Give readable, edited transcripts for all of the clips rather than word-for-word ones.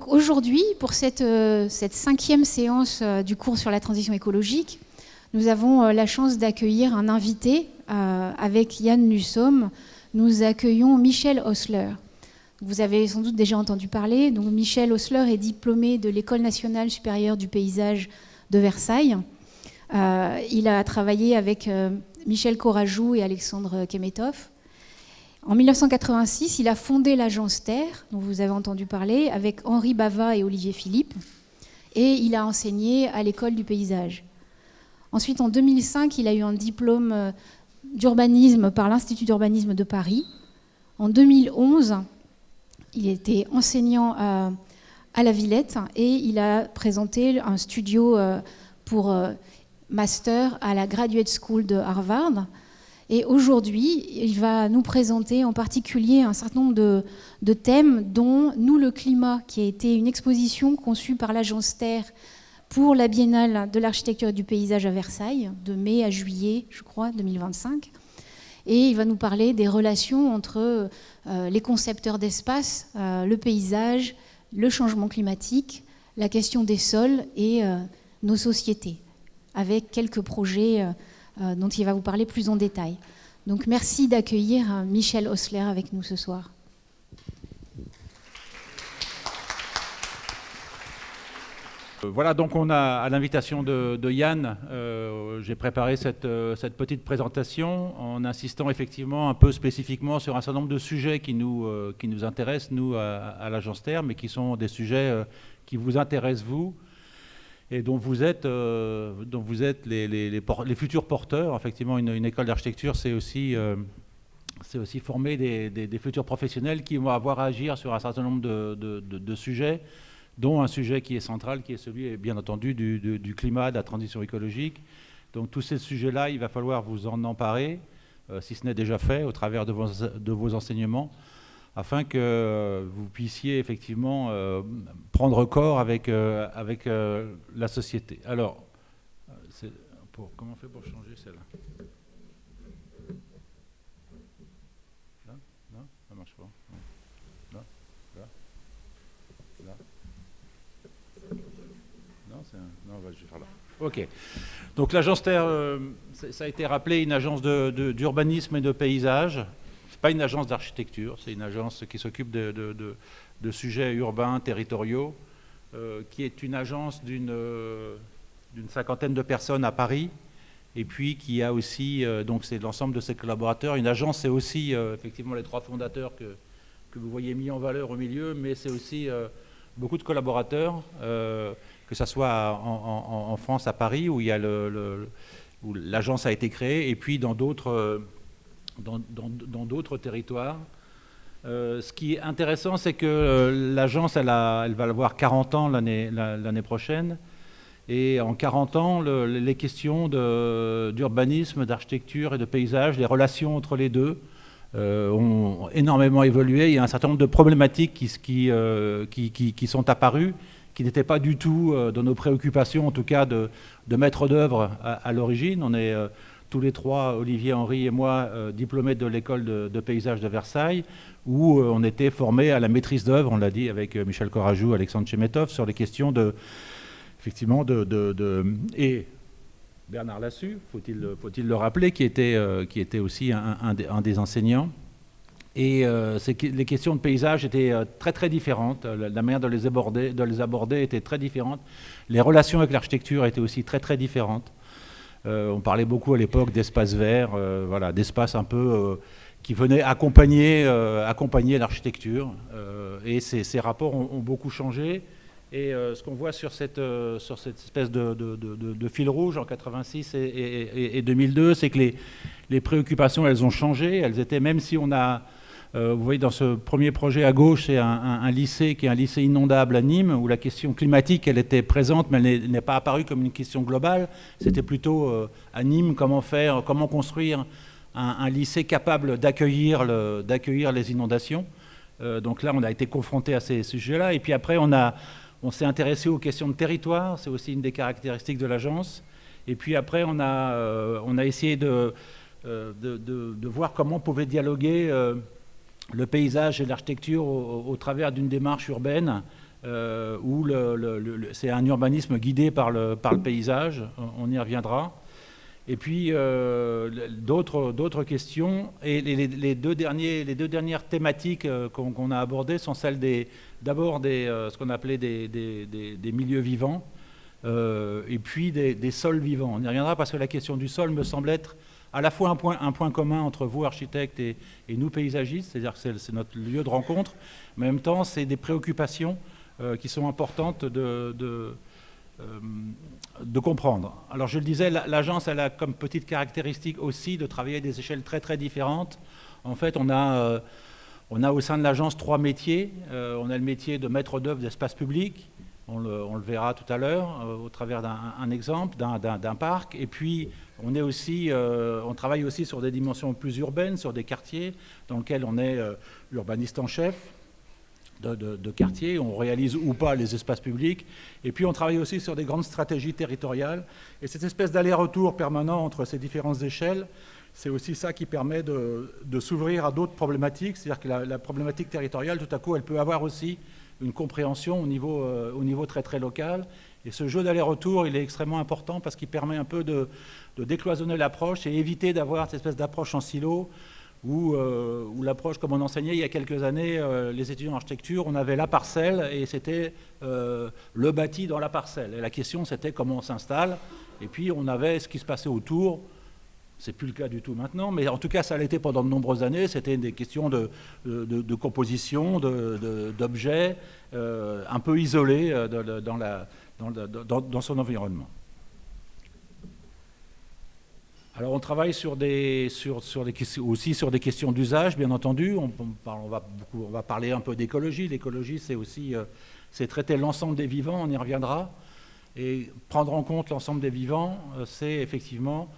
Aujourd'hui, pour cette 5e séance du cours sur la transition écologique, nous avons la chance d'accueillir un invité. Avec Yann Nussom, nous accueillons Michel Osler. Vous avez sans doute déjà entendu parler. Donc, Michel Osler est diplômé de l'École nationale supérieure du paysage de Versailles. Il a travaillé avec Michel Corajou et Alexandre Kemetov. En 1986, il a fondé l'agence Terre, dont vous avez entendu parler, avec Henri Bava et Olivier Philippe, et il a enseigné à l'école du paysage. Ensuite, en 2005, il a eu un diplôme d'urbanisme par l'Institut d'urbanisme de Paris. En 2011, il était enseignant à la Villette et il a présenté un studio pour master à la Graduate School de Harvard. Et aujourd'hui, il va nous présenter en particulier un certain nombre de thèmes, dont Nous le climat, qui a été une exposition conçue par l'agence Terre pour la Biennale de l'architecture et du paysage à Versailles, de mai à juillet, je crois, 2025. Et il va nous parler des relations entre les concepteurs d'espace, le paysage, le changement climatique, la question des sols et nos sociétés, avec quelques projets dont il va vous parler plus en détail. Donc merci d'accueillir Michel Osler avec nous ce soir. Voilà, donc on a, à l'invitation de Yann, j'ai préparé cette petite présentation en insistant effectivement un peu spécifiquement sur un certain nombre de sujets qui nous intéressent, nous, à l'agence Terre, mais qui sont des sujets qui vous intéressent, vous, et dont vous êtes les futurs porteurs. Effectivement, une école d'architecture, c'est aussi former des futurs professionnels qui vont avoir à agir sur un certain nombre de sujets, dont un sujet qui est central, qui est celui, bien entendu, du climat, de la transition écologique. Donc tous ces sujets-là, il va falloir vous en emparer, si ce n'est déjà fait, au travers de vos enseignements, afin que vous puissiez effectivement prendre corps avec la société. Alors, comment on fait pour changer celle-là ? Là ? Non ? Ça marche pas. Là ? Là ? Là ? Non, je vais faire là. Ok. Donc l'agence Terre, ça a été rappelé, une agence d'urbanisme et de paysage. Pas une agence d'architecture, c'est une agence qui s'occupe de sujets urbains, territoriaux, qui est une agence d'une 50aine de personnes à Paris, et puis qui a aussi, donc c'est l'ensemble de ses collaborateurs. Une agence, c'est aussi effectivement les 3 fondateurs que vous voyez mis en valeur au milieu, mais c'est aussi beaucoup de collaborateurs, que ce soit en France, à Paris, où où l'agence a été créée, et puis dans d'autres territoires. Ce qui est intéressant, c'est que l'agence, elle va avoir 40 ans l'année prochaine. Et en 40 ans, les questions d'urbanisme, d'architecture et de paysage, les relations entre les deux ont énormément évolué. Il y a un certain nombre de problématiques qui sont apparues, qui n'étaient pas du tout dans nos préoccupations, en tout cas de maître d'œuvre à l'origine. On est tous les 3, Olivier, Henri et moi, diplômés de l'école de paysage de Versailles, où on était formés à la maîtrise d'œuvre, on l'a dit avec Michel Corajou, Alexandre Kemetov, sur les questions et Bernard Lassus, faut-il le rappeler, qui était aussi un des enseignants. Et les questions de paysage étaient très très différentes, la manière de les aborder était très différente. Les relations avec l'architecture étaient aussi très très différentes. On parlait beaucoup à l'époque d'espaces verts, d'espaces un peu qui venaient accompagner l'architecture. Et ces rapports ont beaucoup changé. Et ce qu'on voit sur cette espèce de fil rouge en 86 et 2002, c'est que les préoccupations, elles ont changé. Elles étaient, même si on a... vous voyez, dans ce premier projet à gauche, c'est un lycée qui est un lycée inondable à Nîmes, où la question climatique, elle était présente, mais elle n'est pas apparue comme une question globale. C'était plutôt à Nîmes, comment construire un lycée capable d'accueillir les inondations. Donc là, on a été confronté à ces sujets-là. Et puis après, on s'est intéressé aux questions de territoire. C'est aussi une des caractéristiques de l'agence. Et puis après, on a essayé de voir comment on pouvait dialoguer le paysage et l'architecture au travers d'une démarche urbaine où c'est un urbanisme guidé par le paysage, on y reviendra. Et puis d'autres questions. Et les deux dernières thématiques qu'on a abordées sont celles d'abord ce qu'on appelait des milieux vivants, et puis des sols vivants. On y reviendra parce que la question du sol me semble être à la fois un point commun entre vous, architectes, et nous, paysagistes, c'est-à-dire que c'est notre lieu de rencontre, mais en même temps, c'est des préoccupations qui sont importantes de comprendre. Alors je le disais, l'agence elle a comme petite caractéristique aussi de travailler à des échelles très très différentes. En fait, on a au sein de l'agence 3 métiers. On a le métier de maître d'œuvre d'espace public, on le verra tout à l'heure au travers d'un exemple, d'un parc. Et puis on travaille aussi sur des dimensions plus urbaines, sur des quartiers dans lesquels on est urbaniste en chef de quartier, on réalise ou pas les espaces publics, et puis on travaille aussi sur des grandes stratégies territoriales, et cette espèce d'aller-retour permanent entre ces différentes échelles, c'est aussi ça qui permet de s'ouvrir à d'autres problématiques, c'est-à-dire que la problématique territoriale, tout à coup, elle peut avoir aussi une compréhension au niveau très très local, et ce jeu d'aller-retour, il est extrêmement important parce qu'il permet un peu de décloisonner l'approche et éviter d'avoir cette espèce d'approche en silo, où l'approche, comme on enseignait il y a quelques années, les étudiants en architecture, on avait la parcelle et c'était le bâti dans la parcelle. Et la question, c'était comment on s'installe. Et puis, on avait ce qui se passait autour. C'est plus le cas du tout maintenant, mais en tout cas, ça l'était pendant de nombreuses années. C'était des questions de composition, d'objets, un peu isolés dans son environnement. Alors on travaille aussi sur des questions d'usage, bien entendu. On va parler un peu d'écologie. L'écologie, c'est traiter l'ensemble des vivants, on y reviendra. Et prendre en compte l'ensemble des vivants, c'est effectivement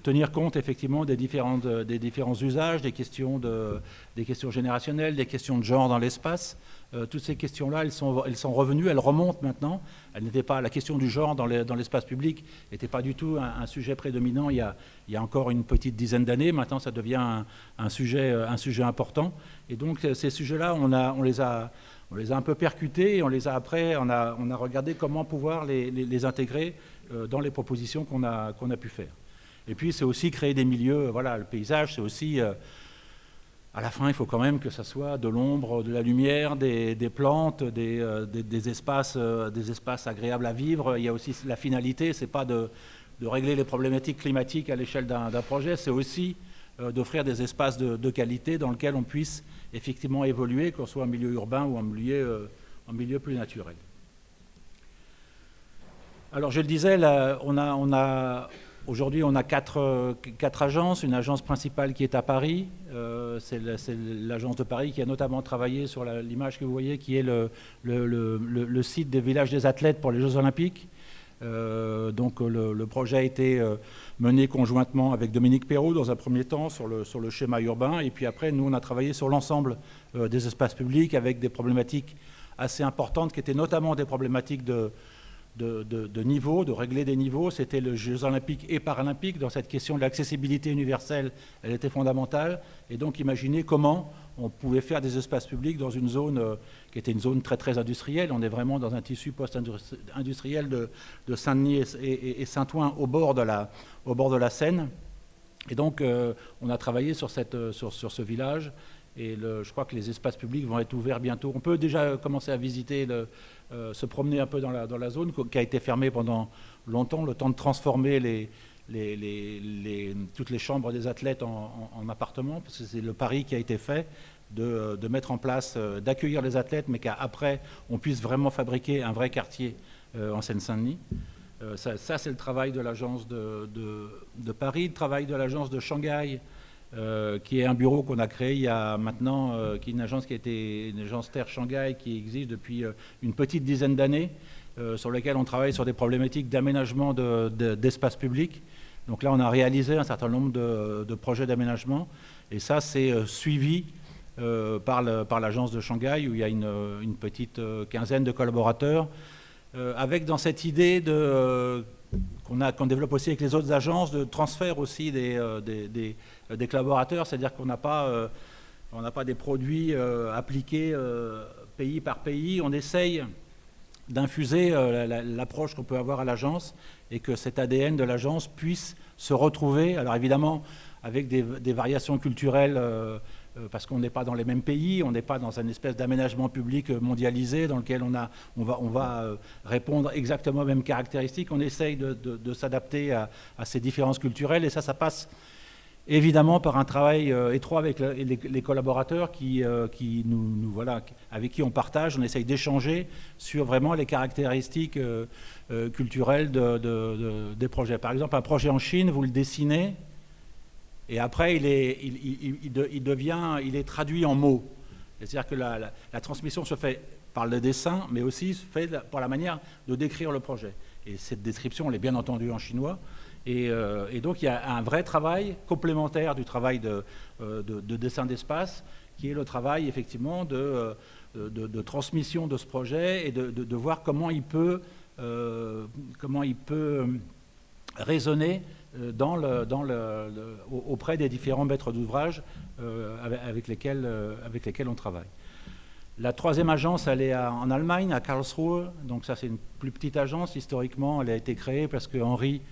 tenir compte effectivement des différents usages, des questions générationnelles, des questions de genre dans l'espace. Toutes ces questions-là, elles sont revenues, elles remontent maintenant. La question du genre dans l'espace public n'était pas du tout un sujet prédominant il y a encore une petite dizaine d'années. Maintenant, ça devient un sujet important. Et donc, ces sujets-là, on les a un peu percutés et on a regardé comment pouvoir les intégrer dans les propositions qu'on a pu faire. Et puis, c'est aussi créer des milieux. Voilà, le paysage, c'est aussi... à la fin, il faut quand même que ça soit de l'ombre, de la lumière, des plantes, des espaces agréables à vivre. Il y a aussi la finalité, c'est pas de régler les problématiques climatiques à l'échelle d'un projet, c'est aussi d'offrir des espaces de qualité dans lesquels on puisse effectivement évoluer, qu'on soit en milieu urbain ou en milieu plus naturel. Alors je le disais, là, aujourd'hui, on a quatre agences. Une agence principale qui est à Paris. C'est l'agence de Paris qui a notamment travaillé sur l'image que vous voyez, qui est le site des villages des athlètes pour les Jeux Olympiques. Donc le projet a été mené conjointement avec Dominique Perrault dans un premier temps sur le schéma urbain. Et puis après, nous, on a travaillé sur l'ensemble des espaces publics avec des problématiques assez importantes qui étaient notamment des problématiques de niveau, de régler des niveaux. C'était les Jeux Olympiques et Paralympiques. Dans cette question de l'accessibilité universelle, elle était fondamentale. Et donc, imaginez comment on pouvait faire des espaces publics dans une zone qui était une zone très, très industrielle. On est vraiment dans un tissu post-industriel de Saint-Denis et Saint-Ouen au bord de la Seine. Et donc, on a travaillé sur ce village. Et je crois que les espaces publics vont être ouverts bientôt. On peut déjà commencer à visiter, se promener un peu dans la zone qui a été fermée pendant longtemps, le temps de transformer toutes les chambres des athlètes en appartements, parce que c'est le pari qui a été fait de mettre en place, d'accueillir les athlètes, mais qu'après on puisse vraiment fabriquer un vrai quartier en Seine-Saint-Denis. Ça c'est le travail de l'agence de Paris, le travail de l'agence de Shanghai, qui est un bureau qu'on a créé il y a maintenant, qui est une agence Terre Shanghai qui existe depuis une petite dizaine d'années, sur laquelle on travaille sur des problématiques d'aménagement d'espaces publics. Donc là, on a réalisé un certain nombre de projets d'aménagement, et ça, c'est suivi par l'agence de Shanghai, où il y a une petite quinzaine de collaborateurs, avec dans cette idée qu'on développe aussi avec les autres agences, de transfert aussi des collaborateurs, c'est-à-dire qu'on n'a pas des produits appliqués pays par pays, on essaye d'infuser l'approche qu'on peut avoir à l'agence et que cet ADN de l'agence puisse se retrouver. Alors évidemment, avec des variations culturelles, parce qu'on n'est pas dans les mêmes pays, on n'est pas dans une espèce d'aménagement public mondialisé dans lequel on va répondre exactement aux mêmes caractéristiques. On essaye de s'adapter à ces différences culturelles et ça passe évidemment par un travail étroit avec les collaborateurs voilà, avec qui on partage, on essaye d'échanger sur vraiment les caractéristiques culturelles des projets. Par exemple, un projet en Chine, vous le dessinez, et après, il est traduit en mots. C'est-à-dire que la transmission se fait par le dessin, mais aussi se fait par la manière de décrire le projet. Et cette description, elle est bien entendu en chinois. Et donc, il y a un vrai travail complémentaire du travail de dessin d'espace, qui est le travail, effectivement, de transmission de ce projet et de voir comment il peut résonner auprès des différents maîtres d'ouvrage avec lesquels on travaille. La troisième agence, elle est en Allemagne, à Karlsruhe. Donc ça, c'est une plus petite agence. Historiquement, elle a été créée parce que Henri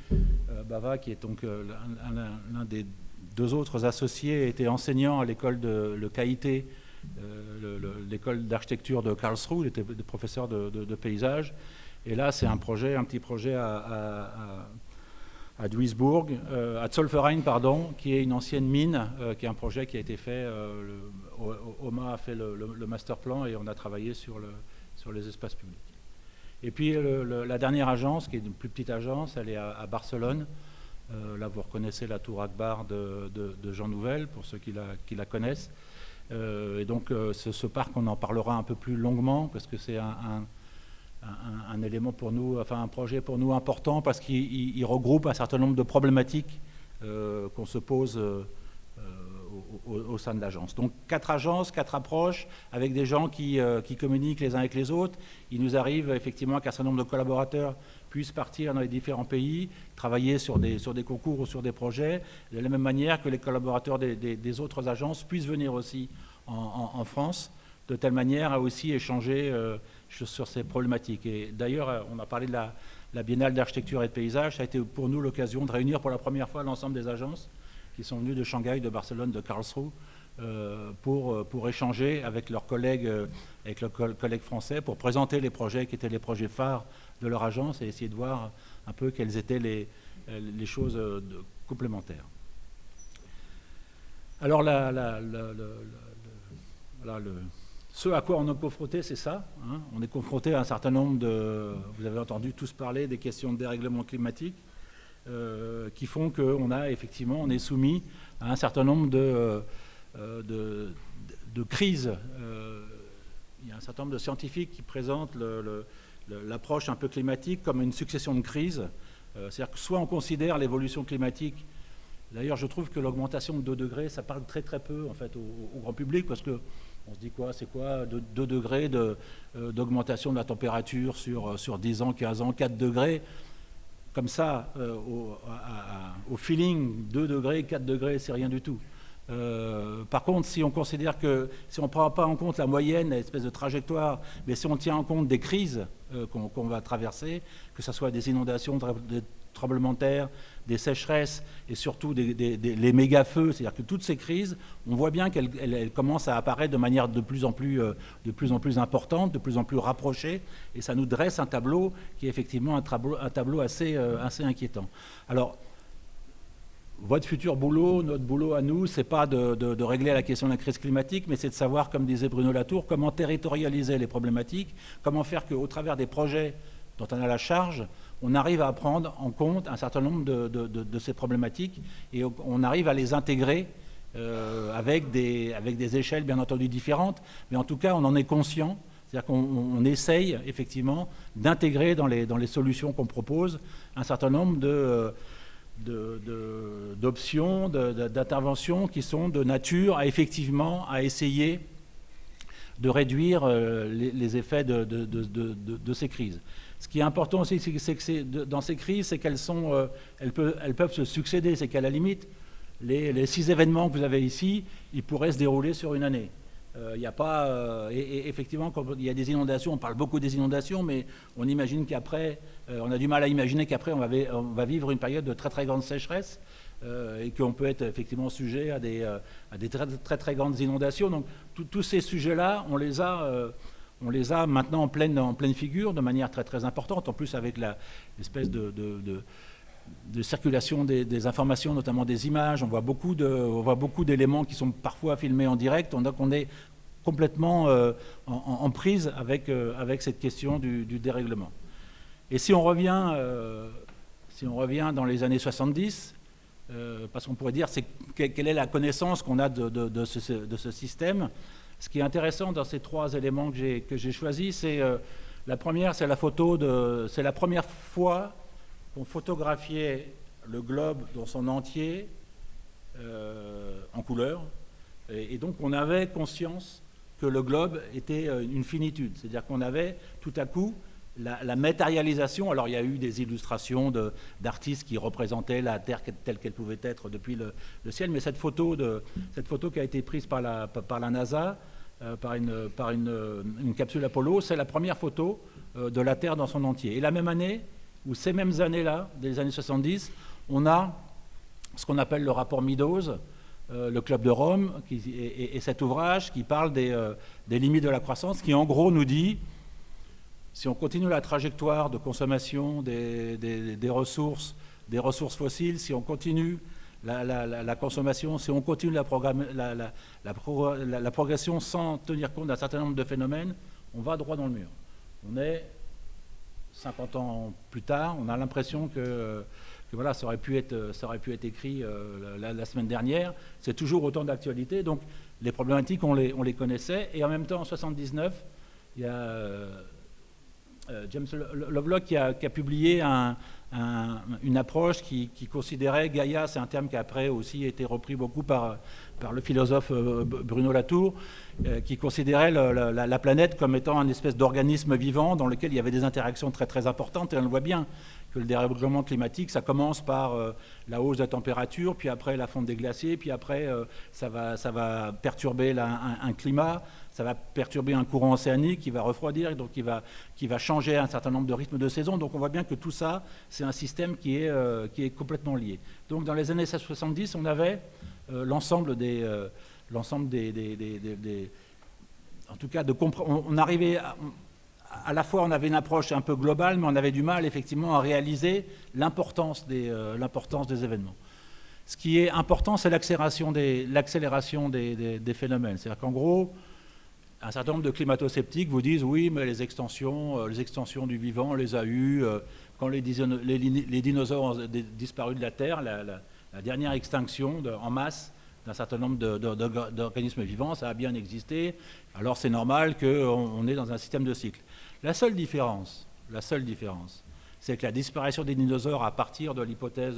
Bava, qui est donc l'un des deux autres associés, était enseignant à l'école de le KIT, l'école d'architecture de Karlsruhe. Il était professeur de paysage. Et là, c'est un petit projet à Duisburg, à Zollverein, pardon, qui est une ancienne mine, qui est un projet qui a été fait. Oma a fait le master plan et on a travaillé sur les espaces publics. Et puis la dernière agence, qui est une plus petite agence, elle est à Barcelone. Là, vous reconnaissez la tour Akbar de Jean Nouvel, pour ceux qui la connaissent. Et donc, ce parc, on en parlera un peu plus longuement, parce que c'est un élément pour nous, enfin un projet pour nous important, parce qu'il regroupe un certain nombre de problématiques qu'on se pose au sein de l'agence. Donc 4 agences, 4 approches, avec des gens qui communiquent les uns avec les autres. Il nous arrive effectivement qu'un certain nombre de collaborateurs puissent partir dans les différents pays, travailler sur des concours ou sur des projets, de la même manière que les collaborateurs des autres agences puissent venir aussi en France, de telle manière à aussi échanger sur ces problématiques. Et d'ailleurs, on a parlé de la Biennale d'architecture et de paysage. Ça a été pour nous l'occasion de réunir pour la première fois l'ensemble des agences qui sont venues de Shanghai, de Barcelone, de Karlsruhe, pour échanger avec leurs collègues, français, pour présenter les projets qui étaient les projets phares de leur agence et essayer de voir un peu quelles étaient les choses complémentaires. Alors, ce à quoi on est confronté, c'est ça. Hein. On est confronté à un certain nombre vous avez entendu tous parler des questions de dérèglement climatique qui font qu'on est soumis à un certain nombre de crises. Il y a un certain nombre de scientifiques qui présentent l'approche un peu climatique comme une succession de crises. C'est-à-dire que soit on considère l'évolution climatique. D'ailleurs, je trouve que l'augmentation de 2 degrés, ça parle très très peu en fait au grand public, parce que on se dit c'est quoi 2 degrés d'augmentation de la température sur 10 ans, 15 ans, 4 degrés. Comme ça, au feeling, 2 degrés, 4 degrés, c'est rien du tout. Par contre, si on considère si on ne prend pas en compte la moyenne, l'espèce de trajectoire, mais si on tient en compte des crises qu'on va traverser, que ce soit des inondations, des tremblements de terre, des sécheresses et surtout les méga-feux, c'est-à-dire que toutes ces crises, on voit bien qu'elles commencent à apparaître de manière de plus en plus importante, de plus en plus rapprochée, et ça nous dresse un tableau qui est effectivement un tableau assez inquiétant. Alors, votre futur boulot, notre boulot à nous, c'est pas de régler la question de la crise climatique, mais c'est de savoir, comme disait Bruno Latour, comment territorialiser les problématiques, comment faire qu'au travers des projets dont on a la charge, on arrive à prendre en compte un certain nombre de ces problématiques et on arrive à les intégrer avec des échelles bien entendu différentes, mais en tout cas on en est conscient, c'est-à-dire qu'on essaye effectivement d'intégrer dans les solutions qu'on propose un certain nombre d'options, d'interventions qui sont de nature à effectivement à essayer de réduire les effets de ces crises. Ce qui est important aussi, c'est que dans ces crises, c'est elles peuvent se succéder. C'est qu'à la limite, les 6 événements que vous avez ici, ils pourraient se dérouler sur une année. Il n'y a pas... et effectivement, quand il y a des inondations, on parle beaucoup des inondations, mais on imagine qu'après, on a du mal à imaginer qu'après, on va vivre une période de très très grande sécheresse et qu'on peut être effectivement sujet à des très, très très grandes inondations. Donc tous ces sujets-là, on les a maintenant en pleine figure de manière très très importante, en plus avec l'espèce de circulation des informations, notamment des images. On voit beaucoup d'éléments qui sont parfois filmés en direct. Donc on est complètement en prise avec cette question du dérèglement. Et si on revient dans les années 70, parce qu'on pourrait dire quelle est la connaissance qu'on a de ce système. Ce qui est intéressant dans ces trois éléments que j'ai choisis, c'est la première, c'est c'est la première fois qu'on photographiait le globe dans son entier en couleur. Et donc on avait conscience que le globe était une finitude. C'est-à-dire qu'on avait tout à coup la matérialisation. Alors il y a eu des illustrations d'artistes qui représentaient la Terre telle qu'elle pouvait être depuis le ciel, mais cette photo qui a été prise par la NASA, par une capsule Apollo, c'est la première photo de la Terre dans son entier. Et la même année, ou ces mêmes années-là, des années 70, on a ce qu'on appelle le rapport Meadows, le Club de Rome, et cet ouvrage qui parle des limites de la croissance, qui en gros nous dit, si on continue la trajectoire de consommation des ressources fossiles, si on continue la consommation, si on continue la progression sans tenir compte d'un certain nombre de phénomènes, on va droit dans le mur. On est 50 ans plus tard, on a l'impression que voilà, ça aurait pu être écrit la semaine dernière. C'est toujours autant d'actualité. Donc les problématiques, on les connaissait. Et en même temps, en 79, il y a James Lovelock qui a publié une approche qui considérait Gaïa, c'est un terme qui a après aussi été repris beaucoup par le philosophe Bruno Latour, qui considérait la planète comme étant un espèce d'organisme vivant dans lequel il y avait des interactions très très importantes, et on le voit bien que le dérèglement climatique, ça commence par la hausse de la température, puis après la fonte des glaciers, puis après ça va perturber un climat, ça va perturber un courant océanique qui va refroidir, et donc qui va changer un certain nombre de rythmes de saison. Donc on voit bien que tout ça, c'est un système qui est complètement lié. Donc dans les années 70, on avait l'ensemble des en tout cas, on arrivait à la fois, on avait une approche un peu globale, mais on avait du mal effectivement à réaliser l'importance des événements. Ce qui est important, c'est l'accélération des phénomènes. C'est-à-dire qu'en gros, un certain nombre de climato-sceptiques vous disent oui, mais les extensions du vivant, on les a eues quand les dinosaures ont disparu de la Terre, la dernière extinction en masse d'un certain nombre d'organismes vivants, ça a bien existé, alors c'est normal qu'on est dans un système de cycle. La seule différence, c'est que la disparition des dinosaures à partir de l'hypothèse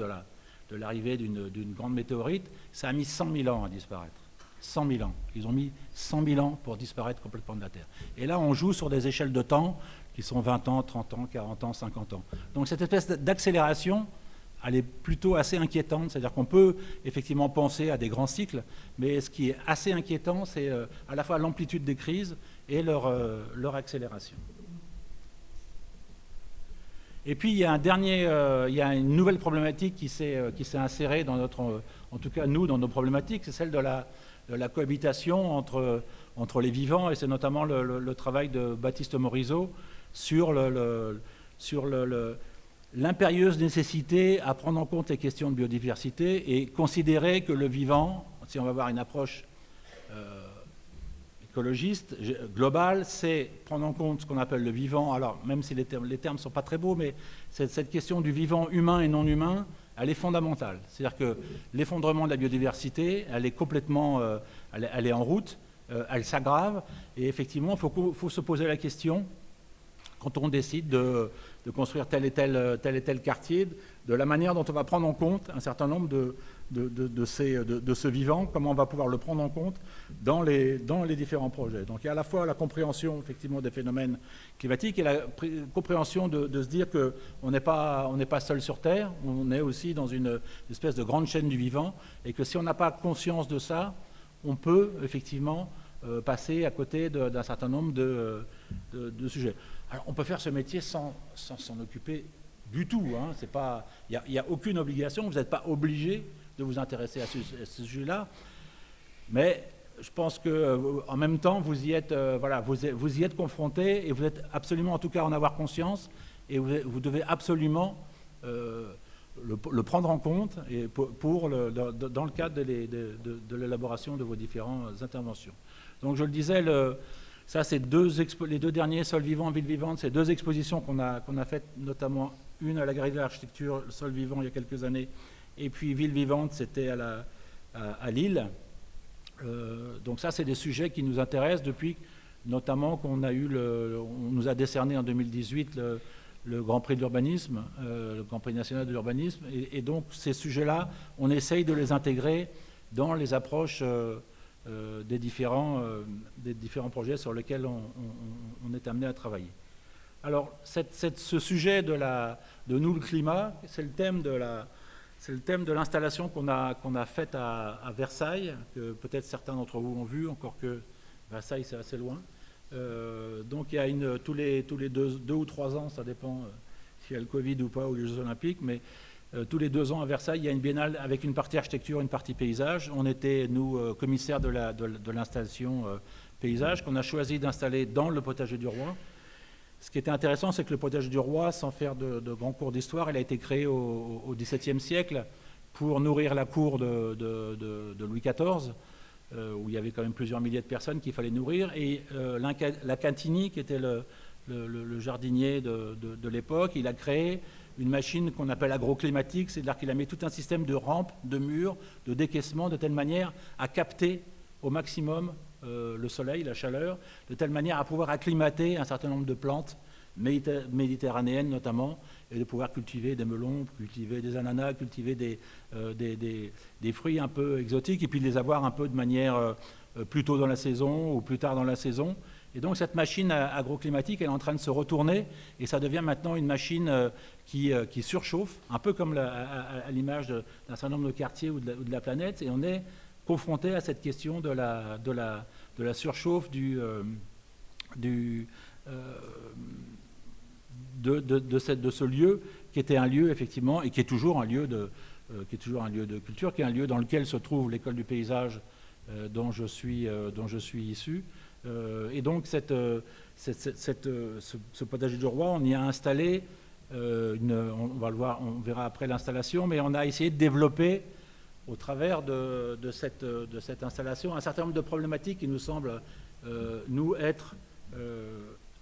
de l'arrivée d'une grande météorite, ça a mis 100 000 ans à disparaître. 100 000 ans. Ils ont mis 100 000 ans pour disparaître complètement de la Terre. Et là, on joue sur des échelles de temps qui sont 20 ans, 30 ans, 40 ans, 50 ans. Donc cette espèce d'accélération, elle est plutôt assez inquiétante. C'est-à-dire qu'on peut effectivement penser à des grands cycles, mais ce qui est assez inquiétant, c'est à la fois l'amplitude des crises et leur accélération. Et puis il y a il y a une nouvelle problématique qui s'est insérée dans en tout cas nous, dans nos problématiques, c'est celle de la cohabitation entre les vivants, et c'est notamment le travail de Baptiste Morisot sur l'impérieuse nécessité à prendre en compte les questions de biodiversité et considérer que le vivant, si on va avoir une approche écologiste, globale, c'est prendre en compte ce qu'on appelle le vivant. Alors, même si les termes ne sont pas très beaux, mais cette question du vivant humain et non humain, elle est fondamentale. C'est-à-dire que l'effondrement de la biodiversité, elle est complètement, elle est en route, elle s'aggrave, et effectivement, il faut se poser la question, quand on décide de construire tel et tel quartier, de la manière dont on va prendre en compte un certain nombre de ce vivant, comment on va pouvoir le prendre en compte dans les différents projets. Donc il y a à la fois la compréhension effectivement des phénomènes climatiques et la compréhension de se dire qu'on n'est pas seul sur Terre, on est aussi dans une espèce de grande chaîne du vivant, et que si on n'a pas conscience de ça, on peut effectivement passer à côté d'un certain nombre de sujets. Alors, on peut faire ce métier sans s'en occuper du tout. Hein. Il n'y a aucune obligation, vous n'êtes pas obligé de vous intéresser à ce sujet-là. Mais je pense qu'en même temps, vous y êtes confronté et vous êtes absolument, en tout cas, en avoir conscience et vous devez absolument le prendre en compte et dans le cadre de l'élaboration de vos différentes interventions. Donc je le disais, ça c'est les deux derniers Sol vivant, Ville vivante, c'est 2 expositions qu'on a faites, notamment une à la Galerie de l'Architecture, Sol vivant il y a quelques années, et puis Ville vivante, c'était à Lille. Donc ça c'est des sujets qui nous intéressent depuis notamment qu'on nous a décerné en 2018 le Grand Prix de l'urbanisme, le Grand Prix national de l'urbanisme, et donc ces sujets-là, on essaye de les intégrer dans les approches des différents projets sur lesquels on est amené à travailler. Alors, ce sujet de nous, le climat, c'est le thème de l'installation qu'on a faite à Versailles, que peut-être certains d'entre vous ont vu, encore que Versailles, c'est assez loin. Donc, il y a tous les 2 ou 3 ans, ça dépend s'il y a le Covid ou pas, ou les Jeux Olympiques, mais tous les 2 ans à Versailles, il y a une biennale avec une partie architecture, une partie paysage. On était, nous, commissaires de l'installation paysage qu'on a choisi d'installer dans le potager du Roi. Ce qui était intéressant, c'est que le potager du Roi, sans faire de grands cours d'histoire, il a été créé au XVIIe siècle pour nourrir la cour de Louis XIV, où il y avait quand même plusieurs milliers de personnes qu'il fallait nourrir. Et la Cantini, qui était le jardinier de l'époque, il a créé une machine qu'on appelle agroclimatique, c'est-à-dire qu'il a mis tout un système de rampes, de murs, de décaissement, de telle manière à capter au maximum le soleil, la chaleur, de telle manière à pouvoir acclimater un certain nombre de plantes méditerranéennes notamment, et de pouvoir cultiver des melons, cultiver des ananas, cultiver des fruits un peu exotiques, et puis de les avoir un peu de manière plus tôt dans la saison ou plus tard dans la saison. Et donc cette machine agroclimatique, elle est en train de se retourner, et ça devient maintenant une machine qui surchauffe, un peu comme à l'image d'un certain nombre de quartiers ou de la planète, et on est confronté à cette question de la surchauffe de ce lieu qui était un lieu effectivement et qui est toujours un lieu de culture, qui est un lieu dans lequel se trouve l'école du paysage dont je suis issu. Et donc ce potager du Roi, on y a installé, on va le voir, on verra après l'installation, mais on a essayé de développer au travers de cette installation un certain nombre de problématiques qui nous semblent nous être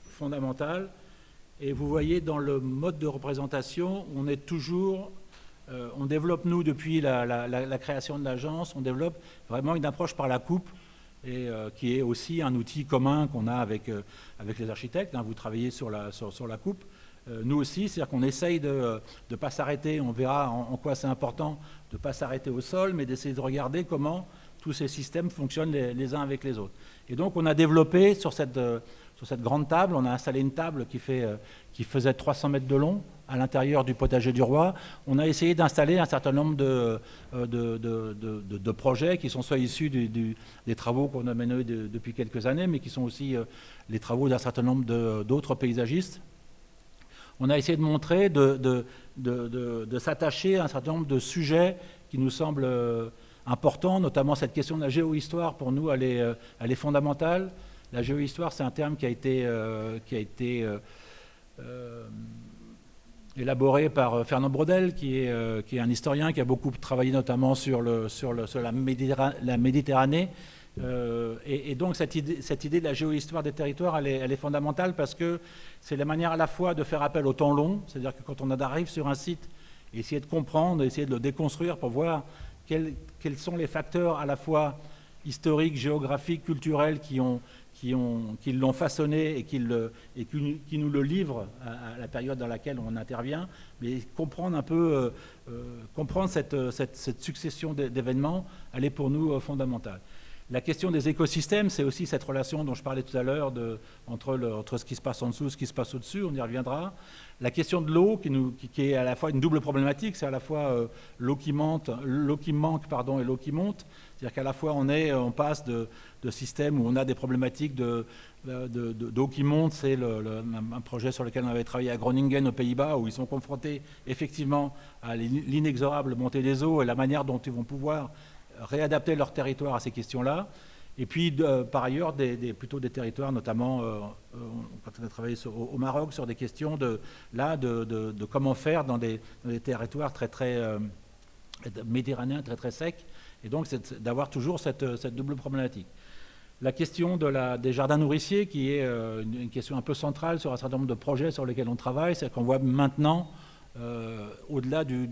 fondamentales. Et vous voyez, dans le mode de représentation, on est toujours, on développe, nous, depuis la création de l'agence, on développe vraiment une approche par la coupe, et qui est aussi un outil commun qu'on a avec les architectes. Hein, vous travaillez sur la coupe. Nous aussi, c'est-à-dire qu'on essaye de ne pas s'arrêter, on verra en quoi c'est important de ne pas s'arrêter au sol, mais d'essayer de regarder comment tous ces systèmes fonctionnent les uns avec les autres. Et donc on a développé sur cette grande table, on a installé une table qui faisait 300 mètres de long à l'intérieur du potager du Roi. On a essayé d'installer un certain nombre de projets qui sont soit issus des travaux qu'on a menés depuis quelques années, mais qui sont aussi les travaux d'un certain nombre d'autres paysagistes. On a essayé de montrer, de s'attacher à un certain nombre de sujets qui nous semblent importants, notamment cette question de la géohistoire. Pour nous, elle est fondamentale. La géohistoire, c'est un terme qui a été élaboré par Fernand Braudel, qui est un historien qui a beaucoup travaillé notamment sur la Méditerranée. Et donc cette idée de la géohistoire des territoires, elle est fondamentale parce que c'est la manière à la fois de faire appel au temps long, c'est-à-dire que quand on arrive sur un site, essayer de comprendre, essayer de le déconstruire pour voir quels sont les facteurs à la fois historiques, géographiques, culturels qui l'ont façonné et qui nous le livrent à la période dans laquelle on intervient, mais comprendre un peu, comprendre cette succession d'événements, elle est pour nous fondamentale. La question des écosystèmes, c'est aussi cette relation dont je parlais tout à l'heure entre ce qui se passe en dessous et ce qui se passe au-dessus, on y reviendra. La question de l'eau, qui est à la fois une double problématique, c'est à la fois l'eau qui manque et l'eau qui monte. C'est-à-dire qu'à la fois on passe de systèmes où on a des problématiques d'eau qui monte. C'est un projet sur lequel on avait travaillé à Groningen aux Pays-Bas, où ils sont confrontés effectivement à l'inexorable montée des eaux et la manière dont ils vont pouvoir réadapter leur territoire à ces questions-là. Et puis, par ailleurs, plutôt des territoires, notamment quand on a travaillé au Maroc, sur des questions de comment faire dans des territoires très méditerranéens, très secs. Et donc, c'est d'avoir toujours cette double problématique. La question des jardins nourriciers, qui est une question un peu centrale sur un certain nombre de projets sur lesquels on travaille, c'est qu'on voit maintenant, au-delà du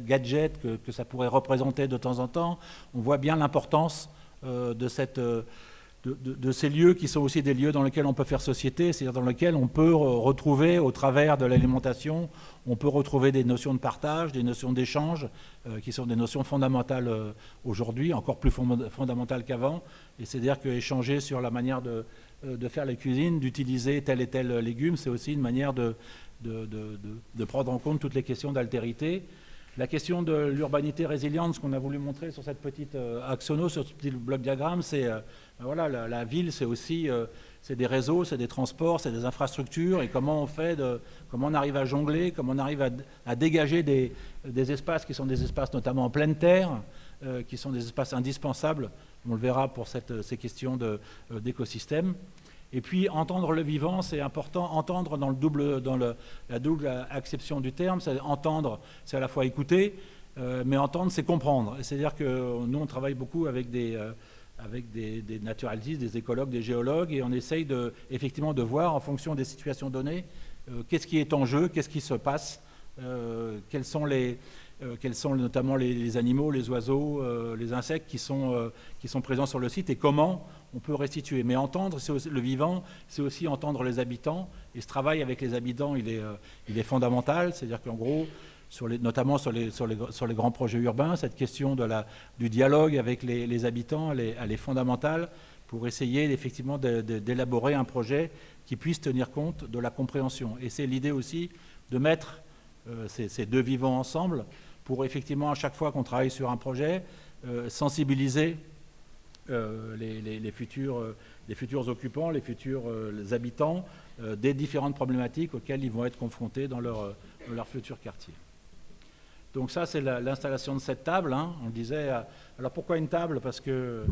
gadget que ça pourrait représenter de temps en temps, on voit bien l'importance de ces lieux qui sont aussi des lieux dans lesquels on peut faire société, c'est-à-dire dans lesquels on peut retrouver, au travers de l'alimentation, on peut retrouver des notions de partage, des notions d'échange, qui sont des notions fondamentales aujourd'hui, encore plus fondamentales qu'avant. Et c'est-à-dire qu'échanger sur la manière de faire la cuisine, d'utiliser tel et tel légume, c'est aussi une manière de prendre en compte toutes les questions d'altérité. La question de l'urbanité résiliente, ce qu'on a voulu montrer sur cette petite axono, sur ce petit bloc diagramme, c'est voilà, la ville, c'est aussi c'est des réseaux, c'est des transports, c'est des infrastructures, et comment on arrive à jongler, comment on arrive à dégager des espaces qui sont des espaces notamment en pleine terre, qui sont des espaces indispensables, on le verra pour ces questions d'écosystème. Et puis entendre le vivant, c'est important. Entendre dans la double acception du terme, c'est entendre, c'est à la fois écouter, mais entendre, c'est comprendre. C'est-à-dire que nous, on travaille beaucoup avec des naturalistes, des écologues, des géologues, et on essaye effectivement de voir en fonction des situations données qu'est-ce qui est en jeu, qu'est-ce qui se passe, quels sont notamment les animaux, les oiseaux, les insectes qui sont présents sur le site et comment on peut restituer. Mais entendre, le vivant, c'est aussi entendre les habitants. Et ce travail avec les habitants, il est fondamental. C'est-à-dire qu'en gros, notamment sur les grands projets urbains, cette question du dialogue avec les habitants, elle est fondamentale pour essayer effectivement d'élaborer un projet qui puisse tenir compte de la compréhension. Et c'est l'idée aussi de mettre ces deux vivants ensemble pour effectivement, à chaque fois qu'on travaille sur un projet, sensibiliser les futurs occupants, les futurs habitants des différentes problématiques auxquelles ils vont être confrontés dans leur futur quartier. Donc ça, c'est l'installation de cette table. Hein. On disait, alors pourquoi une table? Parce que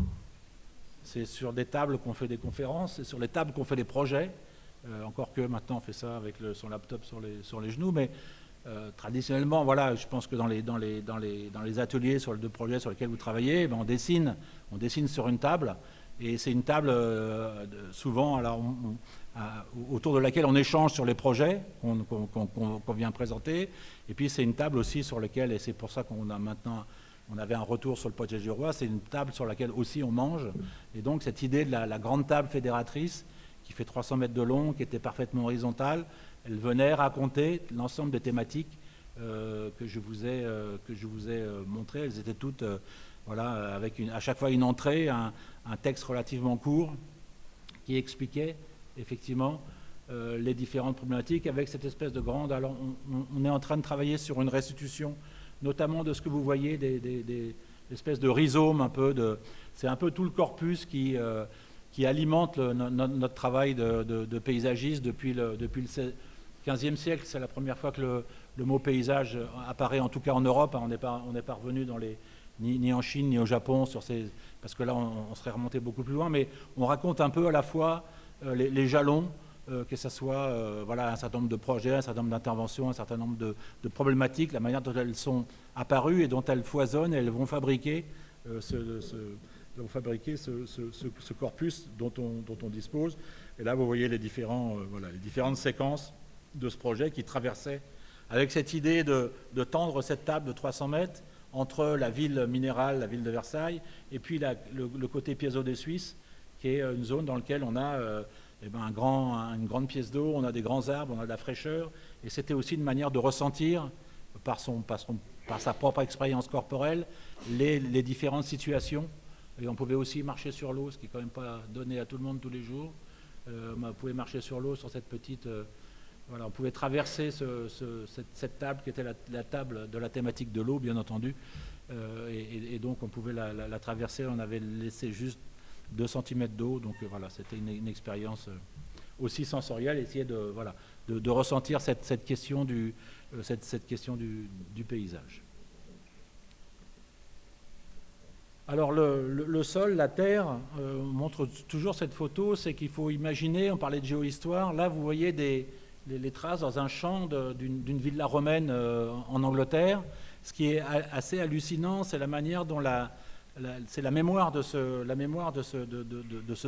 c'est sur des tables qu'on fait des conférences, c'est sur les tables qu'on fait des projets. Encore que maintenant, on fait ça avec son laptop sur les genoux, mais traditionnellement, voilà, je pense que dans les ateliers de projets sur lesquels vous travaillez, on dessine sur une table, et c'est une table souvent alors, autour de laquelle on échange sur les projets qu'on vient présenter, et puis c'est une table aussi sur laquelle, et c'est pour ça qu'on a maintenant, on avait un retour sur le projet du roi, c'est une table sur laquelle aussi on mange, et donc cette idée de la grande table fédératrice qui fait 300 mètres de long, qui était parfaitement horizontale, elle venait raconter l'ensemble des thématiques que je vous ai montrées. Elles étaient toutes, voilà, avec à chaque fois une entrée, un texte relativement court qui expliquait effectivement les différentes problématiques avec cette espèce de grande. Alors, on est en train de travailler sur une restitution, notamment de ce que vous voyez, des espèces de rhizomes, c'est un peu tout le corpus qui alimente notre travail de paysagiste depuis le XVe siècle. C'est la première fois que le mot paysage apparaît, en tout cas en Europe. On n'est pas revenu ni en Chine ni au Japon parce que là on serait remonté beaucoup plus loin, mais on raconte un peu à la fois les jalons, que ce soit voilà, un certain nombre de projets, un certain nombre d'interventions, un certain nombre de problématiques, la manière dont elles sont apparues et dont elles foisonnent, et elles vont fabriquer ce corpus dont on dispose. Et là, vous voyez les différentes séquences de ce projet qui traversait avec cette idée de tendre cette table de 300 mètres entre la ville minérale, la ville de Versailles, et puis le côté Piezo des Suisses, qui est une zone dans laquelle on a une grande pièce d'eau, on a des grands arbres, on a de la fraîcheur, et c'était aussi une manière de ressentir par sa propre expérience corporelle les différentes situations Et on pouvait aussi marcher sur l'eau, ce qui n'est quand même pas donné à tout le monde tous les jours. On pouvait marcher sur l'eau sur cette petite... voilà, on pouvait traverser cette table qui était la table de la thématique de l'eau, bien entendu. Et donc on pouvait la traverser, on avait laissé juste 2 cm d'eau. Donc voilà, c'était une expérience aussi sensorielle, essayer de ressentir cette question du paysage. Alors le sol, la terre, montre toujours cette photo, c'est qu'il faut imaginer, on parlait de géohistoire, là vous voyez les traces dans un champ d'une villa romaine en Angleterre. Ce qui est assez hallucinant, c'est la manière dont c'est la mémoire de ce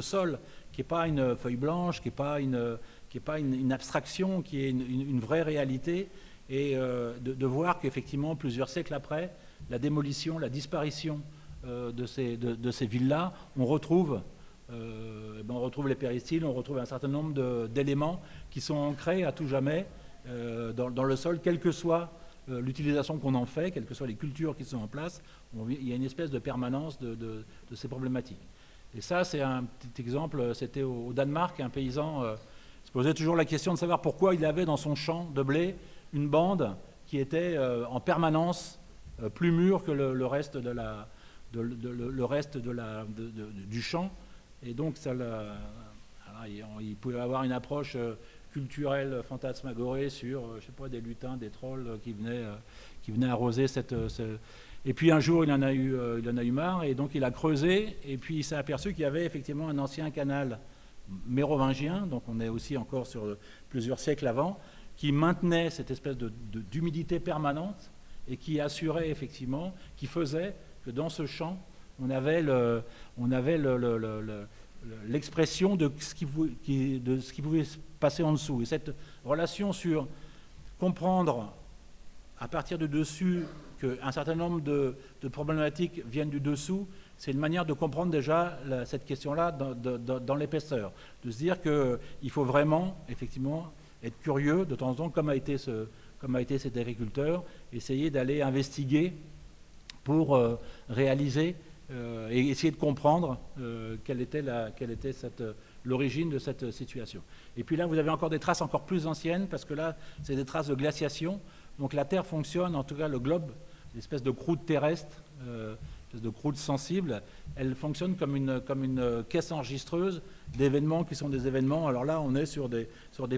sol, qui n'est pas une feuille blanche, qui n'est pas une abstraction, qui est une vraie réalité, et de voir qu'effectivement, plusieurs siècles après, la démolition, la disparition de ces villas, on retrouve les péristyles, on retrouve un certain nombre d'éléments qui sont ancrés à tout jamais dans le sol, quelle que soit l'utilisation qu'on en fait, quelles que soient les cultures qui sont en place. Il y a une espèce de permanence de ces problématiques. Et ça, c'est un petit exemple, c'était au Danemark, un paysan se posait toujours la question de savoir pourquoi il avait dans son champ de blé une bande qui était en permanence plus mûre que le reste du champ. Et donc, il pouvait avoir une approche culturelle fantasmagorée sur, je sais pas, des lutins, des trolls qui venaient arroser Et puis un jour, il en a eu marre, et donc il a creusé, et puis il s'est aperçu qu'il y avait effectivement un ancien canal mérovingien, donc on est aussi encore sur plusieurs siècles avant, qui maintenait cette espèce d'humidité permanente, et qui assurait effectivement, qui faisait que dans ce champ, on avait l'expression de ce qui pouvait se passer en dessous. Et cette relation sur comprendre à partir du dessus qu'un certain nombre de problématiques viennent du dessous, c'est une manière de comprendre déjà cette question-là dans l'épaisseur. De se dire qu'il faut vraiment, effectivement, être curieux de temps en temps, comme a été cet agriculteur, essayer d'aller investiguer pour réaliser et essayer de comprendre quelle était l'origine de cette situation. Et puis là, vous avez encore des traces encore plus anciennes, parce que là, c'est des traces de glaciation. Donc la Terre fonctionne, en tout cas le globe, l'espèce de croûte terrestre, espèce de croûte sensible, elle fonctionne comme une caisse enregistreuse d'événements qui sont des événements. Alors là, on est sur des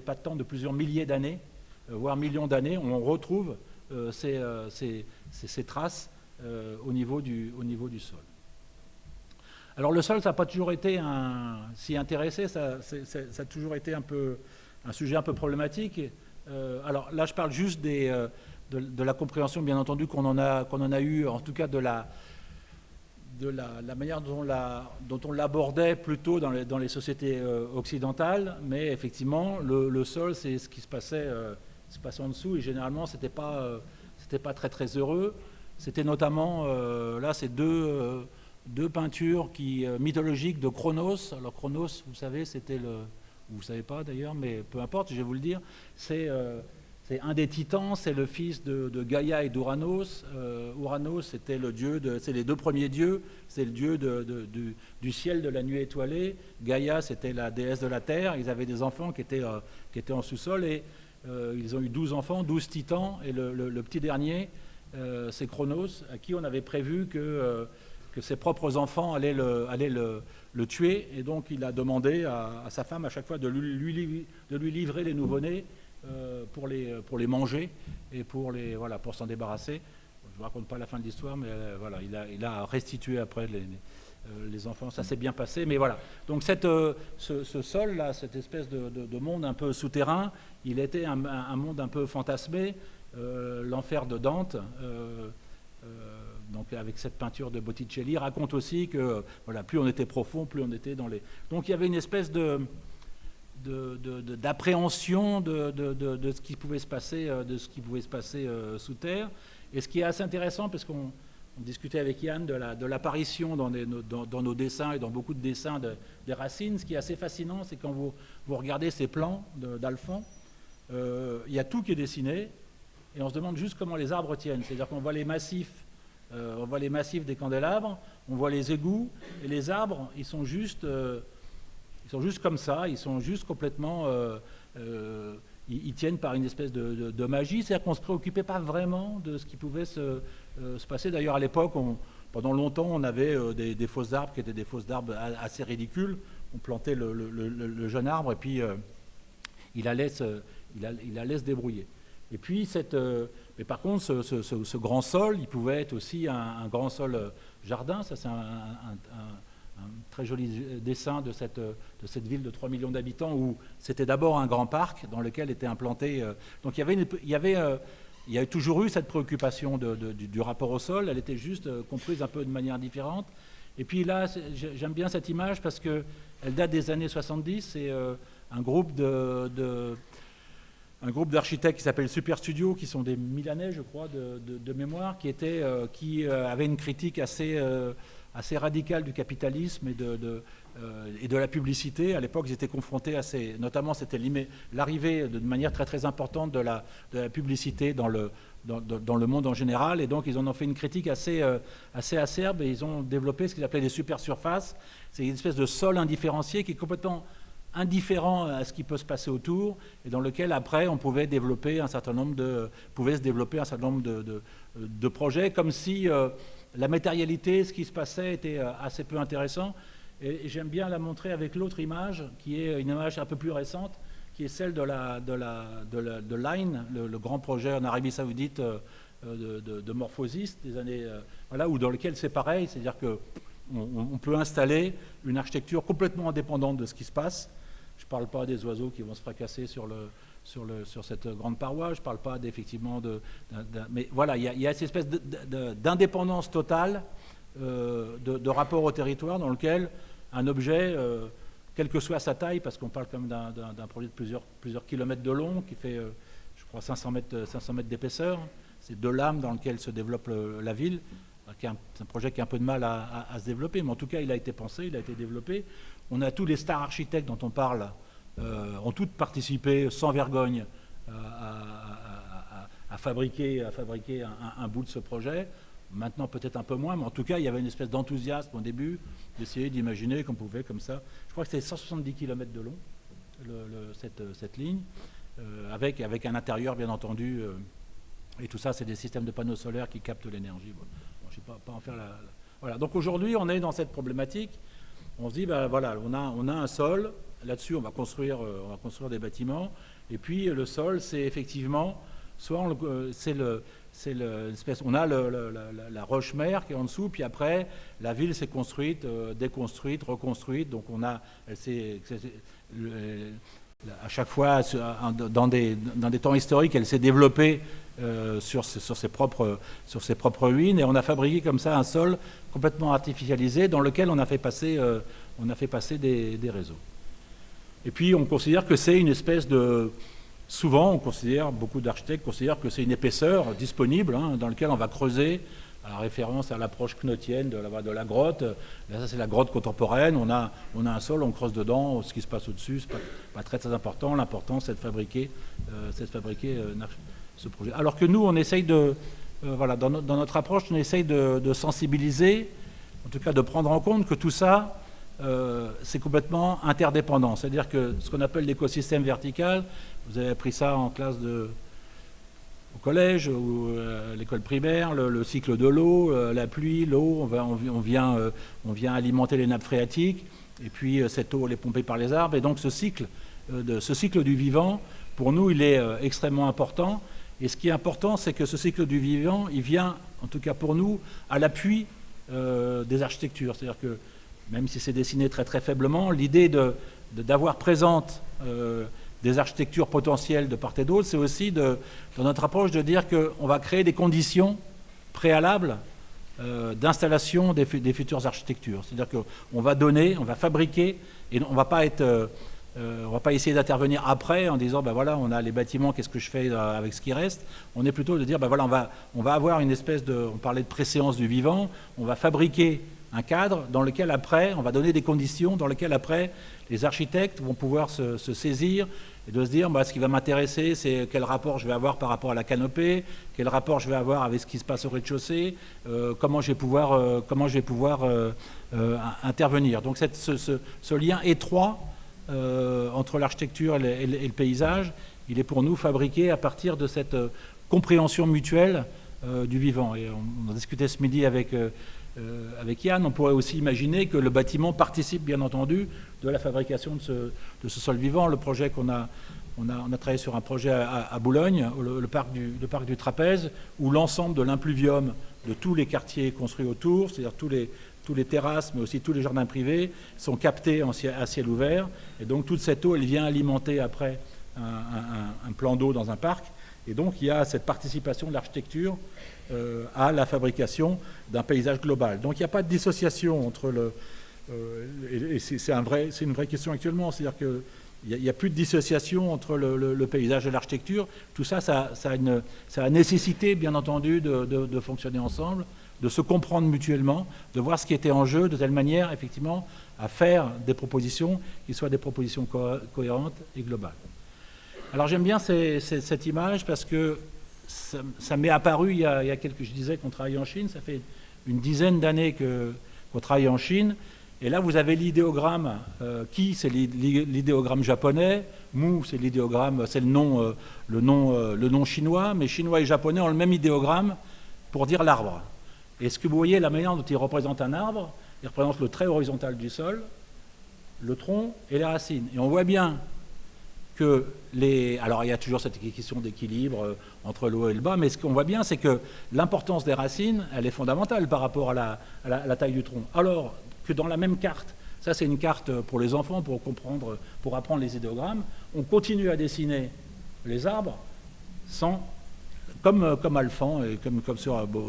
pas de temps de plusieurs milliers d'années, voire millions d'années. On retrouve ces traces au niveau du sol. Alors le sol, ça n'a pas toujours été s'y intéresser, ça a toujours été un sujet un peu problématique. Alors là, je parle juste de la compréhension, bien entendu, qu'on en a eu, en tout cas de la manière dont on l'abordait plutôt dans les sociétés occidentales, mais effectivement, le sol, c'est ce qui se passait en dessous, et généralement, c'était pas très très heureux. C'était notamment, là, c'est deux peintures mythologiques de Chronos. Alors Chronos, vous savez, c'était vous ne savez pas d'ailleurs, mais peu importe, je vais vous le dire, c'est un des titans, c'est le fils de Gaïa et d'Ouranos. Ouranos, c'était c'est les deux premiers dieux, c'est le dieu du ciel, de la nuit étoilée. Gaïa, c'était la déesse de la terre. Ils avaient des enfants qui étaient en sous-sol, et ils ont eu 12 enfants, 12 titans, et le petit dernier, c'est Chronos, à qui on avait prévu que ses propres enfants allaient le tuer, et donc il a demandé à sa femme à chaque fois de lui livrer les nouveau-nés pour les manger et pour s'en débarrasser. Je ne vous raconte pas la fin de l'histoire, mais il a restitué après les enfants. Ça s'est bien passé, mais voilà. Donc ce sol-là, cette espèce de monde un peu souterrain, il était un monde un peu fantasmé, l'enfer de Dante. Donc avec cette peinture de Botticelli, raconte aussi que plus on était profond, plus on était dans les... Donc il y avait une espèce d'appréhension de ce qui pouvait se passer, sous terre. Et ce qui est assez intéressant, parce qu'on discutait avec Yann de l'apparition dans nos dessins et dans beaucoup de dessins des racines, ce qui est assez fascinant, c'est quand vous regardez ces plans d'Alphand, il y a tout qui est dessiné, et on se demande juste comment les arbres tiennent. C'est-à-dire qu'on voit les massifs on voit les massifs des candélabres, on voit les égouts, et les arbres, ils sont juste comme ça, ils sont juste complètement... ils tiennent par une espèce de magie, c'est-à-dire qu'on ne se préoccupait pas vraiment de ce qui pouvait se passer. D'ailleurs, à l'époque, pendant longtemps, on avait des fausses arbres qui étaient des fausses arbres assez ridicules. On plantait le jeune arbre et puis il allait se débrouiller. Et puis, mais par contre, ce grand sol, il pouvait être aussi un grand sol jardin. Ça, c'est un très joli dessin de cette ville de 3 millions d'habitants où c'était d'abord un grand parc dans lequel était implanté... donc il y a toujours eu cette préoccupation du rapport au sol. Elle était juste comprise un peu de manière différente. Et puis là, j'aime bien cette image parce qu'elle date des années 70. C'est un groupe d'architectes qui s'appelle Super Studio, qui sont des Milanais, je crois, de mémoire, qui avaient une critique assez radicale du capitalisme et de la publicité. À l'époque, ils étaient confrontés notamment, c'était l'arrivée de manière très très importante de la publicité dans le monde en général, et donc ils en ont fait une critique assez acerbe, et ils ont développé ce qu'ils appelaient des super surfaces. C'est une espèce de sol indifférencié qui est complètement indifférent à ce qui peut se passer autour, et dans lequel après on pouvait se développer un certain nombre de projets, comme si la matérialité, ce qui se passait, était assez peu intéressant. Et j'aime bien la montrer avec l'autre image, qui est une image un peu plus récente, qui est celle de Line, le grand projet en Arabie Saoudite de Morphosis des années, où dans lequel c'est pareil, c'est-à-dire qu'on peut installer une architecture complètement indépendante de ce qui se passe. Je ne parle pas des oiseaux qui vont se fracasser sur cette grande paroi, je ne parle pas mais voilà, il y a cette espèce d'indépendance totale de rapport au territoire dans lequel un objet, quelle que soit sa taille, parce qu'on parle quand même d'un projet de plusieurs kilomètres de long, qui fait, je crois, 500 mètres d'épaisseur, c'est deux lames dans lesquelles se développe la ville. C'est un projet qui a un peu de mal à se développer, mais en tout cas, il a été pensé, il a été développé. On a tous les stars architectes dont on parle, ont toutes participé sans vergogne à fabriquer un bout de ce projet. Maintenant, peut-être un peu moins, mais en tout cas, il y avait une espèce d'enthousiasme au début d'essayer d'imaginer qu'on pouvait comme ça. Je crois que c'était 170 km de long, cette ligne, avec un intérieur, bien entendu. Et tout ça, c'est des systèmes de panneaux solaires qui captent l'énergie. Bon, je ne sais pas en faire Voilà. Donc aujourd'hui, on est dans cette problématique. On se dit, voilà, on a un sol. Là-dessus, on va construire des bâtiments. Et puis, le sol, c'est effectivement, on a la roche-mère qui est en dessous, puis après, la ville s'est construite, déconstruite, reconstruite. Donc, à chaque fois, dans des temps historiques, elle s'est développée sur ses propres ruines, et on a fabriqué comme ça un sol complètement artificialisé dans lequel on a fait passer des réseaux. Et puis, on considère que c'est une espèce de... Souvent, beaucoup d'architectes considèrent que c'est une épaisseur disponible dans laquelle on va creuser, à référence à l'approche knotienne de la grotte. Là, ça, c'est la grotte contemporaine. On a un sol, on creuse dedans. Ce qui se passe au-dessus, c'est pas très, très important. L'important, c'est de fabriquer ce projet. Alors que nous, on essaye dans notre approche, on essaye de sensibiliser, en tout cas de prendre en compte que tout ça, c'est complètement interdépendant. C'est-à-dire que ce qu'on appelle l'écosystème vertical, vous avez appris ça en classe au collège ou à l'école primaire, le cycle de l'eau, la pluie, l'eau, on vient alimenter les nappes phréatiques, et puis cette eau elle est pompée par les arbres, et donc ce cycle du vivant, pour nous, il est extrêmement important. Et ce qui est important, c'est que ce cycle du vivant, il vient, en tout cas pour nous, à l'appui des architectures. C'est-à-dire que même si c'est dessiné très très faiblement, l'idée d'avoir présente des architectures potentielles de part et d'autre, c'est aussi dans notre approche de dire qu'on va créer des conditions préalables d'installation des futures architectures. C'est-à-dire qu'on va fabriquer, et on ne va pas essayer d'intervenir après en disant voilà, on a les bâtiments, qu'est-ce que je fais avec ce qui reste. On est plutôt de dire voilà, on va avoir une espèce on parlait de préséance du vivant, on va fabriquer un cadre dans lequel après, on va donner des conditions dans lesquelles après, les architectes vont pouvoir se saisir et de se dire, ce qui va m'intéresser, c'est quel rapport je vais avoir par rapport à la canopée, quel rapport je vais avoir avec ce qui se passe au rez-de-chaussée, comment je vais pouvoir intervenir. Donc ce lien étroit entre l'architecture et le paysage, il est pour nous fabriqué à partir de cette compréhension mutuelle du vivant. Et on en discutait ce midi avec Yann, on pourrait aussi imaginer que le bâtiment participe bien entendu de la fabrication de ce sol vivant. Le projet on a travaillé sur un projet à Boulogne, le parc du Trapèze, où l'ensemble de l'impluvium de tous les quartiers construits autour, c'est-à-dire tous les terrasses, mais aussi tous les jardins privés, sont captés à ciel ouvert. Et donc toute cette eau, elle vient alimenter après un plan d'eau dans un parc. Et donc il y a cette participation de l'architecture à la fabrication d'un paysage global. Donc il n'y a pas de dissociation entre et c'est une vraie question actuellement, c'est-à-dire qu'il n'y a plus de dissociation entre le paysage et l'architecture. Tout ça, ça a nécessité, bien entendu, de fonctionner ensemble, de se comprendre mutuellement, de voir ce qui était en jeu, de telle manière, effectivement, à faire des propositions qui soient des propositions cohérentes et globales. Alors j'aime bien cette image parce que ça m'est apparu il y a quelques... Je disais qu'on travaillait en Chine, ça fait une dizaine d'années qu'on travaille en Chine. Et là, vous avez l'idéogramme. Ki, c'est l'idéogramme japonais. Mu, c'est l'idéogramme, c'est le nom chinois. Mais chinois et japonais ont le même idéogramme pour dire l'arbre. Et ce que vous voyez, la manière dont ils représentent un arbre, ils représentent le trait horizontal du sol, le tronc et les racines. Et on voit bien que alors il y a toujours cette question d'équilibre entre le haut et le bas, mais ce qu'on voit bien, c'est que l'importance des racines, elle est fondamentale par rapport à la taille du tronc. Alors que dans la même carte, ça c'est une carte pour les enfants, pour apprendre les idéogrammes, on continue à dessiner les arbres comme Alphand et comme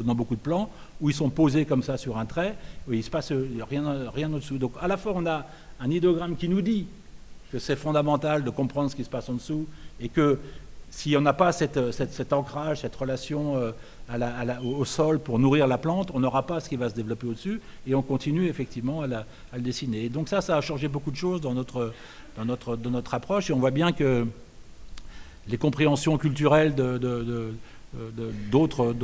dans beaucoup de plans, où ils sont posés comme ça sur un trait, où il ne se passe rien au-dessous. Donc à la fois on a un idéogramme qui nous dit que c'est fondamental de comprendre ce qui se passe en dessous et que si on n'a pas cet ancrage, cette relation au sol pour nourrir la plante, on n'aura pas ce qui va se développer au-dessus et on continue effectivement à le dessiner. Et donc ça a changé beaucoup de choses dans notre approche et on voit bien que les compréhensions culturelles d'autres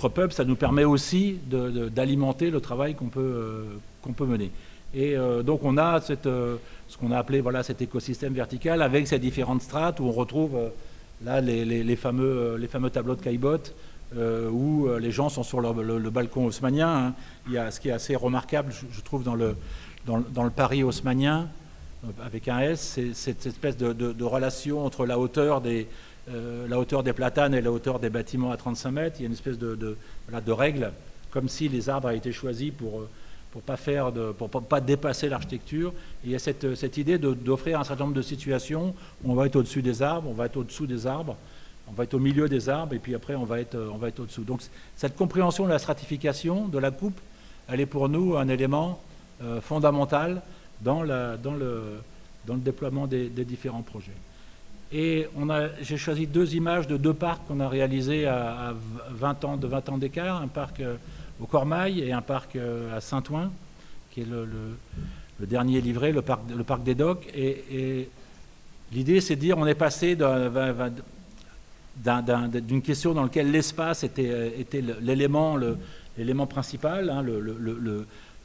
peuples, ça nous permet aussi d'alimenter le travail qu'on peut mener. Et donc on a ce qu'on a appelé cet écosystème vertical avec ces différentes strates où on retrouve là les fameux tableaux de Caillebotte où les gens sont sur le balcon haussmannien. Hein. Il y a ce qui est assez remarquable, je trouve, dans le Paris haussmannien, avec un S, c'est cette espèce de relation entre la hauteur des platanes et la hauteur des bâtiments à 35 mètres. Il y a une espèce de règle, comme si les arbres avaient été choisis pour pas dépasser l'architecture. Et il y a cette idée d'offrir un certain nombre de situations où on va être au-dessus des arbres, on va être au-dessous des arbres, on va être au milieu des arbres, et puis après on va être au-dessous. Donc cette compréhension de la stratification, de la coupe, elle est pour nous un élément fondamental dans le déploiement des différents projets. Et j'ai choisi deux images de deux parcs qu'on a réalisés à 20 ans d'écart, un parc au Cormail et un parc à Saint-Ouen, qui est le dernier livré, le parc des Docks. Et l'idée, c'est de dire on est passé d'une question dans laquelle l'espace était l'élément principal, hein,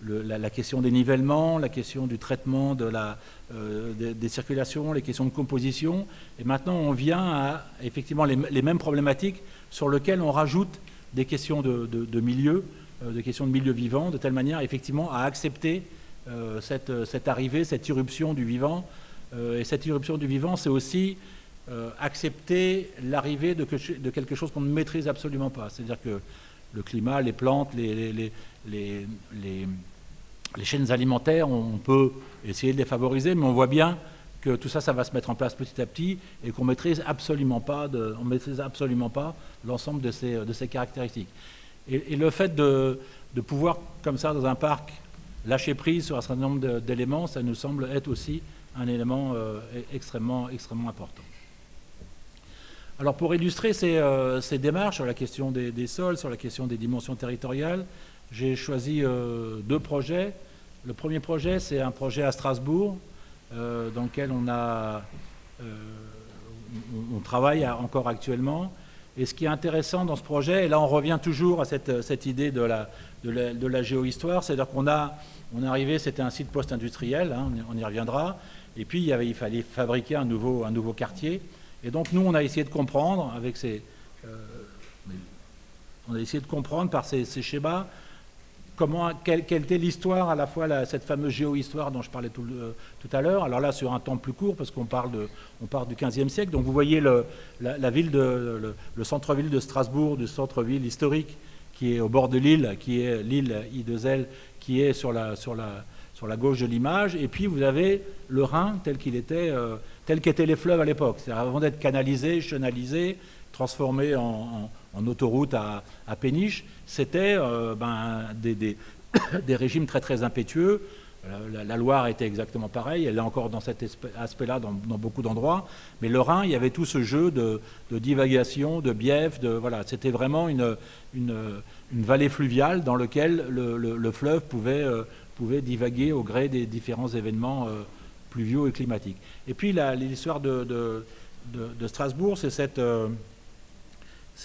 la question des nivellements, la question du traitement des circulations, les questions de composition. Et maintenant, on vient à effectivement les mêmes problématiques sur lesquelles on rajoute des questions de milieu, des questions de milieu vivant, de telle manière effectivement à accepter cette arrivée, cette irruption du vivant. Et cette irruption du vivant, c'est aussi accepter l'arrivée de quelque chose qu'on ne maîtrise absolument pas. C'est-à-dire que le climat, les plantes, les chaînes alimentaires, on peut essayer de les favoriser, mais on voit bien que tout ça, ça va se mettre en place petit à petit et qu'on ne maîtrise absolument pas l'ensemble de ces caractéristiques. Et le fait de pouvoir, comme ça, dans un parc, lâcher prise sur un certain nombre d'éléments, ça nous semble être aussi un élément extrêmement important. Alors pour illustrer ces démarches sur la question des sols, sur la question des dimensions territoriales, j'ai choisi 2 projets. Le premier projet, c'est un projet à Strasbourg, dans lequel on travaille encore actuellement. Et ce qui est intéressant dans ce projet, et là on revient toujours à cette idée de la géohistoire, c'est-à-dire on est arrivé, c'était un site post-industriel, hein, on y reviendra, et puis il fallait fabriquer un nouveau quartier. Et donc nous, on a essayé de comprendre par ces schémas quelle était l'histoire, à la fois cette fameuse géohistoire dont je parlais tout à l'heure. Alors là, sur un temps plus court, parce qu'on part du XVe siècle. Donc vous voyez le centre-ville de Strasbourg, du centre-ville historique, qui est au bord de l'île, qui est l'île I2L, qui est sur la gauche de l'image. Et puis vous avez le Rhin tel qu'étaient les fleuves à l'époque. C'est-à-dire avant d'être canalisés, chenalisés, transformés en autoroute à péniche, c'était des régimes très très impétueux. La Loire était exactement pareille, elle est encore dans cet aspect-là dans beaucoup d'endroits, mais le Rhin, il y avait tout ce jeu de divagation, de bief, voilà, c'était vraiment une vallée fluviale dans laquelle le fleuve pouvait divaguer au gré des différents événements pluviaux et climatiques. Et puis l'histoire de Strasbourg, c'est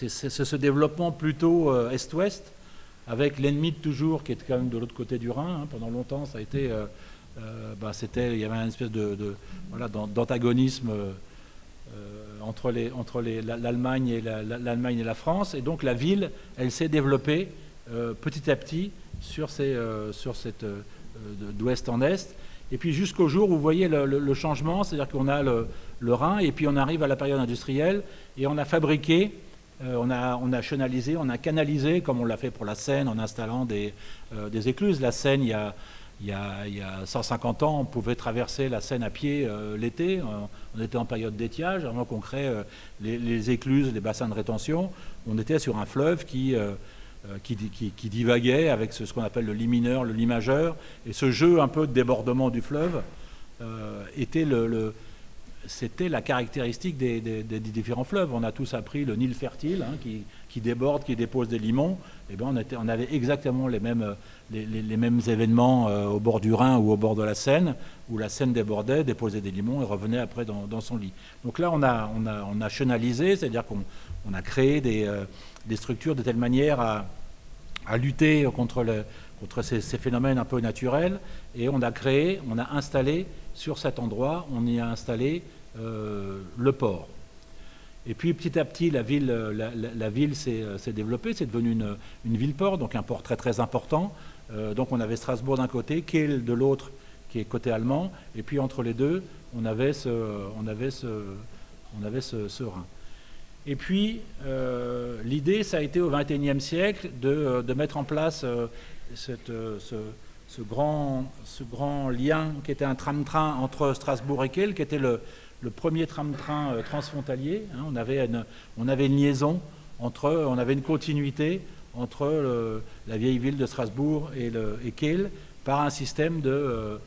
ce développement plutôt est-ouest, avec l'ennemi de toujours qui est quand même de l'autre côté du Rhin. Hein. Pendant longtemps, ça a été, il y avait une espèce d'antagonisme entre l'Allemagne et la France. Et donc la ville, elle s'est développée petit à petit sur cette d'ouest en est. Et puis jusqu'au jour où vous voyez le changement, c'est-à-dire qu'on a le Rhin, et puis on arrive à la période industrielle, et on a fabriqué, on a chenalisé, on a canalisé, comme on l'a fait pour la Seine, en installant des écluses. La Seine, il y a 150 ans, on pouvait traverser la Seine à pied l'été. On était en période d'étiage, avant qu'on crée les écluses, les bassins de rétention. On était sur un fleuve qui divaguait avec ce qu'on appelle le lit mineur, le lit majeur. Et ce jeu un peu de débordement du fleuve c'était la caractéristique des différents fleuves. On a tous appris le Nil fertile, hein, qui déborde, qui dépose des limons. Et bien on avait exactement les mêmes événements au bord du Rhin ou au bord de la Seine, où la Seine débordait, déposait des limons et revenait après dans son lit. Donc là, on a chenalisé, c'est-à-dire qu'on a créé des structures de telle manière à lutter contre ces phénomènes un peu naturels. Et on a installé sur cet endroit, on y a installé le port. Et puis petit à petit, la ville s'est développée, c'est devenu une ville-port, donc un port très très important. Donc on avait Strasbourg d'un côté, Kiel de l'autre, qui est côté allemand, et puis entre les deux, on avait ce Rhin. Et puis l'idée, ça a été au XXIe siècle de mettre en place ce grand lien qui était un tram-train entre Strasbourg et Kiel, qui était le premier tram-train transfrontalier. Hein. On avait une liaison on avait une continuité entre la vieille ville de Strasbourg et Kiel par un système de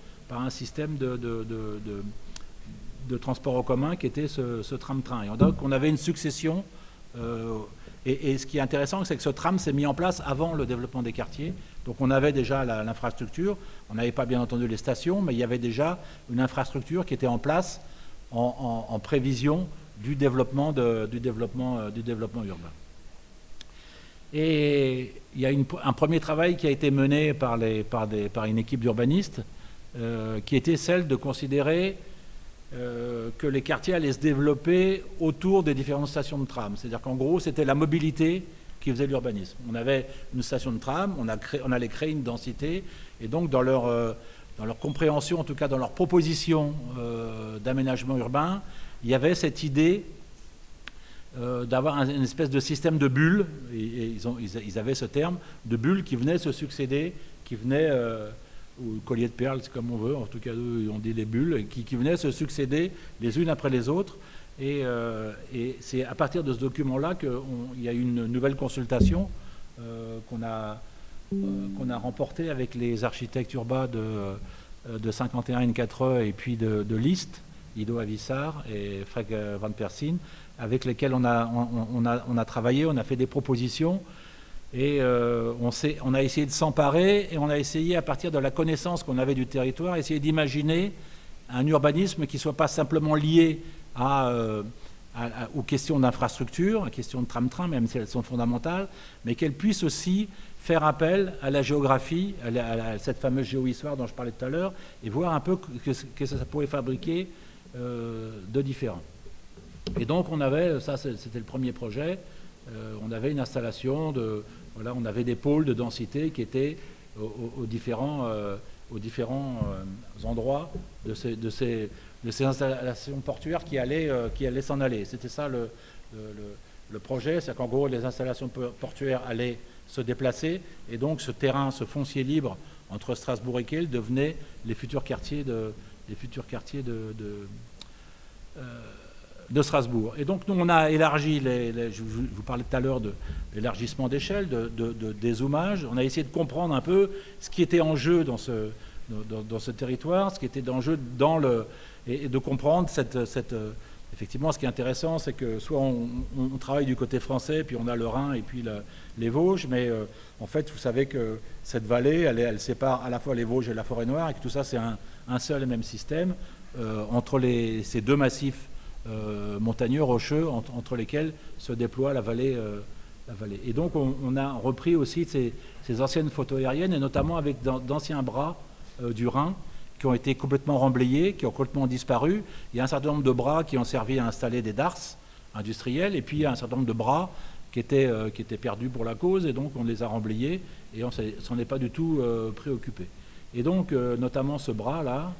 transport en commun qui était ce tram-train. Et donc on avait une succession. Et ce qui est intéressant, c'est que ce tram s'est mis en place avant le développement des quartiers. Donc on avait déjà l'infrastructure, on n'avait pas bien entendu les stations, mais il y avait déjà une infrastructure qui était en place en prévision du développement urbain. Et il y a un premier travail qui a été mené par une équipe d'urbanistes qui était celle de considérer que les quartiers allaient se développer autour des différentes stations de tram. C'est-à-dire qu'en gros, c'était la mobilité qui faisait l'urbanisme. On avait une station de tram, on allait créer une densité, et donc dans leur compréhension, en tout cas dans leur proposition d'aménagement urbain, il y avait cette idée d'avoir une espèce de système de bulles, et ils avaient ce terme, de bulles qui venaient se succéder, qui venaient... ou collier de perles, c'est comme on veut, en tout cas on dit les bulles, qui venaient se succéder les unes après les autres. Et c'est à partir de ce document-là qu'il y a eu une nouvelle consultation qu'on a remportée avec les architectes urbains de 51 N4E et puis de List, Ido Avissar et Frank Van Persien, avec lesquels on a travaillé, on a fait des propositions Et on a essayé de s'emparer et on a essayé, à partir de la connaissance qu'on avait du territoire, essayer d'imaginer un urbanisme qui ne soit pas simplement lié aux questions d'infrastructure, aux questions de tram-train, même si elles sont fondamentales, mais qu'elles puissent aussi faire appel à la géographie, à cette fameuse géohistoire dont je parlais tout à l'heure, et voir un peu que ça pourrait fabriquer de différents. Et donc on avait, ça c'était le premier projet, on avait une installation voilà, on avait des pôles de densité qui étaient aux différents endroits de ces installations portuaires qui allaient s'en aller. C'était ça le projet, c'est qu'en gros les installations portuaires allaient se déplacer et donc ce terrain, ce foncier libre entre Strasbourg et Kiel devenait les futurs quartiers de Strasbourg. Et donc nous on a élargi, je vous parlais tout à l'heure de l'élargissement d'échelle, de dézoomage. On a essayé de comprendre un peu ce qui était en jeu dans ce territoire, ce qui était en jeu et de comprendre effectivement, ce qui est intéressant, c'est que soit on travaille du côté français, puis on a le Rhin et puis les Vosges, mais en fait, vous savez que cette vallée, elle sépare à la fois les Vosges et la Forêt-Noire, et que tout ça, c'est un seul et même système entre ces deux massifs montagneux, rocheux, entre lesquels se déploie la vallée. Et donc, on a repris aussi ces anciennes photos aériennes, et notamment avec d'anciens bras du Rhin, qui ont été complètement remblayés, qui ont complètement disparu. Il y a un certain nombre de bras qui ont servi à installer des darses industriels, et puis il y a un certain nombre de bras qui étaient perdus pour la cause, et donc on les a remblayés, et on s'en est pas du tout préoccupé. Et donc, notamment ce bras-là,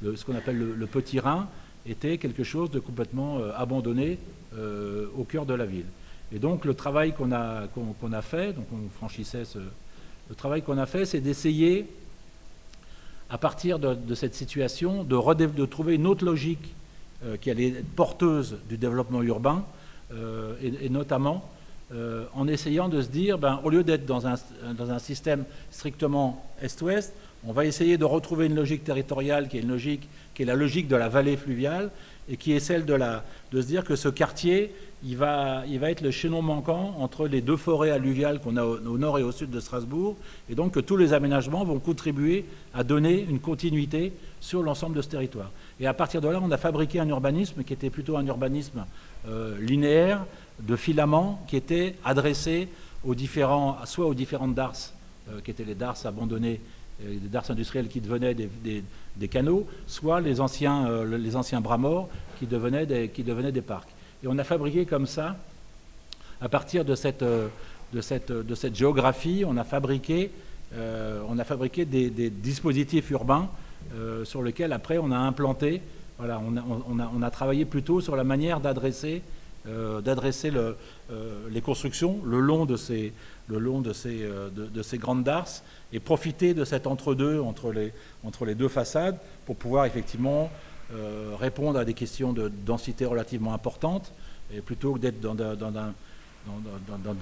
ce qu'on appelle le Petit Rhin, était quelque chose de complètement abandonné au cœur de la ville. Et donc le travail qu'on a fait, donc on franchissait le travail qu'on a fait, c'est d'essayer, à partir de cette situation, de trouver une autre logique qui allait être porteuse du développement urbain, et notamment en essayant de se dire, au lieu d'être dans un système strictement est-ouest, on va essayer de retrouver une logique territoriale qui est la logique de la vallée fluviale, et qui est celle de se dire que ce quartier, il va être le chaînon manquant entre les deux forêts alluviales qu'on a au nord et au sud de Strasbourg, et donc que tous les aménagements vont contribuer à donner une continuité sur l'ensemble de ce territoire. Et à partir de là, on a fabriqué un urbanisme qui était plutôt un urbanisme linéaire, de filaments, qui était adressé soit aux différentes darses, qui étaient les darses abandonnées, des darses industrielles qui devenaient des canaux, soit les anciens bras morts qui devenaient des parcs. Et on a fabriqué comme ça, à partir de cette géographie, on a fabriqué des dispositifs urbains sur lesquels après on a implanté. Voilà, on a travaillé plutôt sur la manière d'adresser les constructions le long de ces grandes darses, et profiter de cet entre-deux entre les deux façades pour pouvoir effectivement répondre à des questions de densité relativement importantes, et plutôt que d'être dans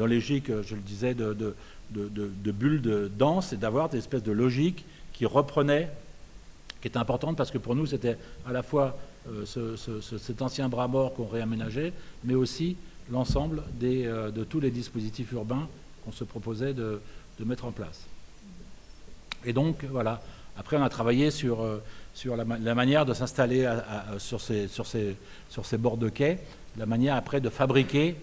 logique, je le disais, de bulles denses, et d'avoir des espèces de logiques qui reprenaient, qui étaient importantes, parce que pour nous c'était à la fois cet ancien bras mort qu'on réaménageait, mais aussi l'ensemble de tous les dispositifs urbains qu'on se proposait de mettre en place. Et donc voilà, après on a travaillé sur la manière de s'installer sur ces bords de quai, la manière après de fabriquer.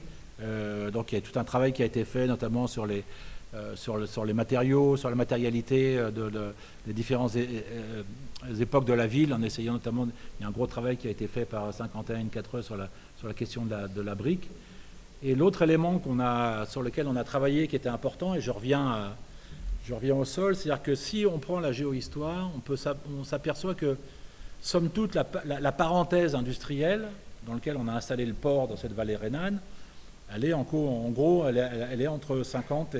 Donc il y a tout un travail qui a été fait, notamment sur les matériaux, sur la matérialité des différentes époques de la ville, en essayant notamment, il y a un gros travail qui a été fait par Saint-Quentin 4E sur la question de la brique. Et l'autre élément sur lequel on a travaillé, qui était important, et je reviens au sol, c'est-à-dire que si on prend la géohistoire, on s'aperçoit que, somme toute, la parenthèse industrielle dans laquelle on a installé le port dans cette vallée rhénane, elle est elle est entre 50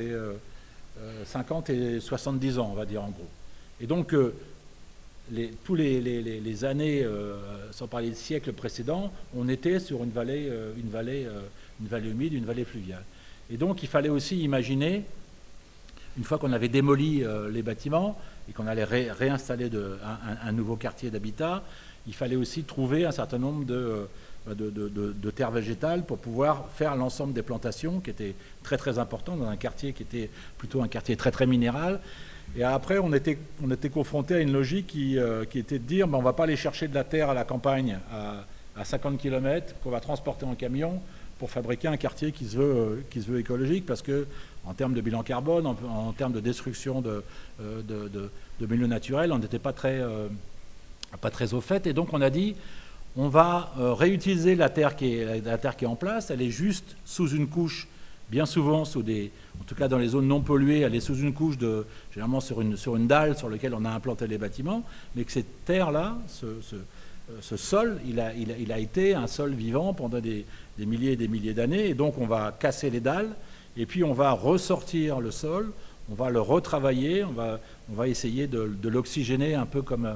et 70 ans, on va dire, en gros. Et donc, tous les années, sans parler de siècles précédents, on était sur une vallée humide, une vallée fluviale. Et donc, il fallait aussi imaginer, une fois qu'on avait démoli les bâtiments et qu'on allait réinstaller un nouveau quartier d'habitat, il fallait aussi trouver un certain nombre de terre végétale pour pouvoir faire l'ensemble des plantations qui étaient très très importantes dans un quartier qui était plutôt un quartier très très minéral. Et après, on était confronté à une logique qui était de dire on ne va pas aller chercher de la terre à la campagne à 50 km qu'on va transporter en camion pour fabriquer un quartier qui se veut écologique, parce que en termes de bilan carbone, en termes de destruction de milieux naturels, on n'était pas très au fait. Et donc on a dit on va réutiliser la terre qui est en place. Elle est juste sous une couche, bien souvent en tout cas dans les zones non polluées, elle est sous une couche généralement sur une dalle sur laquelle on a implanté les bâtiments, mais que cette terre-là, ce sol, il a été un sol vivant pendant des milliers et des milliers d'années, et donc on va casser les dalles, et puis on va ressortir le sol, on va le retravailler, on va essayer de l'oxygéner un peu comme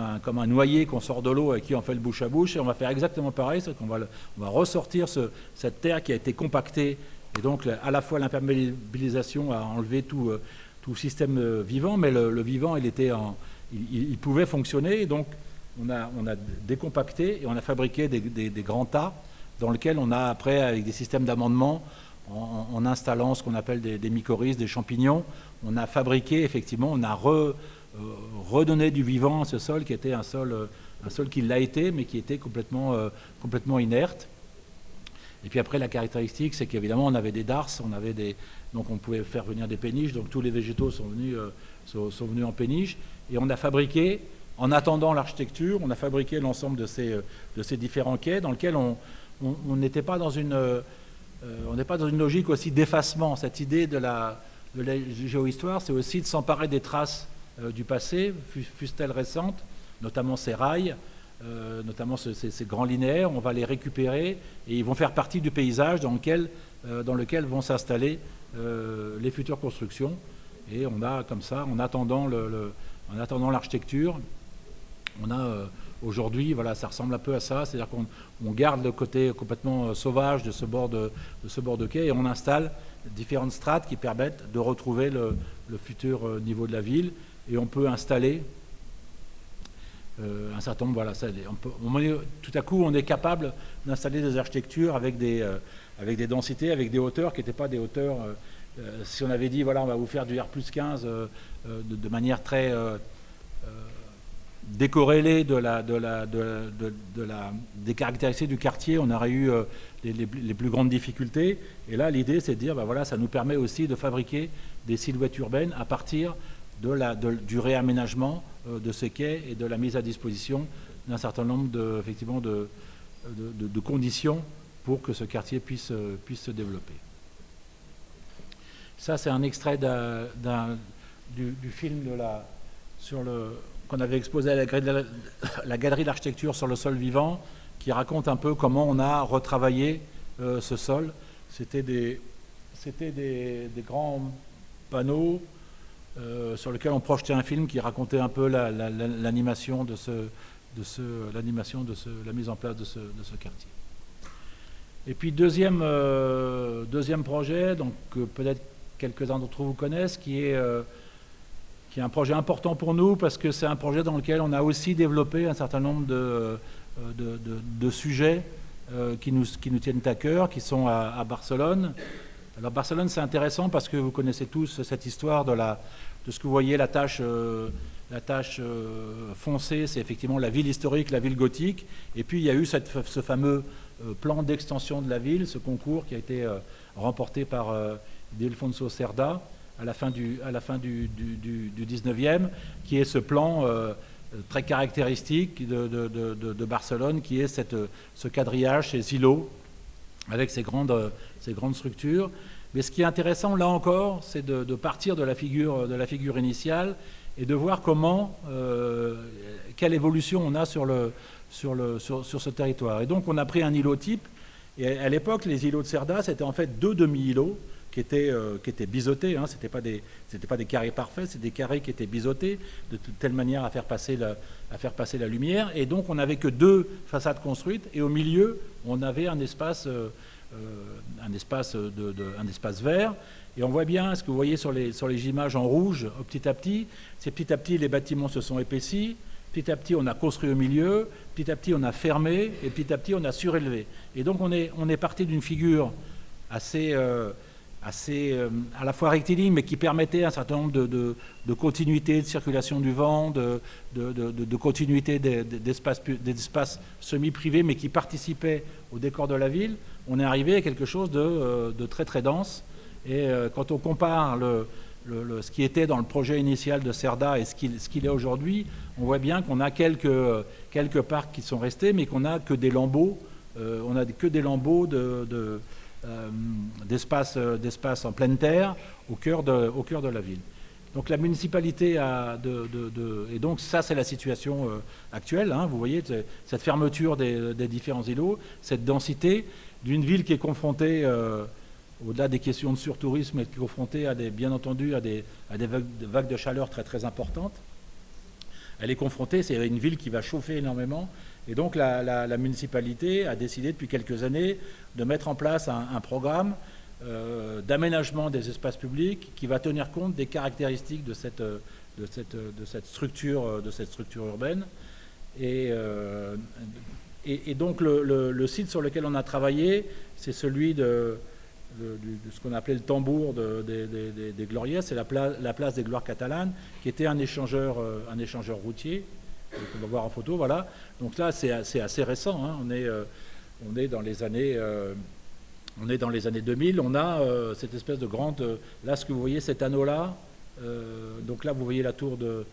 un noyer qu'on sort de l'eau et qui en fait le bouche à bouche, et on va faire exactement pareil, c'est qu'on va ressortir cette terre qui a été compactée, et donc à la fois l'imperméabilisation a enlevé tout système vivant, mais le vivant il pouvait fonctionner, et donc on a décompacté et on a fabriqué des grands tas dans lesquels on a après, avec des systèmes d'amendement, en installant ce qu'on appelle des mycorhizes, des champignons, on a fabriqué effectivement, on a redonné du vivant à ce sol qui était un sol qui l'a été, mais qui était complètement inerte. Et puis après, la caractéristique, c'est qu'évidemment, on avait des darses, donc on pouvait faire venir des péniches, donc tous les végétaux sont venus en péniche, et on a fabriqué, en attendant l'architecture, on a fabriqué l'ensemble de ces différents quais dans lesquels on n'était pas dans une logique aussi d'effacement. Cette idée de la géohistoire, c'est aussi de s'emparer des traces du passé, fussent-elles récentes, notamment ces rails, notamment ces grands linéaires, on va les récupérer et ils vont faire partie du paysage dans lequel vont s'installer les futures constructions. Et on a comme ça, en attendant l'architecture, on a aujourd'hui, voilà, ça ressemble un peu à ça, c'est-à-dire qu'on garde le côté complètement sauvage de ce bord de quai et on installe différentes strates qui permettent de retrouver le futur niveau de la ville, et on peut installer un certain nombre, voilà, tout à coup on est capable d'installer des architectures avec des densités, avec des hauteurs qui n'étaient pas des hauteurs, si on avait dit voilà on va vous faire du R+15 de manière très décorrélée des caractéristiques du quartier, on aurait eu les plus grandes difficultés. Et là l'idée c'est de dire voilà, ça nous permet aussi de fabriquer des silhouettes urbaines à partir du réaménagement de ces quais et de la mise à disposition d'un certain nombre de conditions pour que ce quartier puisse se développer. Ça, c'est un extrait du film qu'on avait exposé à la Galerie d'Architecture sur le sol vivant, qui raconte un peu comment on a retravaillé ce sol. C'était des grands panneaux sur lequel on projetait un film qui racontait un peu l'animation de la mise en place de ce quartier. Et puis deuxième projet, donc peut-être quelques-uns d'entre vous connaissent, qui est un projet important pour nous parce que c'est un projet dans lequel on a aussi développé un certain nombre de sujets qui nous tiennent à cœur, qui sont à Barcelone. Alors Barcelone, c'est intéressant parce que vous connaissez tous cette histoire de ce que vous voyez, la tache foncée, c'est effectivement la ville historique, la ville gothique. Et puis il y a eu ce fameux plan d'extension de la ville, ce concours qui a été remporté par Ildefonso Cerda à la fin du 19e, qui est ce plan très caractéristique de Barcelone, qui est ce quadrillage, ces îlots, avec ces grandes structures. Mais ce qui est intéressant, là encore, c'est de partir de la figure initiale et de voir quelle évolution on a sur ce territoire. Et donc, on a pris un îlot type. Et à l'époque, les îlots de Cerda, c'était en fait 2 demi-îlots qui étaient biseautés. Hein. C'était pas des carrés parfaits, c'était des carrés qui étaient biseautés de telle manière à faire passer la lumière. Et donc, on n'avait que 2 façades construites. Et au milieu, on avait un espace vert. Et on voit bien, ce que vous voyez sur les images en rouge, petit à petit, les bâtiments se sont épaissis, petit à petit on a construit au milieu, petit à petit on a fermé, et petit à petit on a surélevé. Et donc on est parti d'une figure assez à la fois rectiligne, mais qui permettait un certain nombre de continuité de circulation du vent, de continuité d'espaces semi-privés, mais qui participaient au décor de la ville. On est arrivé à quelque chose de très très dense. Et quand on compare ce qui était dans le projet initial de Cerda et ce qu'il est aujourd'hui, on voit bien qu'on a quelques parcs qui sont restés, mais qu'on n'a que des lambeaux. On n'a que des lambeaux d'espace en pleine terre au cœur de la ville. Donc la municipalité et donc ça c'est la situation actuelle, hein, vous voyez cette fermeture des différents îlots, cette densité d'une ville qui est confrontée au-delà des questions de surtourisme, qui est confrontée bien entendu à des vagues de chaleur très très importantes. Elle est confrontée, c'est une ville qui va chauffer énormément. Et donc la municipalité a décidé depuis quelques années de mettre en place un programme d'aménagement des espaces publics qui va tenir compte des caractéristiques de cette structure urbaine. Et donc le site sur lequel on a travaillé, c'est celui de ce qu'on appelait le tambour des Glorieuses, c'est la place des Gloires catalanes, qui était un échangeur routier. On va voir en photo, voilà. Donc là, c'est assez récent. Hein. On est dans les années 2000. On a cette espèce de grande. Là, ce que vous voyez, cet anneau-là. Donc là, vous voyez la tour de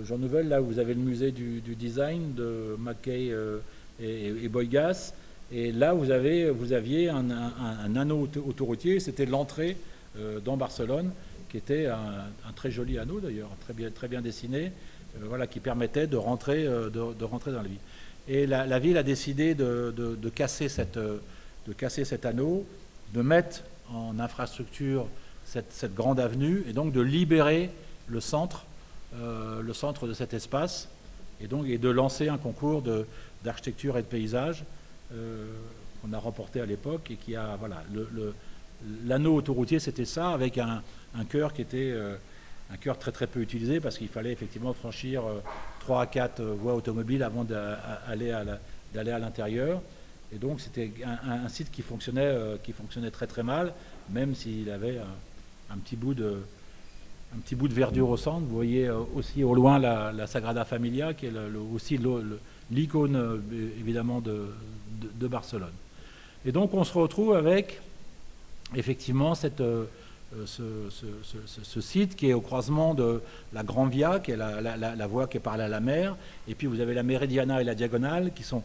Jean Nouvel. Là, vous avez le musée du design de Mackay et Boygas. Et là, vous aviez un anneau autoroutier. C'était l'entrée dans Barcelone, qui était un très joli anneau d'ailleurs, très bien dessiné. Voilà, qui permettait de rentrer dans la ville. Et la ville a décidé de casser cet anneau, de mettre en infrastructure cette grande avenue, et donc de libérer le centre de cet espace, et de lancer un concours d'architecture et de paysage qu'on a remporté à l'époque, et qui a, voilà, l'anneau autoroutier, c'était ça, avec un cœur qui était un cœur très très peu utilisé, parce qu'il fallait effectivement franchir 3 à 4 voies automobiles avant d'aller à l'intérieur. Et donc c'était un site qui fonctionnait très très mal, même s'il avait un petit bout de verdure au centre. Vous voyez aussi au loin la Sagrada Familia, qui est aussi l'icône évidemment de Barcelone. Et donc on se retrouve avec effectivement ce site qui est au croisement de la Gran Via, qui est la voie qui est parallèle à la mer, et puis vous avez la Meridiana et la Diagonale, qui sont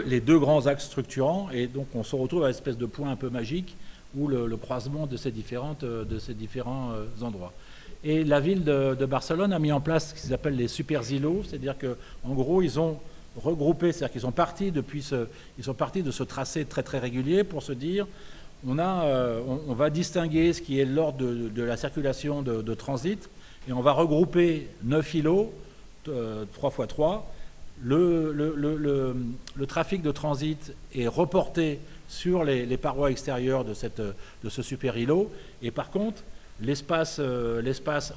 les deux grands axes structurants, et donc on se retrouve à une espèce de point un peu magique, où le croisement de ces différents endroits. Et la ville de Barcelone a mis en place ce qu'ils appellent les super îlots, c'est-à-dire qu'en gros, ils ont regroupé, c'est-à-dire qu'ils sont partis de ce tracé très très régulier pour se dire, on va distinguer ce qui est l'ordre de la circulation de transit, et on va regrouper 9 îlots, 3 x 3. Le trafic de transit est reporté sur les parois extérieures de ce super îlot, et par contre, l'espace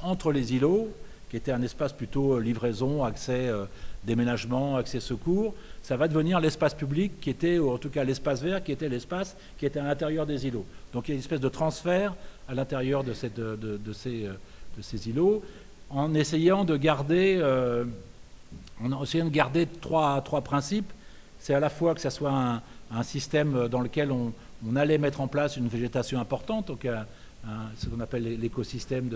entre les îlots, qui était un espace plutôt livraison, accès déménagement, accès secours, ça va devenir l'espace public qui était, ou en tout cas l'espace vert, qui était l'espace qui était à l'intérieur des îlots. Donc il y a une espèce de transfert à l'intérieur de ces îlots, en essayant de garder trois principes. C'est à la fois que ça soit un système dans lequel on allait mettre en place une végétation importante, donc ce qu'on appelle l'écosystème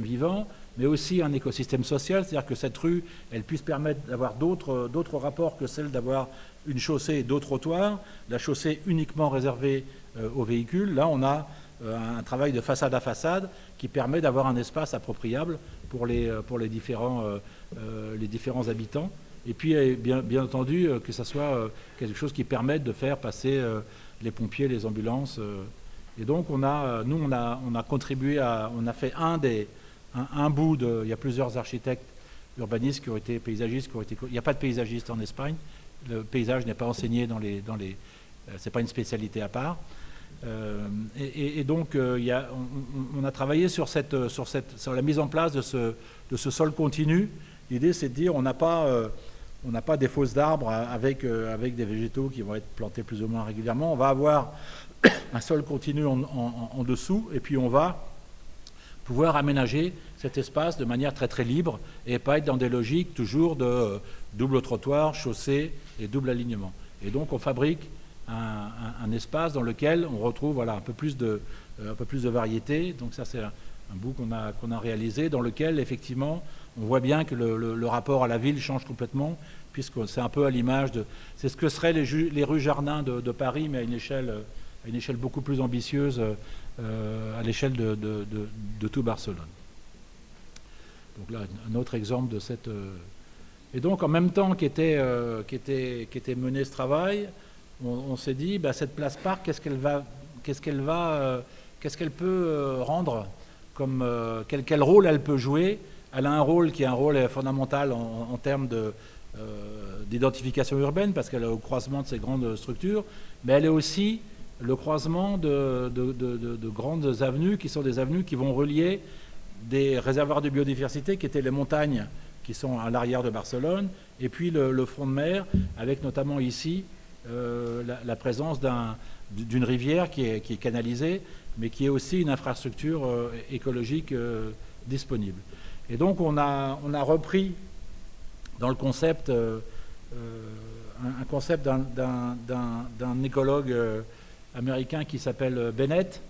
vivant, mais aussi un écosystème social, c'est-à-dire que cette rue, elle puisse permettre d'avoir d'autres rapports que celle d'avoir une chaussée et deux trottoirs, la chaussée uniquement réservée aux véhicules. Là, on a un travail de façade à façade qui permet d'avoir un espace appropriable pour les différents habitants. Et puis, bien entendu, que ça soit quelque chose qui permette de faire passer les pompiers, les ambulances. Et donc, on a contribué on a fait un bout il y a plusieurs architectes urbanistes qui ont été paysagistes, il n'y a pas de paysagiste en Espagne. Le paysage n'est pas enseigné c'est pas une spécialité à part. Et donc, on a travaillé sur la mise en place de ce sol continu. l'idée c'est de dire on n'a pas des fosses d'arbres avec des végétaux qui vont être plantés plus ou moins régulièrement. On va avoir un sol continu en dessous, et puis on va pouvoir aménager cet espace de manière très très libre et pas être dans des logiques toujours de double trottoir, chaussée et double alignement. Et donc on fabrique un espace dans lequel on retrouve un peu plus de variété. Donc ça c'est un bout qu'on a réalisé, dans lequel effectivement on voit bien que le rapport à la ville change complètement, puisque c'est un peu à l'image de... C'est ce que seraient les rues Jardin de Paris, mais à une échelle beaucoup plus ambitieuse, à l'échelle de tout Barcelone. Donc là, un autre exemple de cette... Et donc, en même temps qu'était mené ce travail, on s'est dit, cette place parc, qu'est-ce qu'elle peut rendre, quel rôle elle peut jouer. Elle a un rôle qui est un rôle fondamental en termes d'identification urbaine, parce qu'elle est au croisement de ces grandes structures, mais elle est aussi le croisement de grandes avenues, qui sont des avenues qui vont relier des réservoirs de biodiversité qui étaient les montagnes qui sont à l'arrière de Barcelone, et puis le front de mer, avec notamment ici la présence d'une rivière qui est canalisée, mais qui est aussi une infrastructure écologique disponible. Et donc on a repris dans le concept un concept d'un écologue américain qui s'appelle Bennett,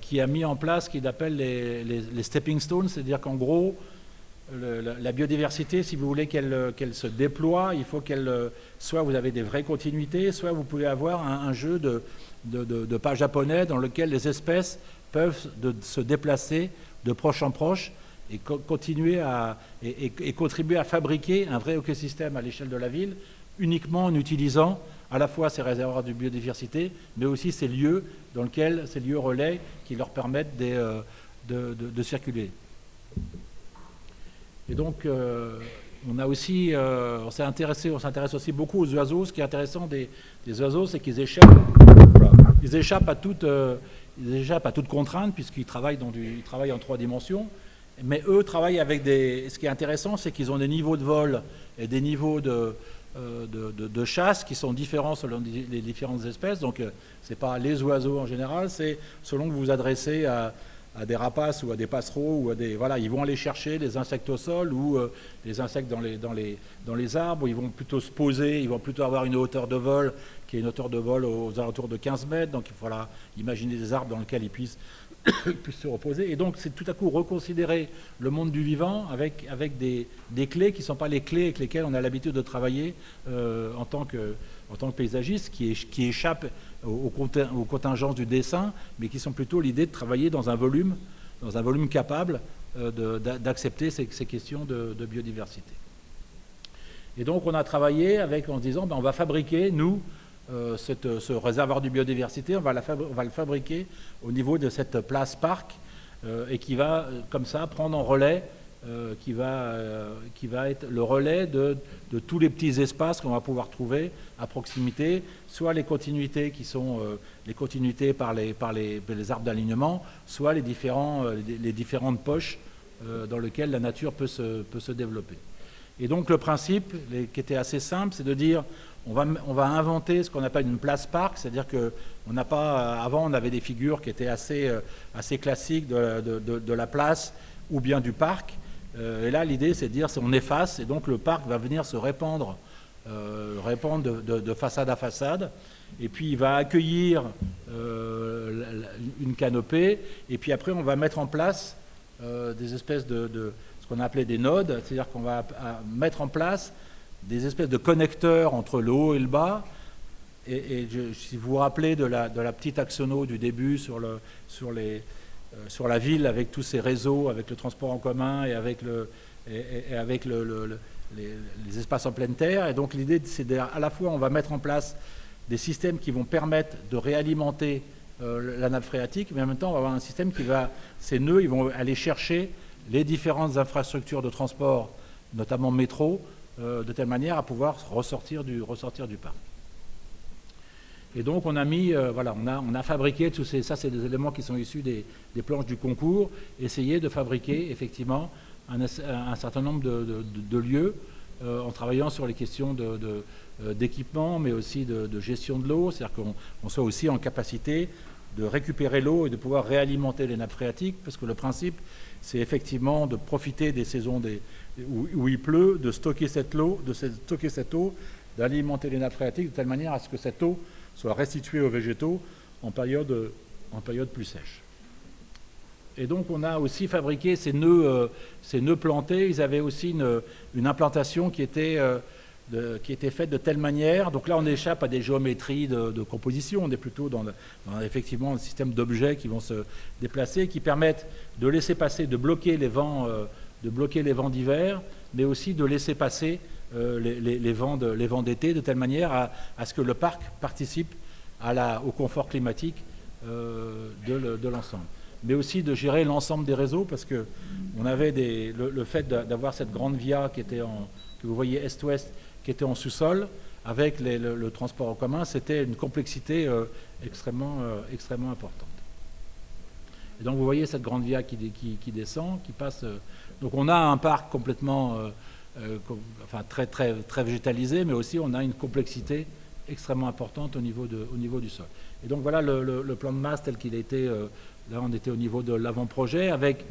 qui a mis en place ce qu'il appelle les stepping stones, c'est-à-dire qu'en gros, la biodiversité, si vous voulez qu'elle se déploie, il faut soit vous avez des vraies continuités, soit vous pouvez avoir un jeu de pas japonais dans lequel les espèces peuvent se déplacer de proche en proche et continuer et contribuer à fabriquer un vrai écosystème à l'échelle de la ville, uniquement en utilisant à la fois ces réservoirs de biodiversité, mais aussi ces lieux relais qui leur permettent de circuler. Et donc, on s'intéresse aussi beaucoup aux oiseaux. Ce qui est intéressant des oiseaux, c'est qu'ils échappent à toute contrainte, puisqu'ils travaillent en 3 dimensions. Mais eux travaillent avec ce qui est intéressant, c'est qu'ils ont des niveaux de vol et des niveaux de chasse qui sont différents selon les différentes espèces. Donc, ce n'est pas les oiseaux en général, c'est selon que vous vous adressez à des rapaces ou à des passereaux, ou ils vont aller chercher les insectes au sol ou les insectes dans les arbres, où ils vont plutôt se poser, ils vont plutôt avoir une hauteur de vol qui est une hauteur de vol aux alentours de 15 mètres. Donc, il faudra imaginer des arbres dans lesquels ils puissent se reposer. Et donc, c'est tout à coup reconsidérer le monde du vivant avec des clés qui ne sont pas les clés avec lesquelles on a l'habitude de travailler en tant que paysagiste, qui échappent aux contingences du dessin, mais qui sont plutôt l'idée de travailler dans un volume capable d'accepter ces questions de biodiversité. Et donc, on a travaillé en se disant, on va fabriquer, nous, ce réservoir de biodiversité, on va le fabriquer au niveau de cette place parc et qui va comme ça prendre en relais, qui va être le relais de tous les petits espaces qu'on va pouvoir trouver à proximité, soit les continuités qui sont les continuités par les arbres d'alignement, soit les différentes poches dans lesquelles la nature peut se développer. Et donc le principe, qui était assez simple, c'est de dire on va inventer ce qu'on appelle une place parc, c'est-à-dire que avant on avait des figures qui étaient assez classiques de la place ou bien du parc. Et là l'idée c'est de dire on efface, et donc le parc va venir se répandre de façade à façade, et puis il va accueillir une canopée, et puis après on va mettre en place des espèces de ce qu'on appelait des nodes, c'est-à-dire qu'on va mettre en place des espèces de connecteurs entre le haut et le bas. Si vous vous rappelez de la petite axono du début sur la ville, avec tous ces réseaux, avec le transport en commun et avec les espaces en pleine terre. Et donc l'idée, c'est à la fois on va mettre en place des systèmes qui vont permettre de réalimenter la nappe phréatique, mais en même temps on va avoir un système ces nœuds, ils vont aller chercher les différentes infrastructures de transport, notamment métro, de telle manière à pouvoir ressortir du parc. Et donc on a fabriqué ça c'est des éléments qui sont issus des planches du concours, essayer de fabriquer effectivement un certain nombre de lieux en travaillant sur les questions d'équipement, mais aussi de gestion de l'eau, c'est-à-dire qu'on soit aussi en capacité de récupérer l'eau et de pouvoir réalimenter les nappes phréatiques, parce que le principe, c'est effectivement de profiter des saisons où il pleut, de stocker cette eau, d'alimenter les nappes phréatiques de telle manière à ce que cette eau soit restituée aux végétaux en période plus sèche. Et donc on a aussi fabriqué ces nœuds plantés. Ils avaient aussi une implantation qui était faite de telle manière. Donc là on échappe à des géométries de composition. On est plutôt dans effectivement un système d'objets qui vont se déplacer, qui permettent de laisser passer, de bloquer les vents d'hiver, mais aussi de laisser passer les vents d'été, de telle manière à ce que le parc participe au confort climatique de l'ensemble. Mais aussi de gérer l'ensemble des réseaux, parce qu'on avait le fait d'avoir cette grande via que vous voyez est-ouest, qui était en sous-sol, avec le transport en commun, c'était une complexité extrêmement importante. Et donc vous voyez cette grande via qui descend, qui passe. Donc on a un parc complètement, très, très, très végétalisé, mais aussi on a une complexité extrêmement importante au niveau du sol. Et donc voilà le plan de masse tel qu'il a été. Là, on était au niveau de l'avant-projet avec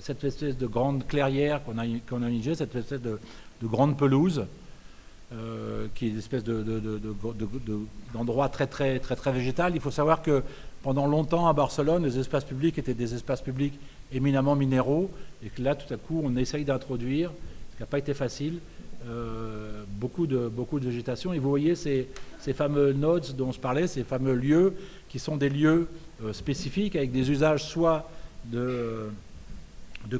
cette espèce de grande clairière qu'on a imaginée, cette espèce de grande pelouse, qui est une espèce d'endroit très, très, très, très végétal. Il faut savoir que pendant longtemps à Barcelone, les espaces publics étaient des espaces publics éminemment minéraux, et que là, tout à coup, on essaye d'introduire, ce qui n'a pas été facile, beaucoup de végétation. Et vous voyez ces fameux nodes dont je parlais, ces fameux lieux qui sont des lieux spécifiques avec des usages soit de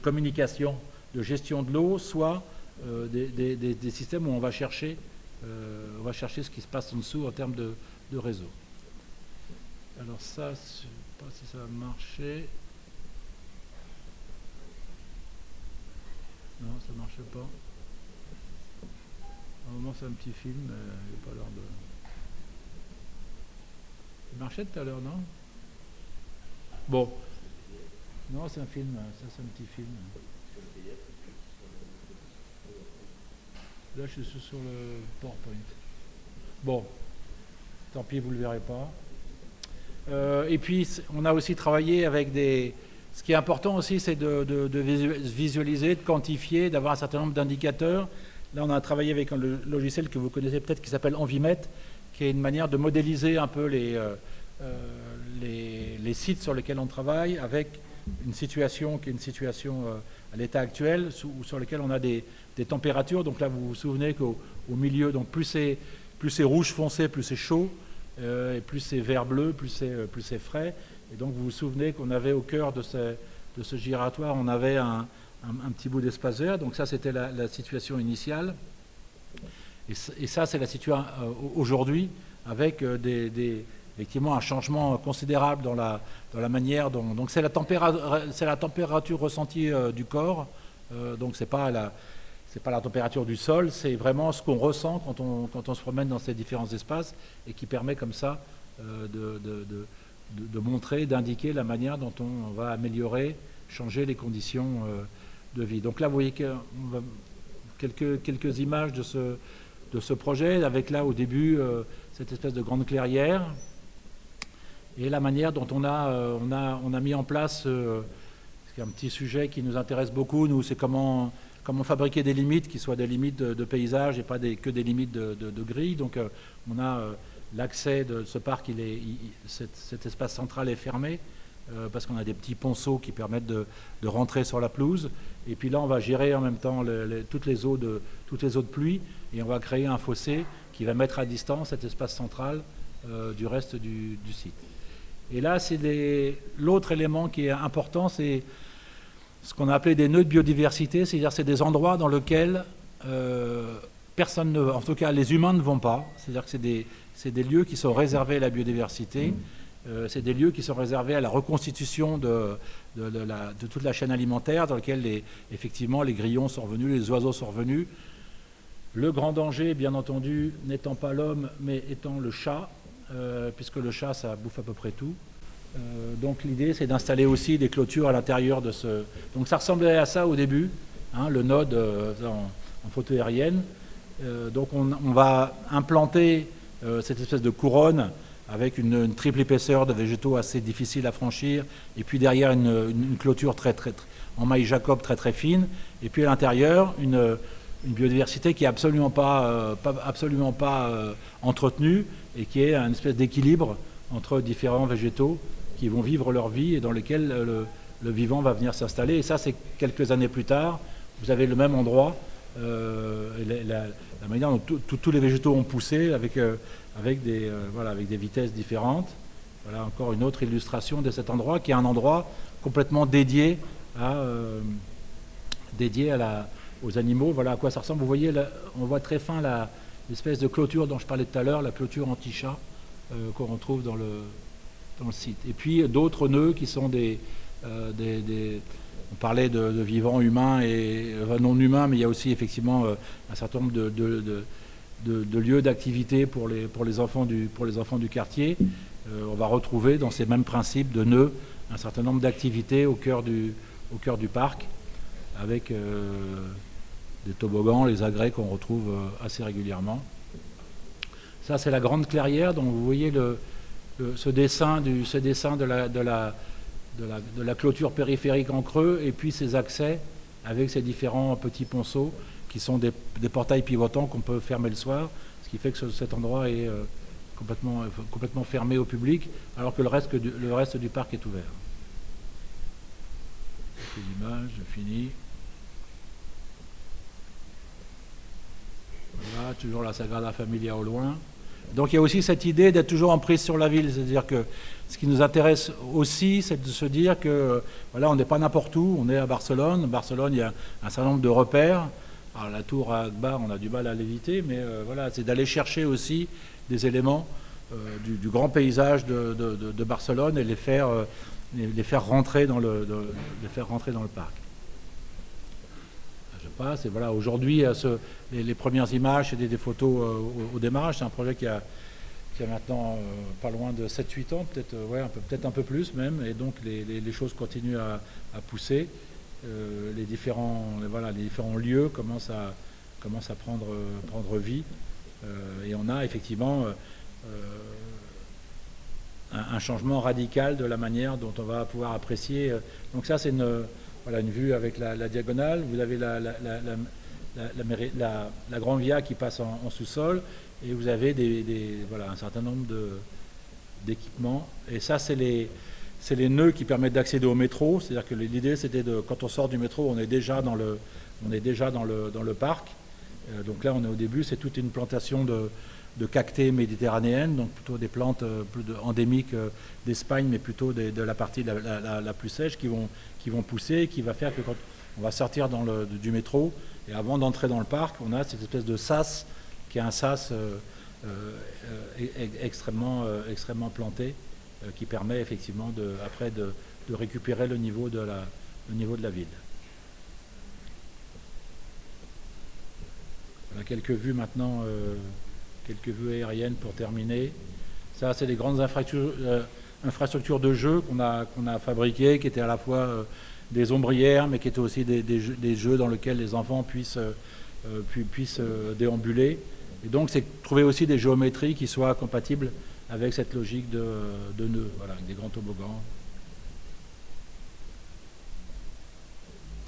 communication, de gestion de l'eau, soit des systèmes où on va chercher ce qui se passe en dessous en termes de réseau. Alors ça, je ne sais pas si ça va marcher. Non, ça ne marche pas. À un moment, c'est un petit film, mais il n'y a pas l'air de... Il marchait tout à l'heure, non? Bon. Non, c'est un film, ça c'est un petit film. Là, je suis sur le PowerPoint. Bon, tant pis, vous ne le verrez pas. Et puis, on a aussi travaillé avec Ce qui est important aussi, c'est de visualiser, de quantifier, d'avoir un certain nombre d'indicateurs. Là, on a travaillé avec un logiciel que vous connaissez peut-être qui s'appelle Envimet, qui est une manière de modéliser un peu les sites sur lesquels on travaille avec une situation qui est une situation à l'état actuel sur laquelle on a des températures. Donc là, vous vous souvenez qu'au milieu, donc plus c'est rouge foncé, plus c'est chaud, et plus c'est vert bleu, plus c'est frais. Et donc vous vous souvenez qu'on avait au cœur de ce giratoire, on avait un petit bout d'espace vert. Donc ça, c'était la situation initiale. Et ça, c'est la situation aujourd'hui, avec effectivement un changement considérable dans la manière dont... Donc c'est la température ressentie du corps, donc c'est pas la température du sol, c'est vraiment ce qu'on ressent quand on se promène dans ces différents espaces, et qui permet comme ça de montrer, d'indiquer la manière dont on va améliorer, changer les conditions de vie. Donc là, vous voyez quelques images de ce projet, avec là au début cette espèce de grande clairière, et la manière dont on a mis en place, c'est un petit sujet qui nous intéresse beaucoup, nous, c'est comment fabriquer des limites qui soient des limites de paysage et pas que des limites de grille. Donc on a l'accès de ce parc, cet espace central est fermé parce qu'on a des petits ponceaux qui permettent de rentrer sur la pelouse. Et puis là, on va gérer en même temps toutes les eaux de pluie, et on va créer un fossé qui va mettre à distance cet espace central du reste du site. Et là, l'autre élément qui est important, c'est ce qu'on a appelé des nœuds de biodiversité, c'est-à-dire c'est des endroits dans lesquels personne en tout cas les humains ne vont pas, c'est-à-dire que c'est des lieux qui sont réservés à la biodiversité, c'est des lieux qui sont réservés à la reconstitution de toute la chaîne alimentaire, dans lequel effectivement les grillons sont revenus, les oiseaux sont revenus. Le grand danger, bien entendu, n'étant pas l'homme, mais étant le chat, puisque le chat, ça bouffe à peu près tout. Donc l'idée, c'est d'installer aussi des clôtures à l'intérieur de ce... Donc ça ressemblait à ça au début, hein, le node en photo aérienne. Donc on va implanter cette espèce de couronne avec une triple épaisseur de végétaux assez difficile à franchir, et puis derrière une clôture en maille Jacob très fine, et puis à l'intérieur une biodiversité qui est absolument pas entretenue, et qui est une espèce d'équilibre entre différents végétaux qui vont vivre leur vie et dans lesquels le vivant va venir s'installer. Et ça, c'est quelques années plus tard. Vous avez le même endroit, la manière dont tous les végétaux ont poussé avec des vitesses différentes. Voilà encore une autre illustration de cet endroit, qui est un endroit complètement dédié aux animaux. Voilà à quoi ça ressemble. Vous voyez, on voit très fin l'espèce de clôture dont je parlais tout à l'heure, la clôture anti-chat qu'on retrouve dans le site. Et puis d'autres nœuds qui sont on parlait de vivants humains et non humains, mais il y a aussi effectivement un certain nombre de lieux d'activité pour les enfants du quartier. On va retrouver dans ces mêmes principes de nœuds un certain nombre d'activités au cœur du parc, avec des toboggans, les agrès qu'on retrouve assez régulièrement. Ça, c'est la grande clairière, dont vous voyez ce dessin de la clôture périphérique en creux, et puis ces accès avec ces différents petits ponceaux qui sont des portails pivotants qu'on peut fermer le soir, ce qui fait que cet endroit est complètement fermé au public, alors que le reste du parc est ouvert. L'image, je finis. Voilà, toujours la Sagrada Familia au loin. Donc il y a aussi cette idée d'être toujours en prise sur la ville, c'est-à-dire que ce qui nous intéresse aussi, c'est de se dire que voilà, on n'est pas n'importe où, on est à Barcelone. Barcelone, il y a un certain nombre de repères. Alors la tour à Akbar, on a du mal à l'éviter, mais voilà, c'est d'aller chercher aussi des éléments du grand paysage de Barcelone et les faire rentrer dans le parc. Je passe, et voilà, aujourd'hui, les premières images, c'est des photos au démarrage. C'est un projet qui a maintenant pas loin de 7-8 ans, peut-être un peu plus même, et donc les choses continuent à pousser. Les différents lieux commencent à prendre vie, et on a effectivement un changement radical de la manière dont on va pouvoir apprécier. Donc ça, c'est une vue avec la diagonale. Vous avez la Grand Via qui passe en sous-sol, et vous avez un certain nombre d'équipements. Et ça, c'est les nœuds qui permettent d'accéder au métro. C'est-à-dire que l'idée, c'était quand on sort du métro, on est déjà dans le parc. Donc là, on est au début, c'est toute une plantation de cactées méditerranéennes, donc plutôt des plantes endémiques d'Espagne, mais plutôt de la partie la plus sèche, qui vont pousser, qui va faire que quand on va sortir du métro, et avant d'entrer dans le parc, on a cette espèce de sas, qui est un sas extrêmement planté, qui permet effectivement après de récupérer le niveau de la ville. Voilà quelques vues maintenant, quelques vues aériennes pour terminer. Ça, c'est des grandes infrastructures de jeux qu'on a fabriquées, qui étaient à la fois des ombrières, mais qui étaient aussi des jeux dans lesquels les enfants puissent déambuler. Et donc, c'est trouver aussi des géométries qui soient compatibles avec cette logique de nœuds, voilà, avec des grands toboggans.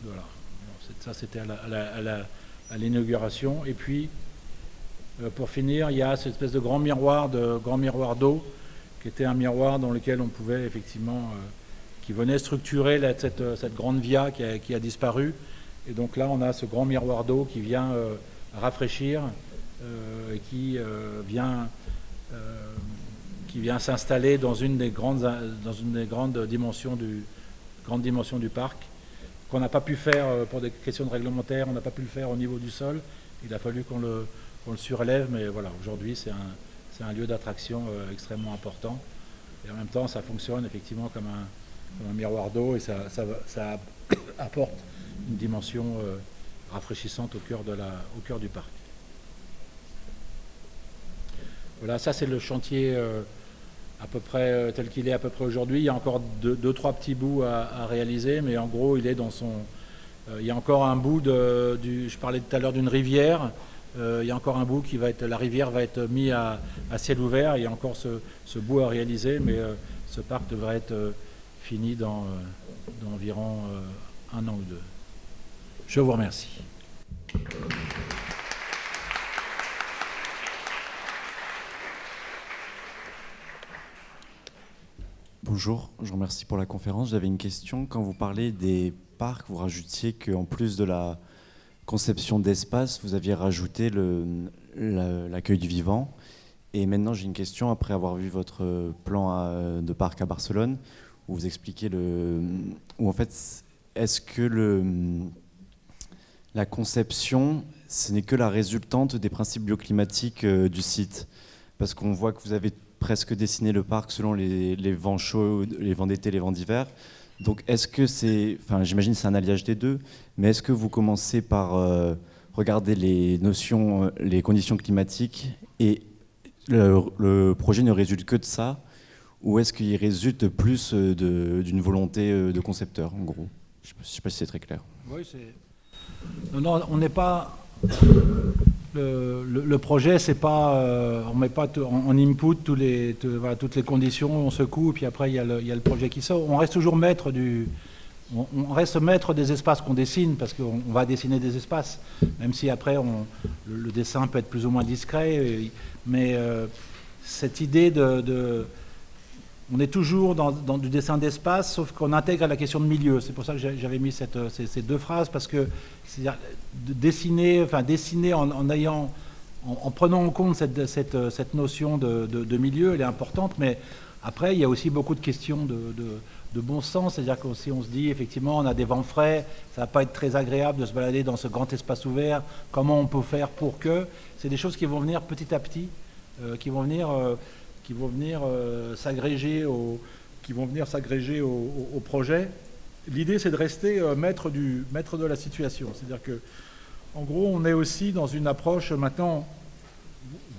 Voilà. Ça, c'était à l'inauguration. Et puis, pour finir, il y a cette espèce de grand miroir d'eau, qui était un miroir dans lequel on pouvait effectivement, qui venait structurer cette grande via qui a disparu. Et donc là, on a ce grand miroir d'eau qui vient rafraîchir, et qui vient s'installer dans une des grandes dimensions du parc, qu'on n'a pas pu faire pour des questions de réglementaire, on n'a pas pu le faire au niveau du sol. Il a fallu qu'on le surélève, mais voilà, aujourd'hui c'est un lieu d'attraction extrêmement important. Et en même temps, ça fonctionne effectivement comme un miroir d'eau, et ça apporte une dimension rafraîchissante au cœur du parc. Voilà, ça c'est le chantier à peu près tel qu'il est à peu près aujourd'hui. Il y a encore deux, trois petits bouts à réaliser, mais en gros, il est dans son... il y a encore un bout je parlais tout à l'heure d'une rivière. Il y a encore un bout la rivière va être mise à ciel ouvert. Il y a encore ce bout à réaliser, mais ce parc devrait être fini dans environ un an ou deux. Je vous remercie. Bonjour, je vous remercie pour la conférence. J'avais une question. Quand vous parlez des parcs, vous rajoutiez qu'en plus de la conception d'espace, vous aviez rajouté l'accueil du vivant. Et maintenant, j'ai une question, après avoir vu votre plan de parc à Barcelone, où vous expliquez où en fait, est-ce que la conception, ce n'est que la résultante des principes bioclimatiques du site? Parce qu'on voit que vous avez presque dessiné le parc selon les vents chauds, les vents d'été, les vents d'hiver. Donc est-ce que j'imagine que c'est un alliage des deux, mais est-ce que vous commencez par regarder les conditions climatiques et le projet ne résulte que de ça, ou est-ce qu'il résulte plus d'une volonté de concepteur, en gros? Je ne sais pas si c'est très clair. Oui, non, on n'est pas... Le projet, c'est pas, on met pas en input toutes les conditions, on secoue, puis après il y a le projet qui sort. On reste toujours maître on reste maître des espaces qu'on dessine, parce qu'on va dessiner des espaces, même si après le dessin peut être plus ou moins discret, mais cette idée on est toujours dans du dessin d'espace, sauf qu'on intègre la question de milieu. C'est pour ça que j'avais mis ces deux phrases, parce que dessiner en prenant en compte cette notion de milieu, elle est importante, mais après, il y a aussi beaucoup de questions de bon sens. C'est-à-dire que si on se dit, effectivement, on a des vents frais, ça ne va pas être très agréable de se balader dans ce grand espace ouvert, comment on peut faire pour que... C'est des choses qui vont venir petit à petit, qui vont venir s'agréger au projet. L'idée, c'est de rester maître de la situation. C'est-à-dire que, en gros, on est aussi dans une approche maintenant.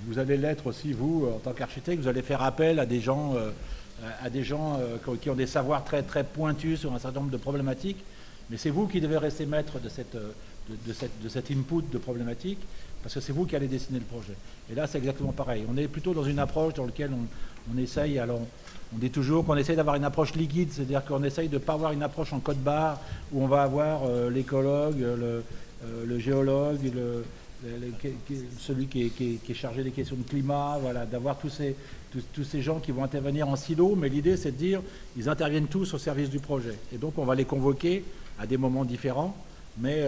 Vous allez l'être aussi, vous, en tant qu'architecte, vous allez faire appel à des gens, qui ont des savoirs très très pointus sur un certain nombre de problématiques. Mais c'est vous qui devez rester maître de cet input de problématiques, parce que c'est vous qui allez dessiner le projet. Et là, c'est exactement pareil. On est plutôt dans une approche dans laquelle on essaye, alors on dit toujours qu'on essaye d'avoir une approche liquide, c'est-à-dire qu'on essaye de ne pas avoir une approche en code barre, où on va avoir l'écologue, le géologue, celui qui est chargé des questions de climat, voilà, d'avoir tous ces gens qui vont intervenir en silo, mais l'idée, c'est de dire, ils interviennent tous au service du projet. Et donc, on va les convoquer à des moments différents, mais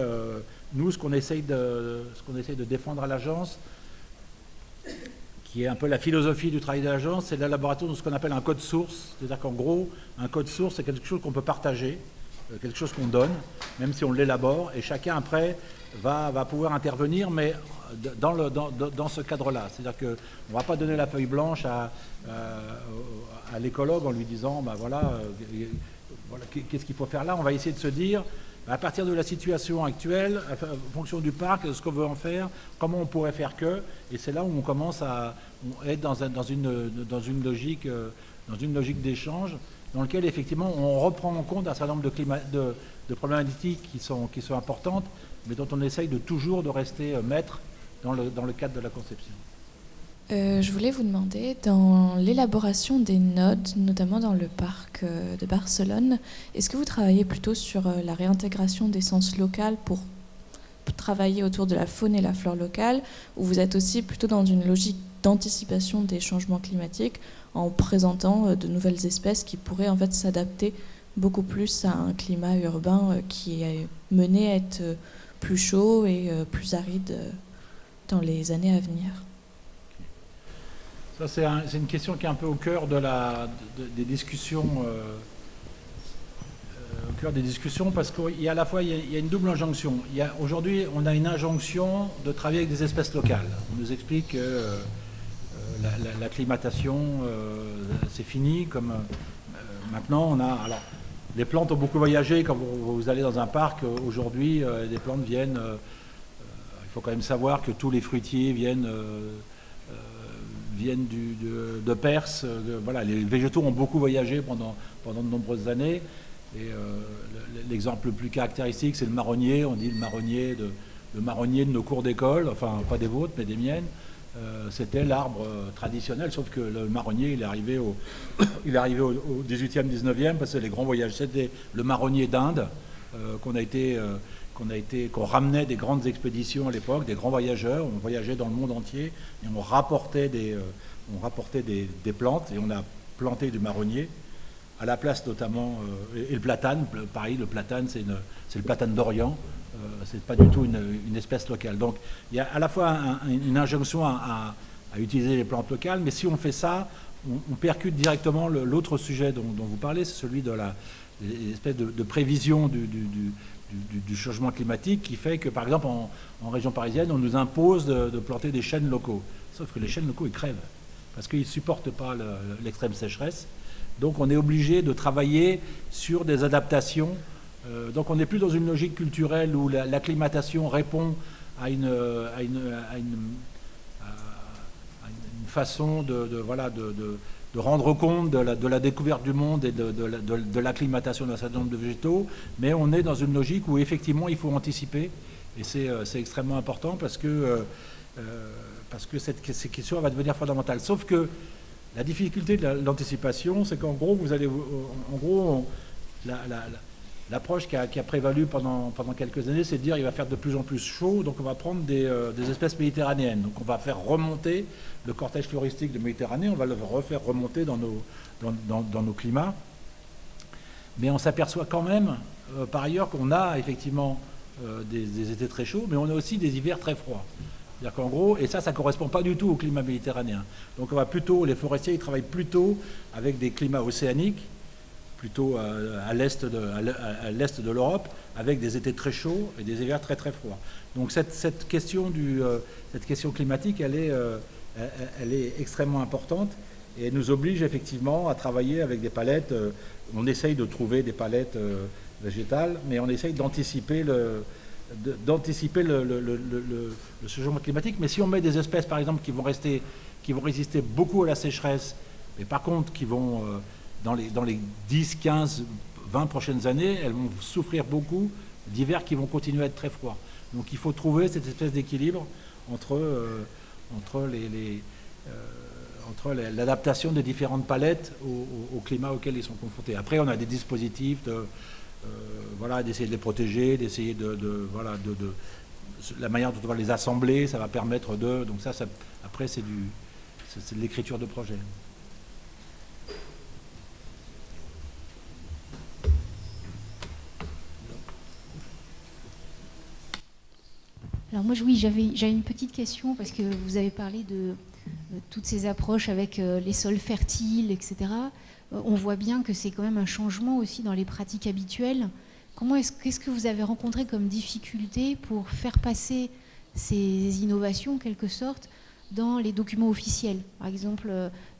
nous, ce qu'on essaye de défendre à l'agence, qui est un peu la philosophie du travail de l'agence, c'est l'élaboration de ce qu'on appelle un code source. C'est-à-dire qu'en gros, un code source, c'est quelque chose qu'on peut partager, quelque chose qu'on donne, même si on l'élabore, et chacun après va pouvoir intervenir, mais dans ce cadre-là. C'est-à-dire qu'on ne va pas donner la feuille blanche à l'écologue en lui disant, voilà, qu'est-ce qu'il faut faire là. On va essayer de se dire, à partir de la situation actuelle, en fonction du parc, de ce qu'on veut en faire, comment on pourrait faire que, et c'est là où on commence à être dans une logique d'échange, dans lequel effectivement on reprend en compte un certain nombre de problématiques qui sont importantes, mais dont on essaye toujours de rester maître dans le cadre de la conception. Je voulais vous demander, dans l'élaboration des nodes, notamment dans le parc de Barcelone, est-ce que vous travaillez plutôt sur la réintégration d'essences locales pour travailler autour de la faune et la flore locale, ou vous êtes aussi plutôt dans une logique d'anticipation des changements climatiques en présentant de nouvelles espèces qui pourraient en fait s'adapter beaucoup plus à un climat urbain qui est mené à être plus chaud et plus aride dans les années à venir? Ça, c'est une question qui est un peu au cœur des discussions, parce qu'il y a à la fois il y a une double injonction. Aujourd'hui, on a une injonction de travailler avec des espèces locales. On nous explique que l'acclimatation, c'est fini. Comme maintenant, alors, les plantes ont beaucoup voyagé. Quand vous allez dans un parc aujourd'hui, les plantes viennent. Il faut quand même savoir que tous les fruitiers viennent viennent de Perse. Voilà, les végétaux ont beaucoup voyagé pendant de nombreuses années. Et l'exemple le plus caractéristique, c'est le marronnier. On dit le marronnier de nos cours d'école, enfin pas des vôtres, mais des miennes. C'était l'arbre traditionnel, sauf que le marronnier, il est arrivé au 18e, 19e, parce que les grands voyages, c'était le marronnier d'Inde, qu'on ramenait des grandes expéditions à l'époque, des grands voyageurs. On voyageait dans le monde entier et on rapportait des plantes, et on a planté du marronnier à la place notamment, et le platane, pareil, le platane, c'est le platane d'Orient, c'est pas du tout une espèce locale. Donc il y a à la fois une injonction à utiliser les plantes locales, mais si on fait ça, on percute directement l'autre sujet dont vous parlez, c'est celui de l'espèce de prévision du changement climatique, qui fait que, par exemple, en région parisienne, on nous impose de planter des chênes locaux. Sauf que les chênes locaux, ils crèvent, parce qu'ils ne supportent pas l'extrême sécheresse. Donc on est obligé de travailler sur des adaptations. Donc on n'est plus dans une logique culturelle où l'acclimatation répond à une façon de rendre compte de la découverte du monde et de l'acclimatation d'un certain nombre de végétaux, mais on est dans une logique où effectivement il faut anticiper, et c'est extrêmement important parce que cette question va devenir fondamentale. Sauf que la difficulté de l'anticipation, c'est qu'en gros, l'approche qui a prévalu pendant quelques années, c'est de dire qu'il va faire de plus en plus chaud, donc on va prendre des espèces méditerranéennes. Donc on va faire remonter le cortège floristique de Méditerranée, on va le refaire remonter dans nos climats. Mais on s'aperçoit quand même, par ailleurs, qu'on a effectivement des étés très chauds, mais on a aussi des hivers très froids. C'est-à-dire qu'en gros, et ça ne correspond pas du tout au climat méditerranéen. Donc on va plutôt, les forestiers, ils travaillent plutôt avec des climats océaniques, plutôt à l'est de l'Europe, avec des étés très chauds et des hivers très très froids. Donc cette question climatique, elle est extrêmement importante, et elle nous oblige effectivement à travailler avec des palettes. On essaye de trouver des palettes végétales, mais on essaye d'anticiper le changement climatique. Mais si on met des espèces, par exemple, qui vont résister beaucoup à la sécheresse, mais par contre qui vont, dans les 10, 15, 20 prochaines années, elles vont souffrir beaucoup d'hivers qui vont continuer à être très froids. Donc il faut trouver cette espèce d'équilibre entre l'adaptation des différentes palettes au climat auquel ils sont confrontés. Après, on a des dispositifs d'essayer de les protéger, d'essayer la manière dont on va les assembler, ça va permettre de... Donc ça après, c'est de l'écriture de projet. Alors moi, oui, j'avais une petite question, parce que vous avez parlé de toutes ces approches avec les sols fertiles, etc. On voit bien que c'est quand même un changement aussi dans les pratiques habituelles. Qu'est-ce que vous avez rencontré comme difficulté pour faire passer ces innovations, en quelque sorte, dans les documents officiels? Par exemple,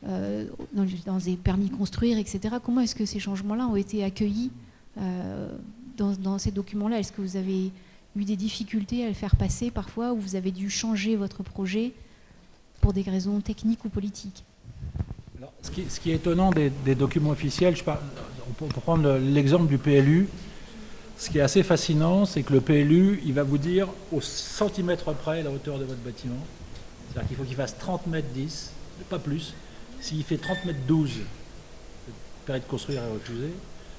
dans des permis de construire, etc. Comment est-ce que ces changements-là ont été accueillis dans ces documents-là? Est-ce que vous avez eu des difficultés à le faire passer parfois, ou vous avez dû changer votre projet pour des raisons techniques ou politiques? Alors, ce qui est étonnant des documents officiels, on peut prendre l'exemple du PLU. Ce qui est assez fascinant, c'est que le PLU, il va vous dire au centimètre près la hauteur de votre bâtiment. C'est-à-dire qu'il faut qu'il fasse 30 mètres 10, pas plus. S'il fait 30 mètres 12, le permis de construire est refusé.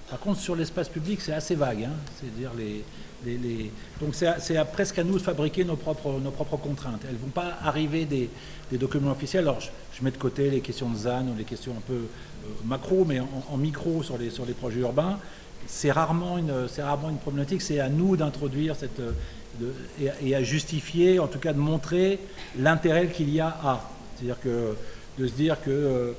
Par contre, sur l'espace public, c'est assez vague. C'est-à-dire donc c'est presque à nous de fabriquer nos propres contraintes. Elles ne vont pas arriver des documents officiels. Alors, je mets de côté les questions de ZAN ou les questions un peu macro, mais en micro sur les projets urbains, c'est rarement une problématique. C'est à nous d'introduire et à justifier, en tout cas de montrer l'intérêt qu'il y a à. C'est-à-dire de se dire que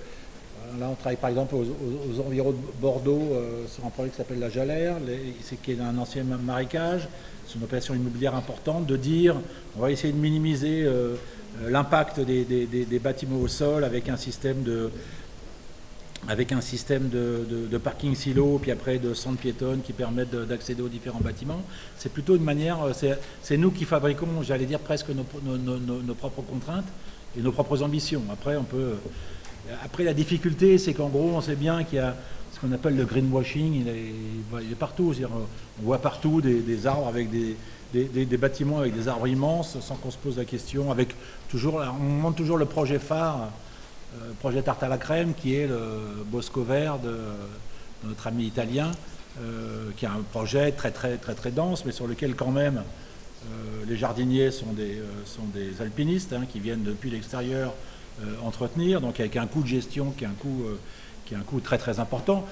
là, on travaille par exemple aux environs de Bordeaux sur un projet qui s'appelle la Jalère, qui est un ancien marécage. C'est une opération immobilière importante, de dire on va essayer de minimiser l'impact des bâtiments au sol avec un système de parking silo, puis après de centres piétonnes qui permettent d'accéder aux différents bâtiments. C'est plutôt une manière, c'est nous qui fabriquons, j'allais dire presque nos propres contraintes. nos propres ambitions. Après, la difficulté, c'est qu'en gros, on sait bien qu'il y a ce qu'on appelle le greenwashing, il est partout. On voit partout des arbres avec des bâtiments avec des arbres immenses, sans qu'on se pose la question. On montre toujours le projet phare, le projet tarte à la crème, qui est le Bosco Vert de notre ami italien, qui est un projet très, très, très, très dense, mais sur lequel quand même les jardiniers sont des alpinistes qui viennent depuis l'extérieur entretenir, donc avec un coût de gestion qui est un coût très très important.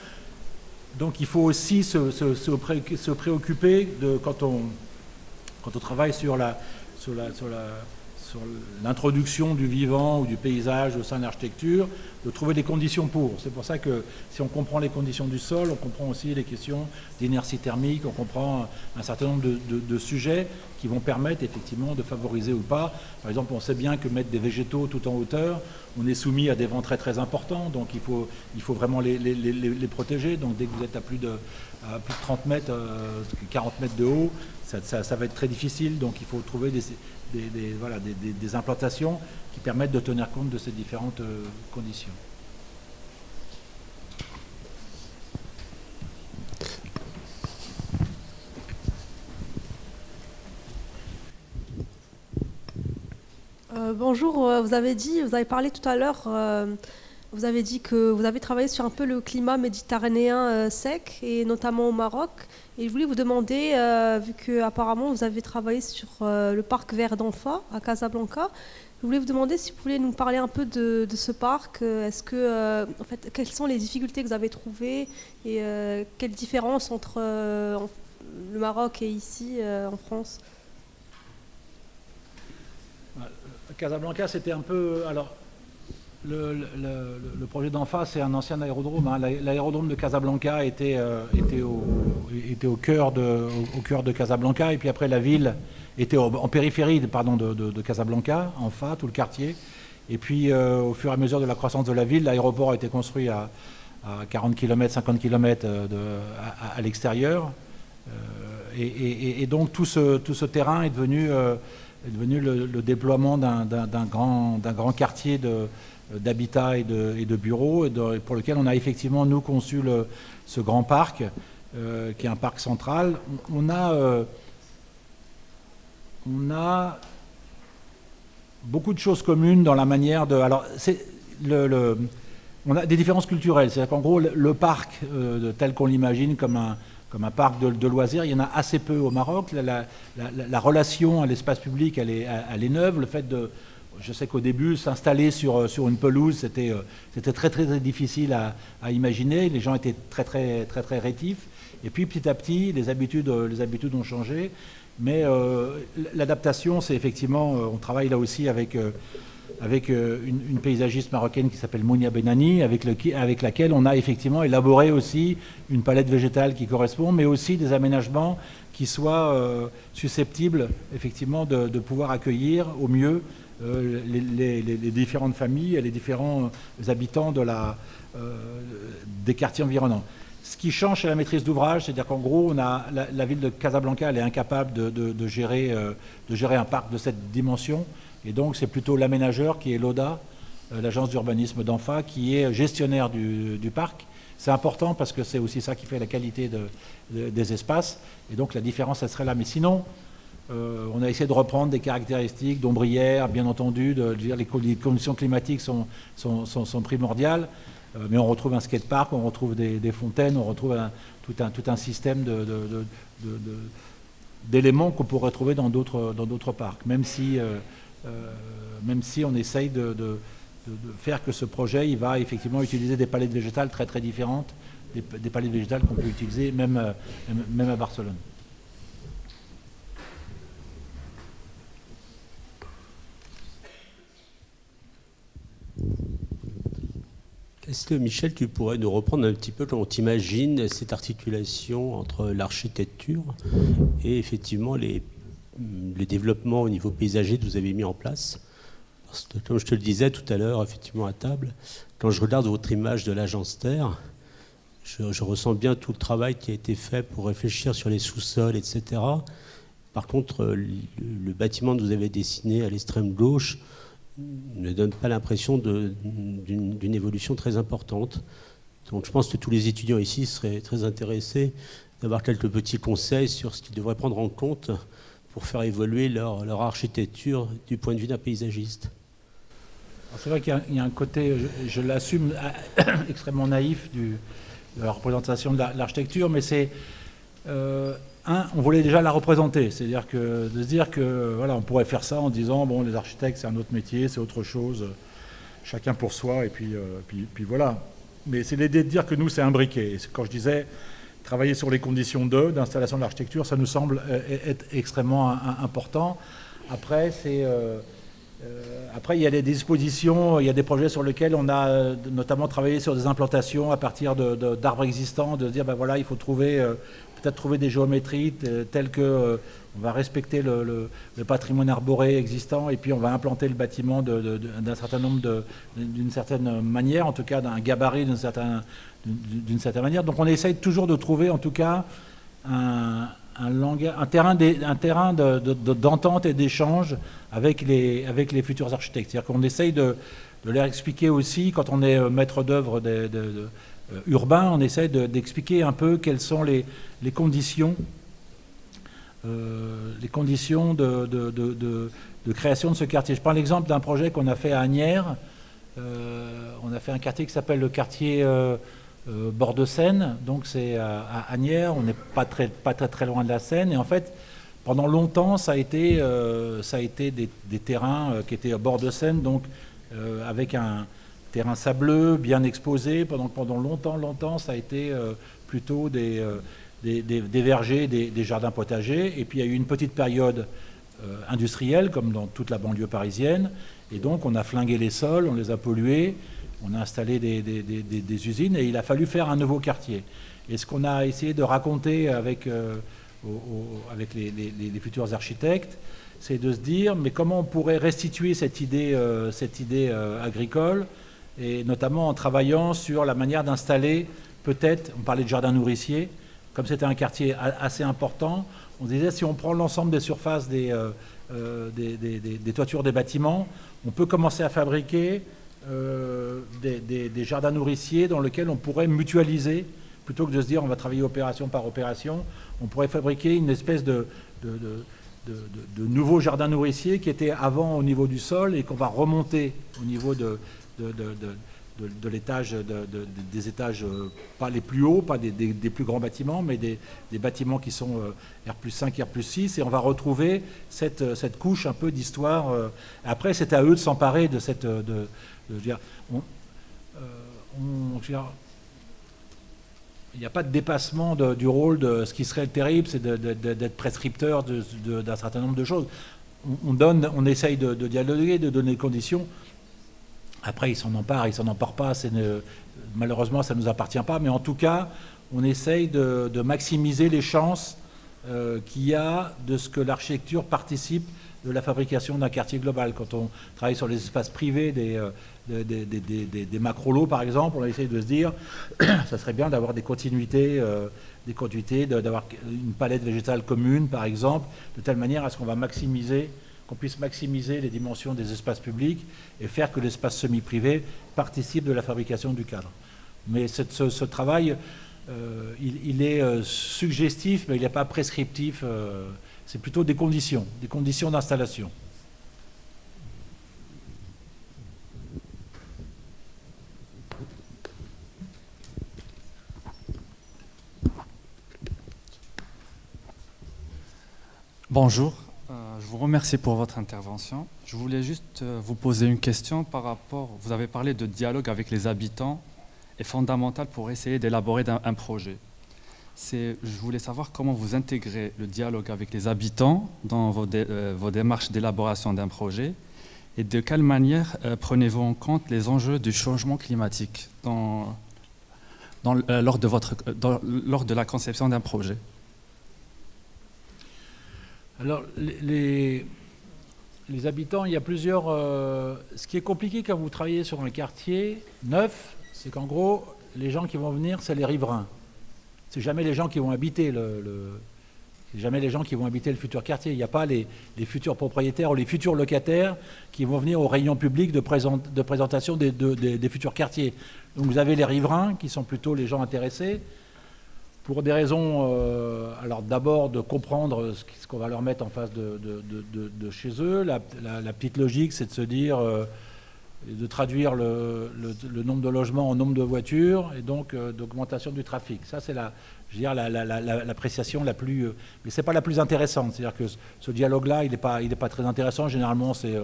Donc il faut aussi se préoccuper de quand on travaille sur l'introduction du vivant ou du paysage au sein de l'architecture, de trouver des conditions pour. C'est pour ça que si on comprend les conditions du sol, on comprend aussi les questions d'inertie thermique, on comprend un certain nombre de sujets qui vont permettre effectivement de favoriser ou pas. Par exemple, on sait bien que mettre des végétaux tout en hauteur, on est soumis à des vents très très importants, donc il faut vraiment les protéger. Donc dès que vous êtes à plus de 30 mètres, 40 mètres de haut, ça va être très difficile. Donc il faut trouver des implantations qui permettent de tenir compte de ces différentes conditions. Bonjour, vous avez parlé tout à l'heure, vous avez dit que vous avez travaillé sur un peu le climat méditerranéen sec, et notamment au Maroc. Et je voulais vous demander, vu qu'apparemment vous avez travaillé sur le parc vert d'Anfa à Casablanca, je voulais vous demander si vous pouvez nous parler un peu de ce parc. Quelles sont les difficultés que vous avez trouvées et quelle différence entre le Maroc et ici en France? Casablanca, c'était un peu... Alors, le projet d'Anfa, c'est un ancien aérodrome. L'aérodrome de Casablanca était au cœur de Casablanca. Et puis après, la ville était en périphérie de Casablanca, Anfa, tout le quartier. Et puis, au fur et à mesure de la croissance de la ville, l'aéroport a été construit à 40 km, 50 km à l'extérieur. Et donc, tout ce terrain est devenu le déploiement d'un grand quartier d'habitat et de bureaux, pour lequel on a effectivement, nous, conçu ce grand parc, qui est un parc central. On a beaucoup de choses communes dans la manière de... Alors, on a des différences culturelles. C'est-à-dire qu'en gros, le parc, tel qu'on l'imagine comme un parc de loisirs, il y en a assez peu au Maroc. La relation à l'espace public, elle est neuve. Le fait de... Je sais qu'au début, s'installer sur une pelouse, c'était très, très, très difficile à imaginer. Les gens étaient très, très, très, très rétifs. Et puis, petit à petit, les habitudes ont changé. Mais l'adaptation, c'est effectivement... on travaille là aussi avec une paysagiste marocaine qui s'appelle Mounia Benani, avec laquelle on a effectivement élaboré aussi une palette végétale qui correspond, mais aussi des aménagements qui soient susceptibles effectivement de pouvoir accueillir au mieux les différentes familles et les différents habitants des quartiers environnants. Ce qui change, c'est la maîtrise d'ouvrage, c'est-à-dire qu'en gros, la ville de Casablanca, elle est incapable de gérer un parc de cette dimension, et donc c'est plutôt l'aménageur qui est l'ODA, l'agence d'urbanisme d'Anfa, qui est gestionnaire du parc. C'est important parce que c'est aussi ça qui fait la qualité des espaces, et donc la différence, elle serait là. Mais sinon, on a essayé de reprendre des caractéristiques d'ombrières, bien entendu, les conditions climatiques sont primordiales, mais on retrouve un skatepark, on retrouve des fontaines, on retrouve tout un système d'éléments qu'on pourrait trouver dans d'autres parcs, même si on essaye de faire que ce projet, il va effectivement utiliser des palettes végétales très très différentes, des palettes végétales qu'on peut utiliser même à Barcelone. Est-ce que, Michel, tu pourrais nous reprendre un petit peu comment tu imagines cette articulation entre l'architecture et effectivement les développements au niveau paysager que vous avez mis en place? Parce que, comme je te le disais tout à l'heure, effectivement à table, quand je regarde votre image de l'agence Terre, je ressens bien tout le travail qui a été fait pour réfléchir sur les sous-sols, etc. Par contre, le bâtiment que vous avez dessiné à l'extrême gauche ne donne pas l'impression d'une évolution très importante. Donc je pense que tous les étudiants ici seraient très intéressés d'avoir quelques petits conseils sur ce qu'ils devraient prendre en compte pour faire évoluer leur architecture du point de vue d'un paysagiste. C'est vrai qu'il y a un côté, je l'assume, extrêmement naïf de la représentation de l'architecture, mais c'est... on voulait déjà la représenter, c'est-à-dire que de se dire que voilà, on pourrait faire ça en disant bon, les architectes c'est un autre métier, c'est autre chose, chacun pour soi, et puis voilà. Mais c'est l'idée de dire que nous c'est imbriqué. Et quand je disais travailler sur les conditions d'installation de l'architecture, ça nous semble être extrêmement important. Après, il y a des dispositions, il y a des projets sur lesquels on a notamment travaillé sur des implantations à partir d'arbres existants, de se dire ben voilà, il faut peut-être trouver des géométries telles que on va respecter le patrimoine arboré existant et puis on va implanter le bâtiment d'un certain nombre d'une certaine manière, en tout cas d'un gabarit d'une certaine manière. Donc on essaye toujours de trouver en tout cas un terrain d'entente et d'échange avec les futurs architectes. C'est-à-dire qu'on essaye de leur expliquer aussi, quand on est maître d'œuvre urbain, on essaye d'expliquer un peu quelles sont les conditions de création de ce quartier. Je prends l'exemple d'un projet qu'on a fait à Asnières. On a fait un quartier qui s'appelle le quartier bord de Seine, donc c'est à Asnières, on n'est pas très loin de la Seine, et en fait pendant longtemps ça a été des terrains qui étaient à bord de Seine, donc avec un terrain sableux bien exposé. Pendant longtemps ça a été plutôt des vergers, des jardins potagers, et puis il y a eu une petite période industrielle comme dans toute la banlieue parisienne, et donc on a flingué les sols, on les a pollués. On a installé des usines et il a fallu faire un nouveau quartier. Et ce qu'on a essayé de raconter avec les futurs architectes, c'est de se dire mais comment on pourrait restituer cette idée agricole, et notamment en travaillant sur la manière d'installer, peut-être, on parlait de jardin nourricier, comme c'était un quartier assez important, on disait si on prend l'ensemble des surfaces des toitures des bâtiments, on peut commencer à fabriquer des jardins nourriciers dans lesquels on pourrait mutualiser, plutôt que de se dire on va travailler opération par opération, on pourrait fabriquer une espèce de nouveau jardin nourricier qui était avant au niveau du sol et qu'on va remonter au niveau de l'étage, des étages pas les plus hauts, pas des plus grands bâtiments, mais des bâtiments qui sont R+5, R+6, et on va retrouver cette couche un peu d'histoire. Après, c'est à eux de s'emparer de cette... il n'y a pas de dépassement du rôle de ce qui serait le terrible, c'est d'être prescripteur d'un certain nombre de choses. On essaye de dialoguer, de donner des conditions. Après, ils s'en emparent pas. Malheureusement, ça ne nous appartient pas. Mais en tout cas, on essaye de maximiser les chances qu'il y a de ce que l'architecture participe de la fabrication d'un quartier global. Quand on travaille sur les espaces privés des macro-lots, par exemple, on essaye de se dire ça serait bien d'avoir des continuités, d'avoir une palette végétale commune, par exemple, de telle manière à ce qu'on puisse maximiser les dimensions des espaces publics et faire que l'espace semi-privé participe de la fabrication du cadre. Mais ce travail, il est suggestif, mais il n'est pas prescriptif. C'est plutôt des conditions d'installation. Bonjour, je vous remercie pour votre intervention. Je voulais juste vous poser une question par rapport, vous avez parlé de dialogue avec les habitants est fondamental pour essayer d'élaborer un projet. Je voulais savoir comment vous intégrez le dialogue avec les habitants dans vos démarches d'élaboration d'un projet, et de quelle manière prenez-vous en compte les enjeux du changement climatique lors de la conception d'un projet. Alors, les habitants, il y a plusieurs... ce qui est compliqué quand vous travaillez sur un quartier neuf, c'est qu'en gros, les gens qui vont venir, c'est les riverains. C'est jamais les gens qui vont habiter C'est jamais les gens qui vont habiter le futur quartier. Il n'y a pas les futurs propriétaires ou les futurs locataires qui vont venir aux réunions publiques de présentation des futurs quartiers. Donc vous avez les riverains qui sont plutôt les gens intéressés pour des raisons, alors d'abord de comprendre ce qu'on va leur mettre en face de chez eux. La petite logique, c'est de se dire, de traduire le nombre de logements en nombre de voitures et donc d'augmentation du trafic. Ça, c'est l'appréciation la plus... mais ce n'est pas la plus intéressante. C'est-à-dire que ce dialogue-là, il n'est pas très intéressant. Généralement, c'est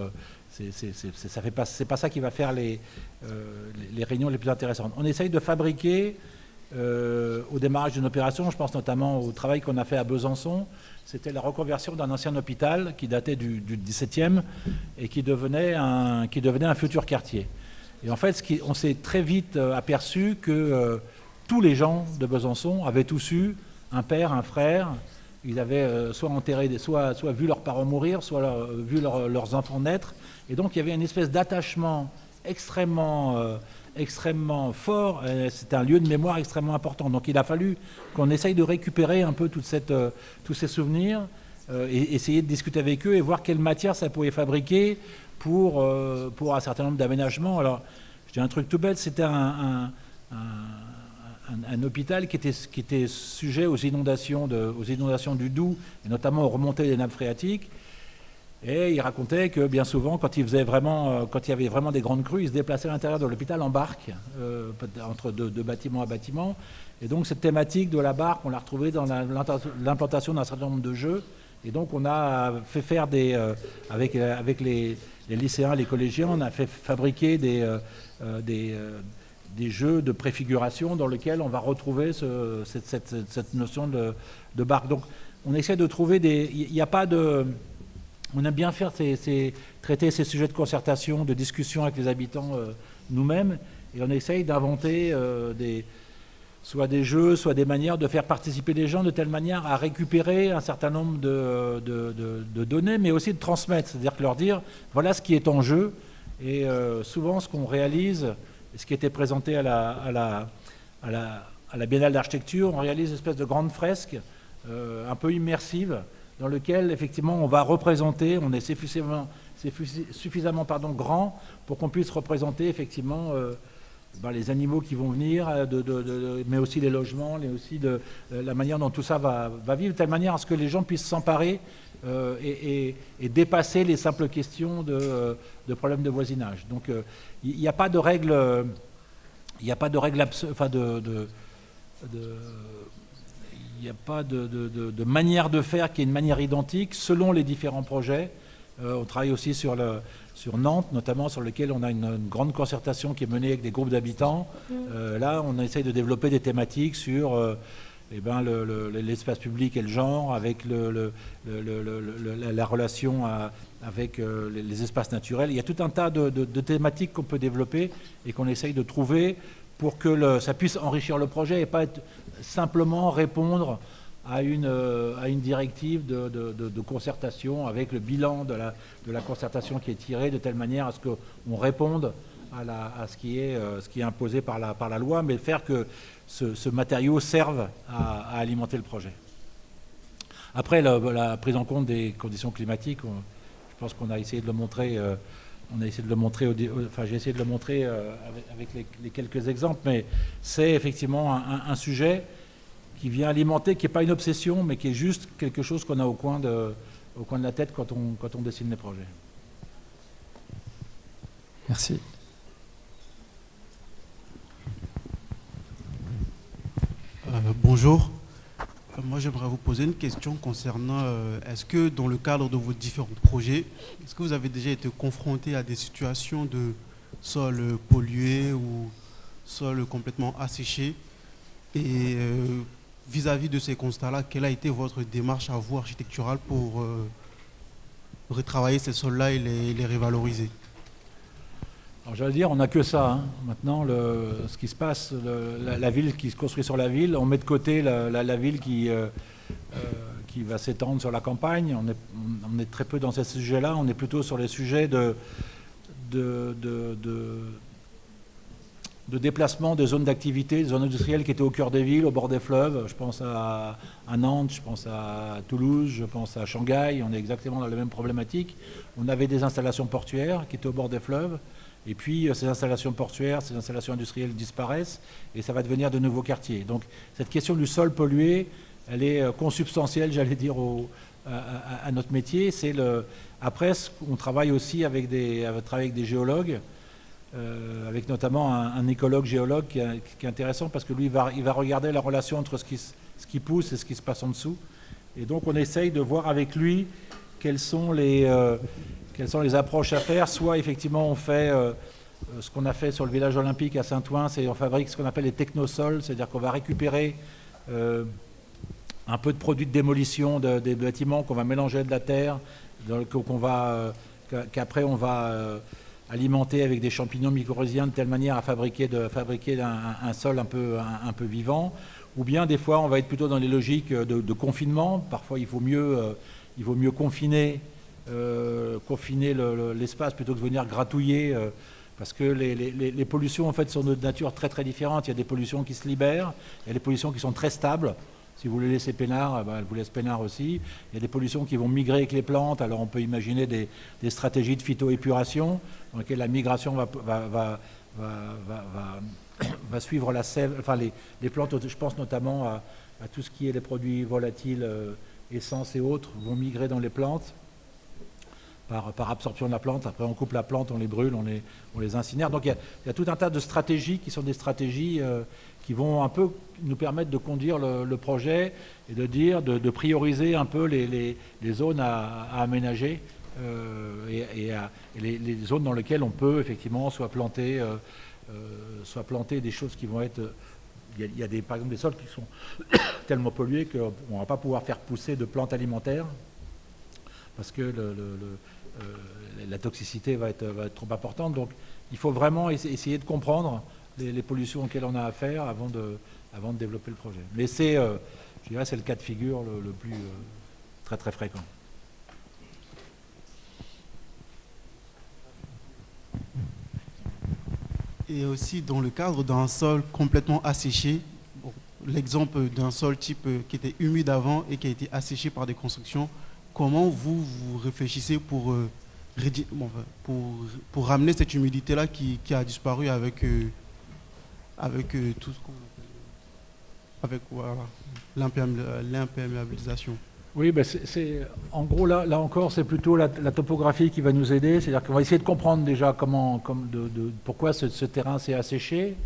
pas ça qui va faire les réunions les plus intéressantes. On essaye de fabriquer, au démarrage d'une opération, je pense notamment au travail qu'on a fait à Besançon, c'était la reconversion d'un ancien hôpital qui datait du 17e et qui devenait un futur quartier. Et en fait, on s'est très vite aperçu que tous les gens de Besançon avaient tous eu un père, un frère. Ils avaient soit enterré, soit vu leurs parents mourir, soit vu leurs enfants naître. Et donc, il y avait une espèce d'attachement extrêmement fort. C'était un lieu de mémoire extrêmement important. Donc, il a fallu qu'on essaye de récupérer un peu tous ces souvenirs et essayer de discuter avec eux et voir quelle matière ça pouvait fabriquer pour un certain nombre d'aménagements. Alors, je dis un truc tout bête, c'était un hôpital qui était sujet aux inondations du Doubs, et notamment aux remontées des nappes phréatiques. Et il racontait que bien souvent, quand il y avait vraiment des grandes crues, il se déplaçait à l'intérieur de l'hôpital en barque, entre deux bâtiment à bâtiment. Et donc cette thématique de la barque, on l'a retrouvée dans l'implantation d'un certain nombre de jeux. Et donc on a fait faire avec les lycéens, les collégiens, on a fait fabriquer des jeux de préfiguration dans lesquels on va retrouver cette notion de barque. Donc on essaie de trouver il n'y a pas de... On aime bien faire traiter ces sujets de concertation, de discussion avec les habitants nous-mêmes, et on essaye d'inventer soit des jeux, soit des manières de faire participer les gens de telle manière à récupérer un certain nombre de données, mais aussi de transmettre, c'est-à-dire leur dire voilà ce qui est en jeu. Et souvent ce qu'on réalise, ce qui était présenté à la Biennale d'architecture, on réalise une espèce de grande fresque un peu immersive, dans lequel, effectivement, on va représenter, on est suffisamment grand pour qu'on puisse représenter, effectivement, les animaux qui vont venir, mais aussi les logements, mais aussi la manière dont tout ça va vivre, de telle manière à ce que les gens puissent s'emparer et dépasser les simples questions de problèmes de voisinage. Donc, il n'y a pas de règle, il n'y a pas de manière de faire qui est une manière identique selon les différents projets. On travaille aussi sur Nantes, notamment, sur lequel on a une grande concertation qui est menée avec des groupes d'habitants. Là, on essaye de développer des thématiques sur l'espace public et le genre, avec la relation avec les espaces naturels. Il y a tout un tas de thématiques qu'on peut développer et qu'on essaye de trouver pour que ça puisse enrichir le projet et pas être simplement répondre à une directive de concertation avec le bilan de la concertation qui est tiré de telle manière à ce qu'on réponde à ce qui est imposé par la loi, mais faire que ce matériau serve à alimenter le projet. Après, la prise en compte des conditions climatiques, je pense qu'on a essayé de le montrer. J'ai essayé de le montrer avec les quelques exemples, mais c'est effectivement un sujet qui vient alimenter, qui n'est pas une obsession, mais qui est juste quelque chose qu'on a au coin de la tête quand on dessine les projets. Merci. Bonjour. Moi, j'aimerais vous poser une question concernant est-ce que dans le cadre de vos différents projets, est-ce que vous avez déjà été confronté à des situations de sol pollué ou sol complètement asséché? Et vis-à-vis de ces constats-là, quelle a été votre démarche à vous architecturale pour retravailler ces sols-là et les revaloriser? Alors j'allais dire, on n'a que ça. Hein. Maintenant, ce qui se passe, la ville qui se construit sur la ville, on met de côté la ville qui va s'étendre sur la campagne. On est très peu dans ces sujets-là. On est plutôt sur les sujets de déplacement de zones d'activité, de zones industrielles qui étaient au cœur des villes, au bord des fleuves. Je pense à Nantes, je pense à Toulouse, je pense à Shanghai. On est exactement dans les mêmes problématiques. On avait des installations portuaires qui étaient au bord des fleuves. Et puis ces installations portuaires, ces installations industrielles disparaissent et ça va devenir de nouveaux quartiers. Donc cette question du sol pollué, elle est consubstantielle, j'allais dire, à notre métier. Après, on travaille aussi avec des géologues, avec notamment un écologue géologue qui est intéressant parce que lui, il va regarder la relation entre ce qui pousse et ce qui se passe en dessous. Et donc on essaye de voir avec lui quelles sont les approches à faire. Soit effectivement on fait ce qu'on a fait sur le village olympique à Saint-Ouen, c'est on fabrique ce qu'on appelle les technosols, c'est-à-dire qu'on va récupérer un peu de produits de démolition des bâtiments qu'on va mélanger à de la terre, qu'après on va alimenter avec des champignons mycorhiziens de telle manière à fabriquer un sol un peu vivant. Ou bien des fois on va être plutôt dans les logiques de confinement. Parfois il vaut mieux confiner l'espace plutôt que de venir gratouiller, parce que les pollutions en fait sont de nature très très différente. Il y a des pollutions qui se libèrent, il y a des pollutions qui sont très stables. Si vous les laissez peinards, elles vous laissent peinards aussi. Il y a des pollutions qui vont migrer avec les plantes. Alors on peut imaginer des stratégies de phytoépuration dans lesquelles la migration va suivre la sève. Enfin les plantes, je pense notamment à tout ce qui est les produits volatiles, essences et autres, vont migrer dans les plantes par absorption de la plante. Après on coupe la plante, on les brûle, on les incinère. Donc il y a tout un tas de stratégies qui sont des stratégies qui vont un peu nous permettre de conduire le projet et de prioriser un peu les zones à aménager et les zones dans lesquelles on peut effectivement soit planter des choses qui vont être... Il y a par exemple des sols qui sont tellement pollués qu'on ne va pas pouvoir faire pousser de plantes alimentaires parce que la toxicité va être trop importante. Donc il faut vraiment essayer de comprendre les pollutions auxquelles on a affaire avant de développer le projet. Mais je dirais c'est le cas de figure le plus très très fréquent. Et aussi dans le cadre d'un sol complètement asséché, l'exemple d'un sol type qui était humide avant et qui a été asséché par des constructions, comment vous réfléchissez pour ramener cette humidité-là qui a disparu avec tout ce qu'on appelle l'imperméabilisation? Oui, en gros, là encore, c'est plutôt la topographie qui va nous aider. C'est-à-dire qu'on va essayer de comprendre déjà pourquoi ce terrain s'est asséché,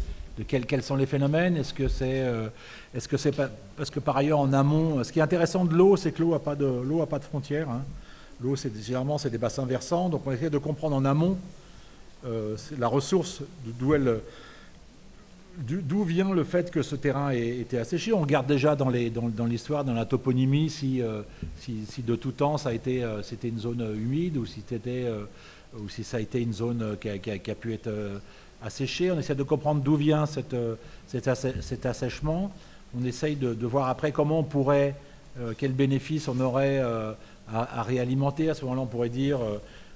quels sont les phénomènes. Est-ce que c'est pas parce que par ailleurs en amont, ce qui est intéressant de l'eau, c'est que l'eau a pas de frontières. Hein. L'eau, généralement, c'est des bassins versants. Donc on va essayer de comprendre en amont la ressource, d'où vient le fait que ce terrain ait été asséché. On regarde déjà dans l'histoire, dans la toponymie, si de tout temps c'était une zone humide ou si ça a été une zone qui a pu être asséchée. On essaie de comprendre d'où vient cet assèchement. On essaye de voir après comment on pourrait, quel bénéfice on aurait à réalimenter. À ce moment-là, on pourrait dire,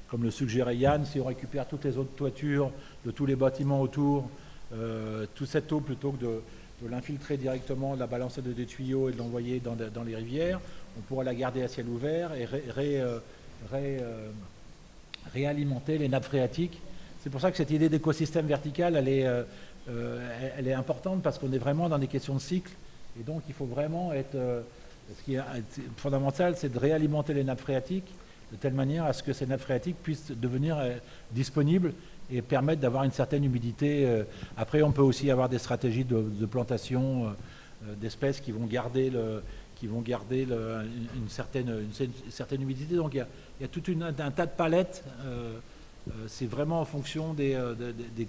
comme le suggérait Yann, si on récupère toutes les autres toitures de tous les bâtiments autour, toute cette eau, plutôt que de l'infiltrer directement, de la balancer de des tuyaux et de l'envoyer dans les rivières, on pourrait la garder à ciel ouvert et réalimenter les nappes phréatiques. C'est pour ça que cette idée d'écosystème vertical, elle est importante parce qu'on est vraiment dans des questions de cycle. Et donc, il faut vraiment être... ce qui est fondamental, c'est de réalimenter les nappes phréatiques de telle manière à ce que ces nappes phréatiques puissent devenir disponibles et permettre d'avoir une certaine humidité. Après, on peut aussi avoir des stratégies de plantation d'espèces qui vont garder une certaine humidité. Donc il y a tout un tas de palettes. C'est vraiment en fonction des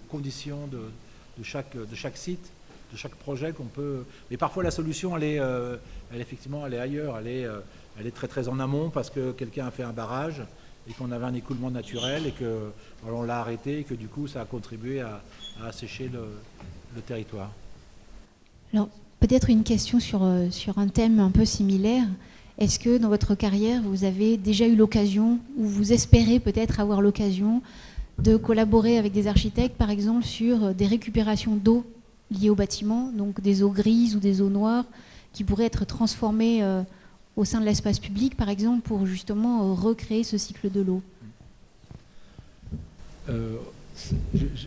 conditions de chaque site, de chaque projet qu'on peut... Mais parfois la solution, elle est ailleurs. Elle est très très en amont parce que quelqu'un a fait un barrage et qu'on avait un écoulement naturel et qu'on l'a arrêté et que du coup ça a contribué à assécher le territoire. Alors peut-être une question sur un thème un peu similaire. Est-ce que dans votre carrière vous avez déjà eu l'occasion ou vous espérez peut-être avoir l'occasion de collaborer avec des architectes, par exemple, sur des récupérations d'eau liées au bâtiment, donc des eaux grises ou des eaux noires, qui pourraient être transformées au sein de l'espace public, par exemple, pour justement recréer ce cycle de l'eau.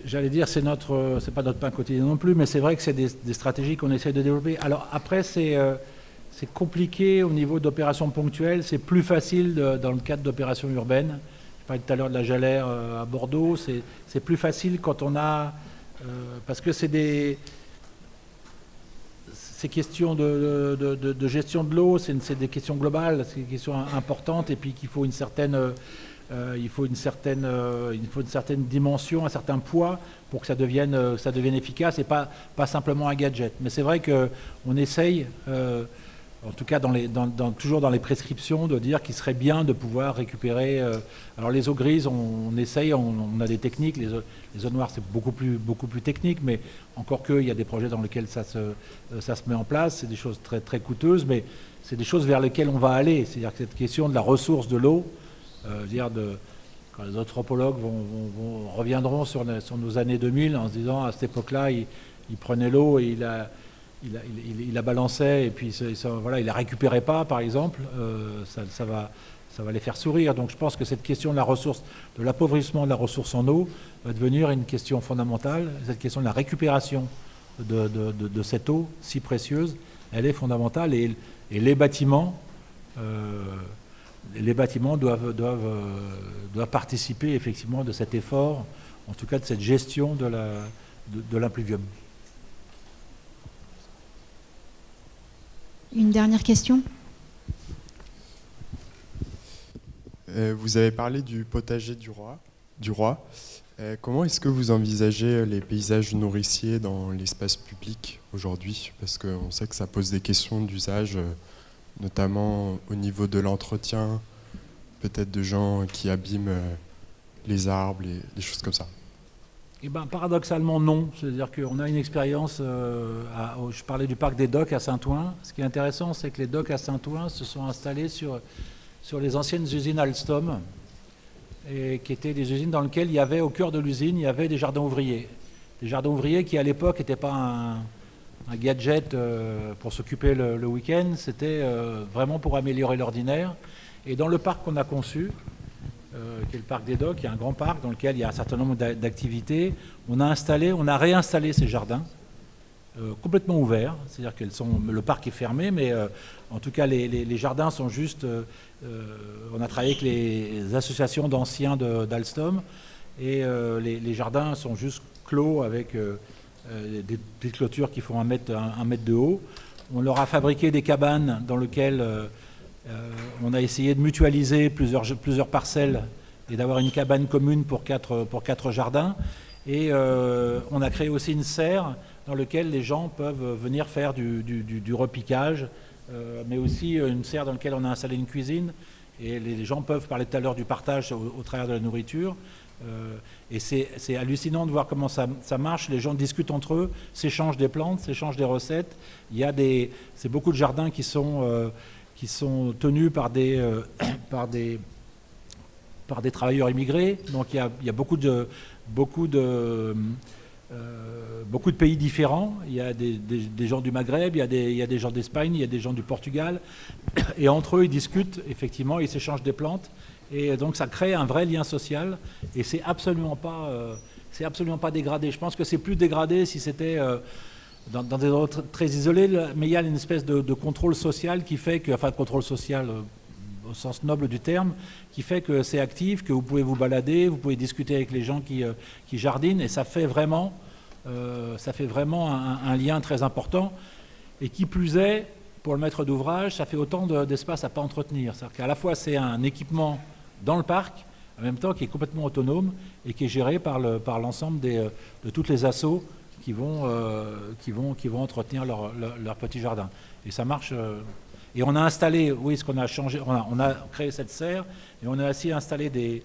J'allais dire, c'est pas notre pain quotidien non plus, mais c'est vrai que c'est des stratégies qu'on essaie de développer. Alors après, c'est compliqué au niveau d'opérations ponctuelles, c'est plus facile dans le cadre d'opérations urbaines. Je parlais tout à l'heure de la Jalère à Bordeaux, c'est plus facile quand on a... parce que ces questions de gestion de l'eau, c'est des questions globales, c'est des questions importantes, et puis qu'il faut une certaine dimension, un certain poids pour que ça devienne efficace et pas simplement un gadget. Mais c'est vrai qu'on essaye, en tout cas toujours dans les prescriptions, de dire qu'il serait bien de pouvoir récupérer. Alors les eaux grises, on essaye, on a des techniques. Les eaux noires, c'est beaucoup plus technique, mais encore qu'il y a des projets dans lesquels ça se met en place. C'est des choses très, très coûteuses, mais c'est des choses vers lesquelles on va aller. C'est-à-dire que cette question de la ressource de l'eau, quand les anthropologues reviendront sur nos années 2000 en se disant à cette époque-là, ils prenaient l'eau et il la balançait et puis il la récupérait pas, par exemple, ça va les faire sourire. Donc je pense que cette question de la ressource, de l'appauvrissement de la ressource en eau va devenir une question fondamentale. Cette question de la récupération de cette eau si précieuse, elle est fondamentale, et les bâtiments doivent participer effectivement de cet effort, en tout cas de cette gestion de l'impluvium. Une dernière question ? Vous avez parlé du potager du roi. Comment est-ce que vous envisagez les paysages nourriciers dans l'espace public aujourd'hui? Parce qu'on sait que ça pose des questions d'usage, notamment au niveau de l'entretien, peut-être de gens qui abîment les arbres, des choses comme ça. Eh ben, paradoxalement, non. C'est-à-dire qu'on a une expérience, je parlais du parc des docks à Saint-Ouen. Ce qui est intéressant, c'est que les docks à Saint-Ouen se sont installés sur les anciennes usines Alstom, et qui étaient des usines dans lesquelles il y avait, au cœur de l'usine, il y avait des jardins ouvriers. Des jardins ouvriers qui, à l'époque, n'étaient pas un gadget pour s'occuper le week-end, c'était vraiment pour améliorer l'ordinaire. Et dans le parc qu'on a conçu, qui est le parc des docks, il y a un grand parc dans lequel il y a un certain nombre d'activités. On a réinstallé ces jardins complètement ouverts, c'est-à-dire le parc est fermé, mais en tout cas les jardins sont juste... on a travaillé avec les associations d'anciens d'Alstom, et les jardins sont juste clos avec des petites clôtures qui font un mètre de haut. On leur a fabriqué des cabanes dans lesquelles on a essayé de mutualiser plusieurs parcelles et d'avoir une cabane commune pour quatre jardins. Et on a créé aussi une serre dans laquelle les gens peuvent venir faire du repiquage, mais aussi une serre dans laquelle on a installé une cuisine. Et les gens peuvent parler tout à l'heure du partage au travers de la nourriture. Et c'est hallucinant de voir comment ça marche. Les gens discutent entre eux, s'échangent des plantes, s'échangent des recettes. C'est beaucoup de jardins qui sont tenus par des travailleurs immigrés. Donc il y a beaucoup de pays différents. Il y a des gens du Maghreb, il y a des gens d'Espagne, il y a des gens du Portugal. Et entre eux, ils discutent, effectivement, ils s'échangent des plantes. Et donc ça crée un vrai lien social. Et c'est absolument pas dégradé. Je pense que c'est plus dégradé si c'était dans des endroits très isolés, mais il y a une espèce de contrôle social qui fait que, enfin contrôle social au sens noble du terme, qui fait que c'est actif, que vous pouvez vous balader, vous pouvez discuter avec les gens qui jardinent, et ça fait vraiment un lien très important. Et qui plus est, pour le maître d'ouvrage, ça fait autant d'espace à ne pas entretenir. C'est-à-dire qu'à la fois c'est un équipement dans le parc, en même temps qui est complètement autonome et qui est géré par l'ensemble de toutes les assos qui vont entretenir leur petit jardin. Et ça marche. Et on a installé, oui, ce qu'on a changé, on a créé cette serre, et on a aussi installé des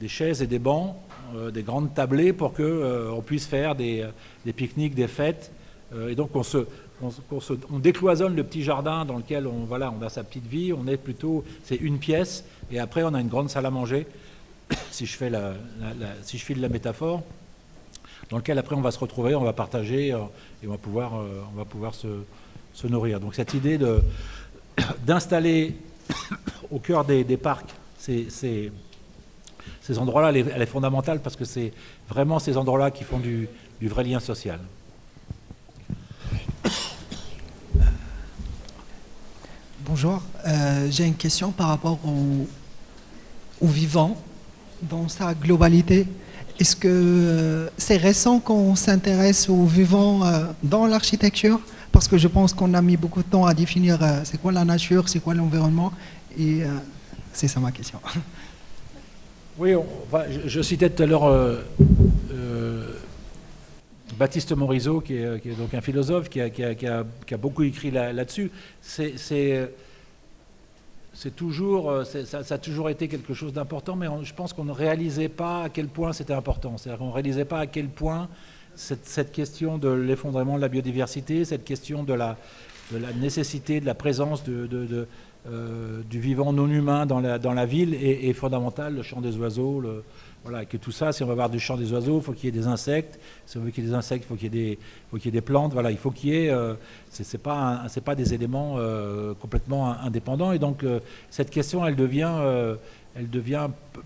chaises et des bancs, des grandes tablées pour qu'on puisse faire des pique-niques, des fêtes. Et donc on décloisonne le petit jardin dans lequel on a sa petite vie. C'est une pièce, et après on a une grande salle à manger si je file la métaphore, dans lequel après on va se retrouver, on va partager et on va pouvoir se nourrir. Donc cette idée d'installer au cœur des parcs ces endroits-là, elle est fondamentale parce que c'est vraiment ces endroits-là qui font du vrai lien social. Bonjour, j'ai une question par rapport au vivant dans sa globalité. Est-ce que c'est récent qu'on s'intéresse au vivant dans l'architecture? Parce que je pense qu'on a mis beaucoup de temps à définir c'est quoi la nature, c'est quoi l'environnement, et c'est ça ma question. Oui, je citais tout à l'heure Baptiste Morisot, qui est donc un philosophe qui a beaucoup écrit là-dessus. C'est toujours, ça a toujours été quelque chose d'important, mais je pense qu'on ne réalisait pas à quel point c'était important. C'est-à-dire qu'on ne réalisait pas à quel point cette question de l'effondrement de la biodiversité, cette question de la nécessité de la présence du vivant non humain dans la ville est fondamentale. Le chant des oiseaux, voilà, que tout ça, si on va avoir du chant des oiseaux, il faut qu'il y ait des insectes. Si on veut qu'il y ait des insectes, il faut qu'il y ait des plantes. Voilà, il faut qu'il y ait. C'est pas des éléments complètement indépendants. Et donc cette question, elle devient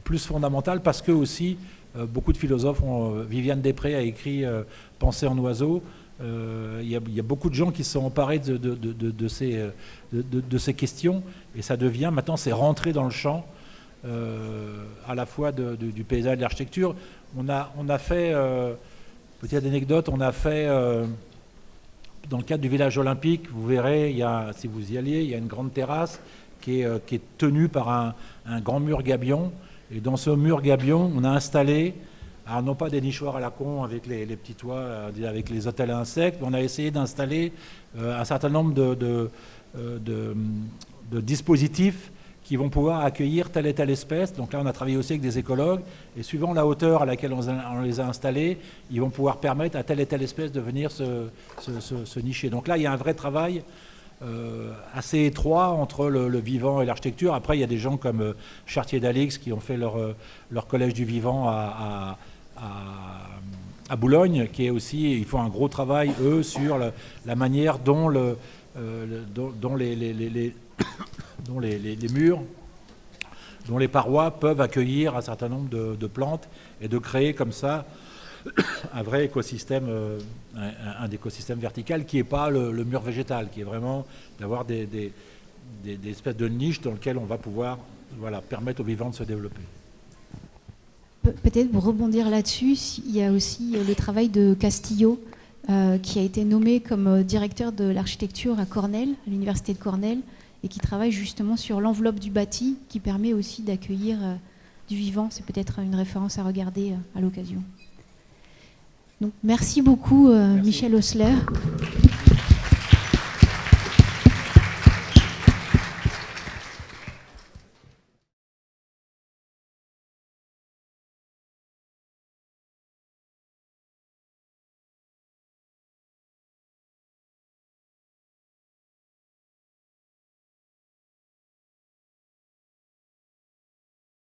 plus fondamentale parce que aussi beaucoup de philosophes Viviane Després a écrit Pensée en oiseau. Il y a beaucoup de gens qui se sont emparés de ces questions et ça devient maintenant, c'est rentré dans le champ à la fois du paysage et de l'architecture. On a fait, petite anecdote, on a fait dans le cadre du village olympique, vous verrez, si vous y alliez, il y a une grande terrasse qui est tenue par un grand mur gabion. Et dans ce mur gabion, on a installé, alors non pas des nichoirs à la con avec les petits toits, avec les hôtels à insectes, mais on a essayé d'installer un certain nombre de dispositifs qui vont pouvoir accueillir telle et telle espèce. Donc là, on a travaillé aussi avec des écologues, et suivant la hauteur à laquelle on les a installés, ils vont pouvoir permettre à telle et telle espèce de venir se nicher. Donc là, il y a un vrai travail assez étroit entre le vivant et l'architecture. Après, il y a des gens comme Chartier-Dalix qui ont fait leur collège du vivant à Boulogne, qui est aussi, ils font un gros travail, eux, sur la manière dont les murs, dont les parois peuvent accueillir un certain nombre de plantes et de créer comme ça un vrai écosystème, un écosystème vertical qui n'est pas le mur végétal, qui est vraiment d'avoir des espèces de niches dans lesquelles on va pouvoir permettre aux vivants de se développer. Peut-être pour rebondir là-dessus, il y a aussi le travail de Castillo, qui a été nommé comme directeur de l'architecture à Cornell, à l'université de Cornell, et qui travaille justement sur l'enveloppe du bâti, qui permet aussi d'accueillir du vivant. C'est peut-être une référence à regarder à l'occasion. Donc, merci beaucoup, Michel Osler.